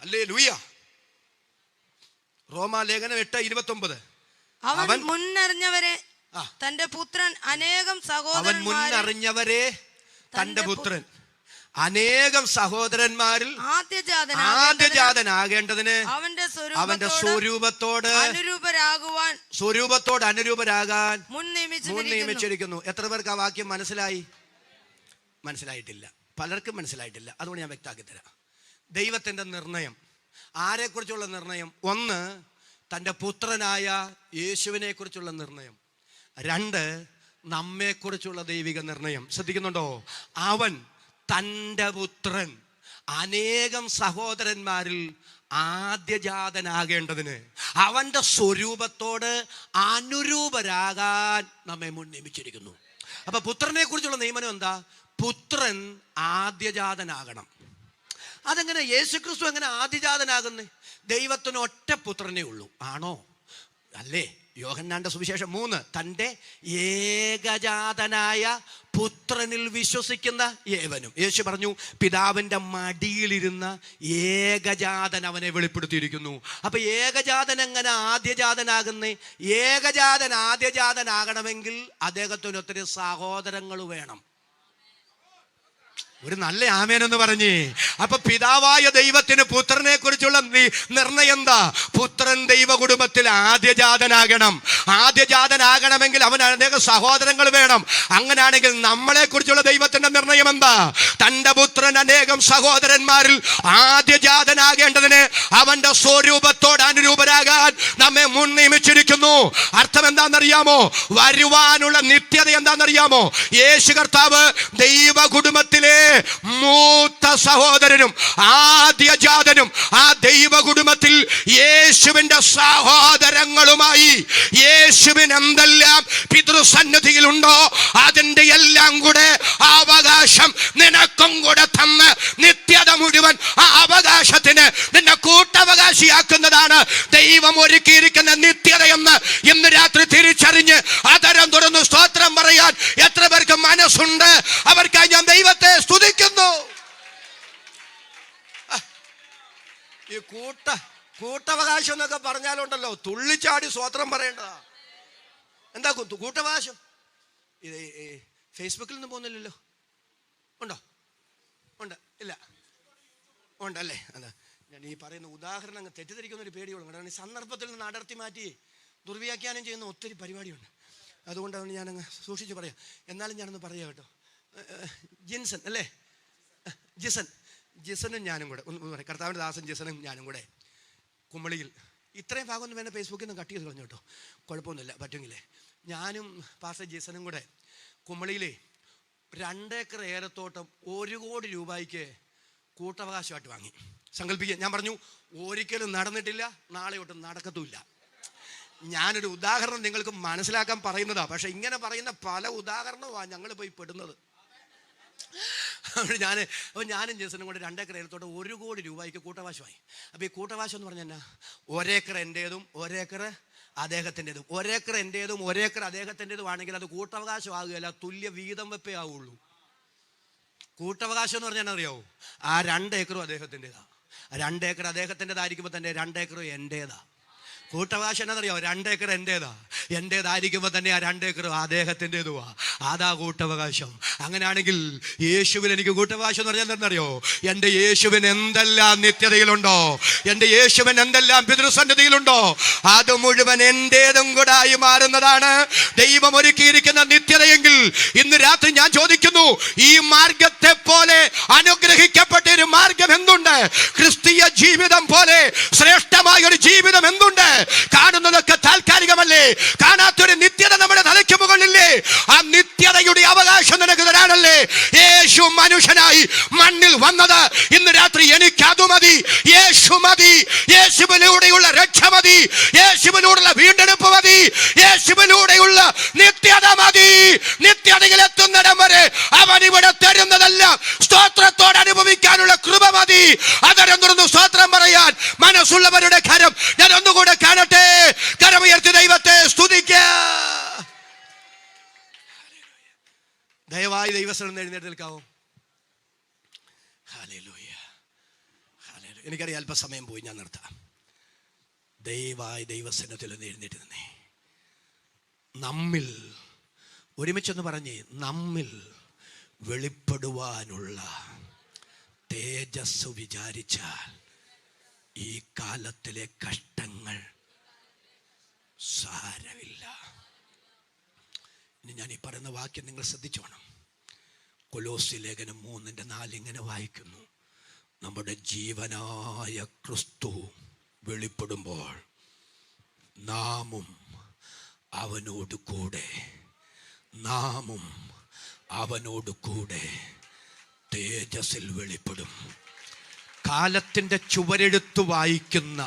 ഹല്ലേലൂയ. റോമാലേഖനം 8:29. അവൻ മുന്നറിഞ്ഞവരെ തന്റെ പുത്രൻ അനേകം മുന്നറിഞ്ഞവരെ തന്റെ പുത്രൻ അനേകം സഹോദരന്മാരിൽ ആദ്യജാതനാകേണ്ടതിന് അവന്റെ സ്വരൂപത്തോട് അനുരൂപരാകാൻ മുൻ നിയമിച്ചിരിക്കുന്നു. എത്ര പേർക്ക് ആ വാക്യം മനസ്സിലായിട്ടില്ല? പലർക്കും മനസ്സിലായിട്ടില്ല. അതുകൊണ്ട് ഞാൻ വ്യക്തമാക്കി തരാം. ദൈവത്തിന്റെ നിർണയം, ആരെക്കുറിച്ചുള്ള നിർണയം? ഒന്ന്, തൻ്റെ പുത്രനായ യേശുവിനെ കുറിച്ചുള്ള നിർണയം. 2, നമ്മെക്കുറിച്ചുള്ള ദൈവിക നിർണയം. ശ്രദ്ധിക്കുന്നുണ്ടോ? അവൻ തൻ്റെ പുത്രൻ അനേകം സഹോദരന്മാരിൽ ആദ്യജാതനാകേണ്ടതിന് അവന്റെ സ്വരൂപത്തോട് അനുരൂപരാകാൻ നമ്മെ മുൻ നിയമിച്ചിരിക്കുന്നു. അപ്പൊ പുത്രനെ കുറിച്ചുള്ള നിയമനം എന്താ? പുത്രൻ ആദ്യജാതനാകണം. അതെങ്ങനെ? യേശുക്രിസ്തു എങ്ങനെ ആദ്യജാതനാകുന്നേ? ദൈവത്തിന് ഒറ്റ പുത്രനേ ഉള്ളൂ. ആണോ? അല്ലേ? യോഹന്നാന്റെ സുവിശേഷം 3, തൻ്റെ ഏകജാതനായ പുത്രനിൽ വിശ്വസിക്കുന്ന ഏവനും. യേശു പറഞ്ഞു, പിതാവിൻ്റെ മടിയിലിരുന്ന ഏകജാതൻ അവനെ വെളിപ്പെടുത്തിയിരിക്കുന്നു. അപ്പൊ ഏകജാതൻ എങ്ങനെ ആദ്യജാതനാകുന്നേ? ഏകജാതൻ ആദ്യജാതനാകണമെങ്കിൽ അദ്ദേഹത്തിന് ഒത്തിരി സഹോദരങ്ങൾ വേണം. ഒരു നല്ല ആമേനെന്ന് പറഞ്ഞേ. അപ്പൊ പിതാവായ ദൈവത്തിന് പുത്രനെ കുറിച്ചുള്ള നിർണയം എന്താ? പുത്രൻ ദൈവ കുടുംബത്തിൽ ആദ്യജാതനാകണം. ആദ്യജാതനാകണമെങ്കിൽ അവൻ അനേക സഹോദരങ്ങൾ വേണം. അങ്ങനെയാണെങ്കിൽ നമ്മളെ കുറിച്ചുള്ള ദൈവത്തിന്റെ നിർണയം എന്താ? തന്റെ പുത്രൻ അനേകം സഹോദരന്മാരിൽ ആദ്യജാതനാകേണ്ടതിന് അവന്റെ സ്വരൂപത്തോട് അനുരൂപരാകാൻ നമ്മെ മുൻ നിയമിച്ചിരിക്കുന്നു. അർത്ഥം എന്താണെന്നറിയാമോ? വരുവാനുള്ള നിത്യത എന്താണെന്നറിയാമോ? യേശു കർത്താവ് ദൈവ കുടുംബത്തിലെ മൂത്ത സഹോദരനും ആദ്യജാതനും ആ ദൈവ കുടുംബത്തിൽ യേശുവിന്റെ സഹോദരങ്ങളുമായി യേശുവിന് എന്തെല്ലാം പിതൃസന്നിധിയിലുണ്ടോ അതിന്റെ എല്ലാം കൂടെ അവകാശം നിനക്കും കൂടെ തന്ന് നിത്യത മുഴുവൻ ആ അവകാശത്തിന് നിന്നെ കൂട്ടവകാശിയാക്കുന്നതാണ് ദൈവം ഒരുക്കിയിരിക്കുന്ന നിത്യതയെന്ന് ഇന്ന് രാത്രി തിരിച്ചറിഞ്ഞ് അതരം തുറന്ന് സ്തോത്രം പറയാൻ എത്ര പേർക്ക് മനസ്സുണ്ട്? അവർക്കായി ഞാൻ ദൈവത്തെ സ്തുതിക്കുന്നു. ഈ കൂട്ടവകാശം എന്നൊക്കെ പറഞ്ഞാലുണ്ടല്ലോ, തുള്ളിച്ചാടി സ്തോത്രം പറയേണ്ടതാ. എന്താ കൂട്ടവകാശം? ഇത് ഫേസ്ബുക്കിൽ നിന്ന് പോകുന്നില്ലല്ലോ. ഉണ്ടോ? ഉണ്ട്? ഇല്ല, ഉണ്ടല്ലേ? അതാ ഞാൻ ഈ പറയുന്ന ഉദാഹരണം അങ്ങ് തെറ്റിദ്ധരിക്കുന്ന ഒരു പേടിയുള്ളൂ. കാരണം ഈ സന്ദർഭത്തിൽ നിന്ന് അടർത്തി മാറ്റി ദുർവ്യാഖ്യാനം ചെയ്യുന്ന ഒത്തിരി പരിപാടിയുണ്ട്. അതുകൊണ്ടാണ് ഞാനങ്ങ് സൂക്ഷിച്ച് പറയാം. എന്നാലും ഞാനൊന്ന് പറയാം കേട്ടോ. ജിൻസൺ അല്ലേ? ജിസനും ഞാനും കൂടെ ഒന്ന് കർത്താവിൻ്റെ ദാസൻ ജിസനും ഞാനും കൂടെ കുമളിയിൽ, ഇത്രയും ഭാഗമൊന്നും വേണ്ട ഫേസ്ബുക്കിൽ നിന്ന് കട്ട് ചെയ്ത് കളഞ്ഞു കേട്ടോ, കുഴപ്പമൊന്നുമില്ല, പറ്റുമെങ്കിലേ. ഞാനും പാസ്റ്റർ ജിസനും കൂടെ കുമളിയിലെ 2 ഏക്കർ ഏലത്തോട്ടം 1 കോടി രൂപയ്ക്ക് കൂട്ടവകാശമായിട്ട് വാങ്ങി. സങ്കല്പിക്കുക. ഞാൻ പറഞ്ഞു ഒരിക്കലും നടന്നിട്ടില്ല, നാളെ ഒട്ടും നടക്കത്തുമില്ല. ഞാനൊരു ഉദാഹരണം നിങ്ങൾക്ക് മനസ്സിലാക്കാൻ പറയുന്നതാ. പക്ഷെ ഇങ്ങനെ പറയുന്ന പല ഉദാഹരണമാണ് ഞങ്ങൾ പോയി പെടുന്നത്. ഞാനും ജേസനും കൂടെ 2 ഏക്കർ ഏലത്തോട്ട് 1 കോടി രൂപയ്ക്ക് കൂട്ടവകാശമായി. അപ്പൊ ഈ കൂട്ടവകാശം എന്ന് പറഞ്ഞാൽ 1 ഏക്കർ എൻ്റേതും 1 ഏക്കർ അദ്ദേഹത്തിൻ്റെതും. 1 ഏക്കർ എൻ്റേതും 1 ഏക്കർ അദ്ദേഹത്തിൻ്റെതും ആണെങ്കിൽ അത് കൂട്ടവകാശം ആകുകയല്ല, തുല്യ വീതം വെപ്പേ ആവുള്ളൂ. കൂട്ടവകാശം എന്ന് പറഞ്ഞാൽ അറിയാവോ? ആ 2 ഏക്കറും അദ്ദേഹത്തിൻ്റെതാ. 2 ഏക്കർ അദ്ദേഹത്തിൻ്റെതായിരിക്കുമ്പോൾ തന്നെ 2 ഏക്കറും എൻ്റേതാ. കൂട്ടവകാശം എന്നറിയാമോ? 2 ഏക്കർ എൻ്റേതായിരിക്കുമ്പോൾ തന്നെ ആ 2 ഏക്കർ അദ്ദേഹത്തിൻ്റെതുവാ. അതാ കൂട്ടവകാശം. അങ്ങനെയാണെങ്കിൽ യേശുവിൽ എനിക്ക് കൂട്ടവകാശം എന്ന് പറഞ്ഞാൽ എന്താണെന്നറിയോ? എൻ്റെ യേശുവിന് എന്തെല്ലാം നിത്യതയിലുണ്ടോ, എൻ്റെ യേശുവിന് എന്തെല്ലാം പിതൃസന്നിധിയിലുണ്ടോ അത് മുഴുവൻ എൻ്റേതും കൂടെ ആയി മാറുന്നതാണ് ദൈവം ഒരുക്കിയിരിക്കുന്ന നിത്യതയെങ്കിൽ ഇന്ന് രാത്രി ഞാൻ ചോദിക്കുന്നു, ഈ മാർഗത്തെ പോലെ അനുഗ്രഹിക്കപ്പെട്ട ഒരു മാർഗം ക്രിസ്തീയ ജീവിതം പോലെ ശ്രേഷ്ഠമായ ഒരു ജീവിതം എന്തുണ്ട്? കാണുന്നതൊക്കെ താൽക്കാലികമല്ലേ? കാണാത്തൊരു നിത്യത നമ്മുടെ തലയ്ക്ക് മുകളിലില്ലേ? ആ നിത്യതയുടെ അവകാശം നിനക്ക് തരാനല്ലേ യേശു മനുഷ്യനായി മണ്ണിൽ വന്നത്? ഇന്ന് രാത്രി എനിക്ക് അത് മതി, യേശു മതി, യേശുവിലൂടെയുള്ള രക്ഷ മതി, യേശുവിലൂടെയുള്ള വീണ്ടെടുപ്പ് മതി, യേശുവിലൂടെയുള്ള നിത്യത മതി. നിത്യതയിൽ എത്തുന്നിടം വരെ അവൻ ഇവിടെ തരുന്നതല്ല സ്തോത്രത്തോടെ അനുഭവിക്കാനുള്ള കൃപ മതി. അതരൊന്നു സ്തോത്രം പറയാൻ മനസ്സുള്ളവരുടെ കരം ഞാൻ ഒന്നുകൂടെ കാണട്ടെ. കരമുയർത്തി ദൈവത്തെ സ്തുതിക്ക. ദയവായി ദൈവസ്ഥലം എഴുന്നേറ്റ് നിൽക്കാവോ? Hallelujah, hallelujah. എനിക്കറിയാം അല്പസമയം പോയി, ഞാൻ നിർത്താം. ദയവായി ദൈവസന്നത്തിൽ ഒന്ന് എഴുന്നേറ്റ് നിന്നേ. നമ്മിൽ ഒരുമിച്ചൊന്ന് പറഞ്ഞേ, നമ്മിൽ വെളിപ്പെടുവാനുള്ള തേജസ് വിചാരിച്ചാൽ ഈ കാലത്തിലെ കഷ്ടങ്ങൾ സാരമില്ല. ഇനി ഞാൻ ഈ പറയുന്ന വാക്യം നിങ്ങൾ ശ്രദ്ധിച്ചോണം. കൊലോസ്യ ലേഖനം 3:4 ഇങ്ങനെ വായിക്കുന്നു: നമ്മുടെ ജീവനായ ക്രിസ്തു വെളിപ്പെടുമ്പോൾ നാമും അവനോട് കൂടെ തേജസ്സിൽ വെളിപ്പെടും. കാലത്തിൻ്റെ ചുവരെഴുത്ത് വായിക്കുന്ന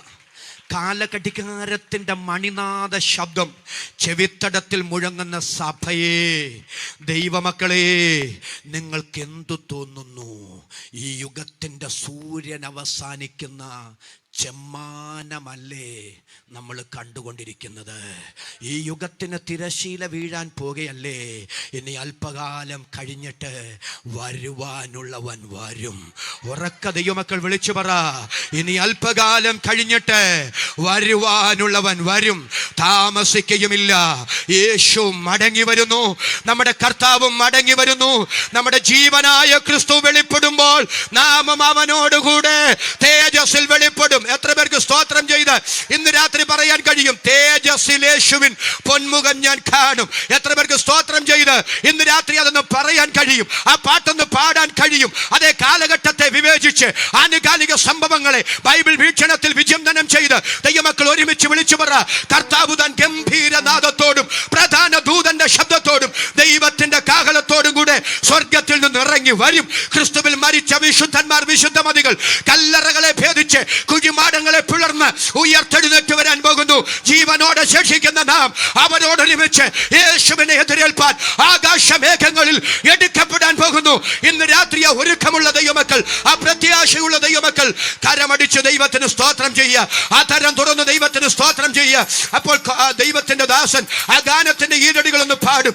കാലഘടികാരത്തിൻ്റെ മണിനാദ ശബ്ദം ചെവിത്തടത്തിൽ മുഴങ്ങുന്ന സഭയെ, ദൈവമക്കളെ, നിങ്ങൾക്ക് എന്തു തോന്നുന്നു? ഈ യുഗത്തിൻ്റെ സൂര്യൻ അവസാനിക്കുന്ന ചെമ്മാനമല്ലേ നമ്മൾ കണ്ടുകൊണ്ടിരിക്കുന്നത്? ഈ യുഗത്തിന് തിരശീല വീഴാൻ പോകുകയല്ലേ? ഇനി അല്പകാലം കഴിഞ്ഞിട്ട് വരുവാനുള്ളവൻ വരും. ഉറക്ക ദൈവമക്കൾ വിളിച്ചു പറ, ഇനി അല്പകാലം കഴിഞ്ഞിട്ട് വരുവാനുള്ളവൻ വരും, താമസിക്കുകയുമില്ല. യേശു മടങ്ങി വരുന്നു, നമ്മുടെ കർത്താവും മടങ്ങി വരുന്നു. നമ്മുടെ ജീവനായ ക്രിസ്തു വെളിപ്പെടുമ്പോൾ നാമം അവനോടുകൂടെ തേജസ്സിൽ വെളിപ്പെടും. എത്ര പേർക്ക് സ്തോത്രം ചെയ്ത് ഇന്ന് രാത്രി പറയാൻ കഴിയും, തേജസ്സിൽ യേശുവിൻ പൊന്മുഖം ഞാൻ കാണും? എത്ര പേർക്ക് സ്തോത്രം ചെയ്ത് ഇന്ന് രാത്രി അതൊന്ന് പറയാൻ കഴിയും? ആ പാട്ടൊന്ന് പാടാൻ കഴിയും? അതേ കാലഘട്ടത്തെ വിവേചിച്ച് ആനുകാലിക സംഭവങ്ങളെ ബൈബിൾ വീക്ഷണത്തിൽ വിചിന്തനം ചെയ്ത് ദൈവമക്കൾ ഒരുമിച്ച് വിളിച്ചു പറ, കർത്താവ് താൻ ഗംഭീരനാദത്തോടും പ്രധാന ദൂതന്റെ ശബ്ദത്തോടും ദൈവത്തിന്റെ കാഹളത്തോടും കൂടെ സ്വർഗത്തിൽ നിന്ന് ഇറങ്ങി വരും. ക്രിസ്തുവിൽ മരിച്ച വിശുദ്ധന്മാർ, വിശുദ്ധമതികൾ കല്ലറകളെ ഭേദിച്ച് കുഴിമാടങ്ങളെ പിളർന്ന് ഉയർത്തെഴുന്നേറ്റ് വരാൻ പോകുന്നു. ജീവനോടെ ശേഷിക്കുന്ന നാം അവരോടൊരുമിച്ച് യേശുവിനെ എതിരേൽപ്പാൻ ആകാശമേഘങ്ങളിൽ എടുക്കപ്പെടാൻ പോകുന്നു. ഇന്ന് രാത്രി ഒരുക്കമുള്ള ദൈവമക്കൾ, ആ പ്രത്യാശയുള്ള ദൈവമക്കൾ കരമടിച്ച് ദൈവത്തിന് സ്തോത്രം ചെയ്യുക. ആ തരം തുറന്ന് ദൈവത്തിന് സ്തോത്രം ചെയ്യുക. അപ്പോൾ ദൈവത്തിന്റെ ദാസൻ ആ ഗാനത്തിന്റെ ഈരടികളൊന്ന് പാടും.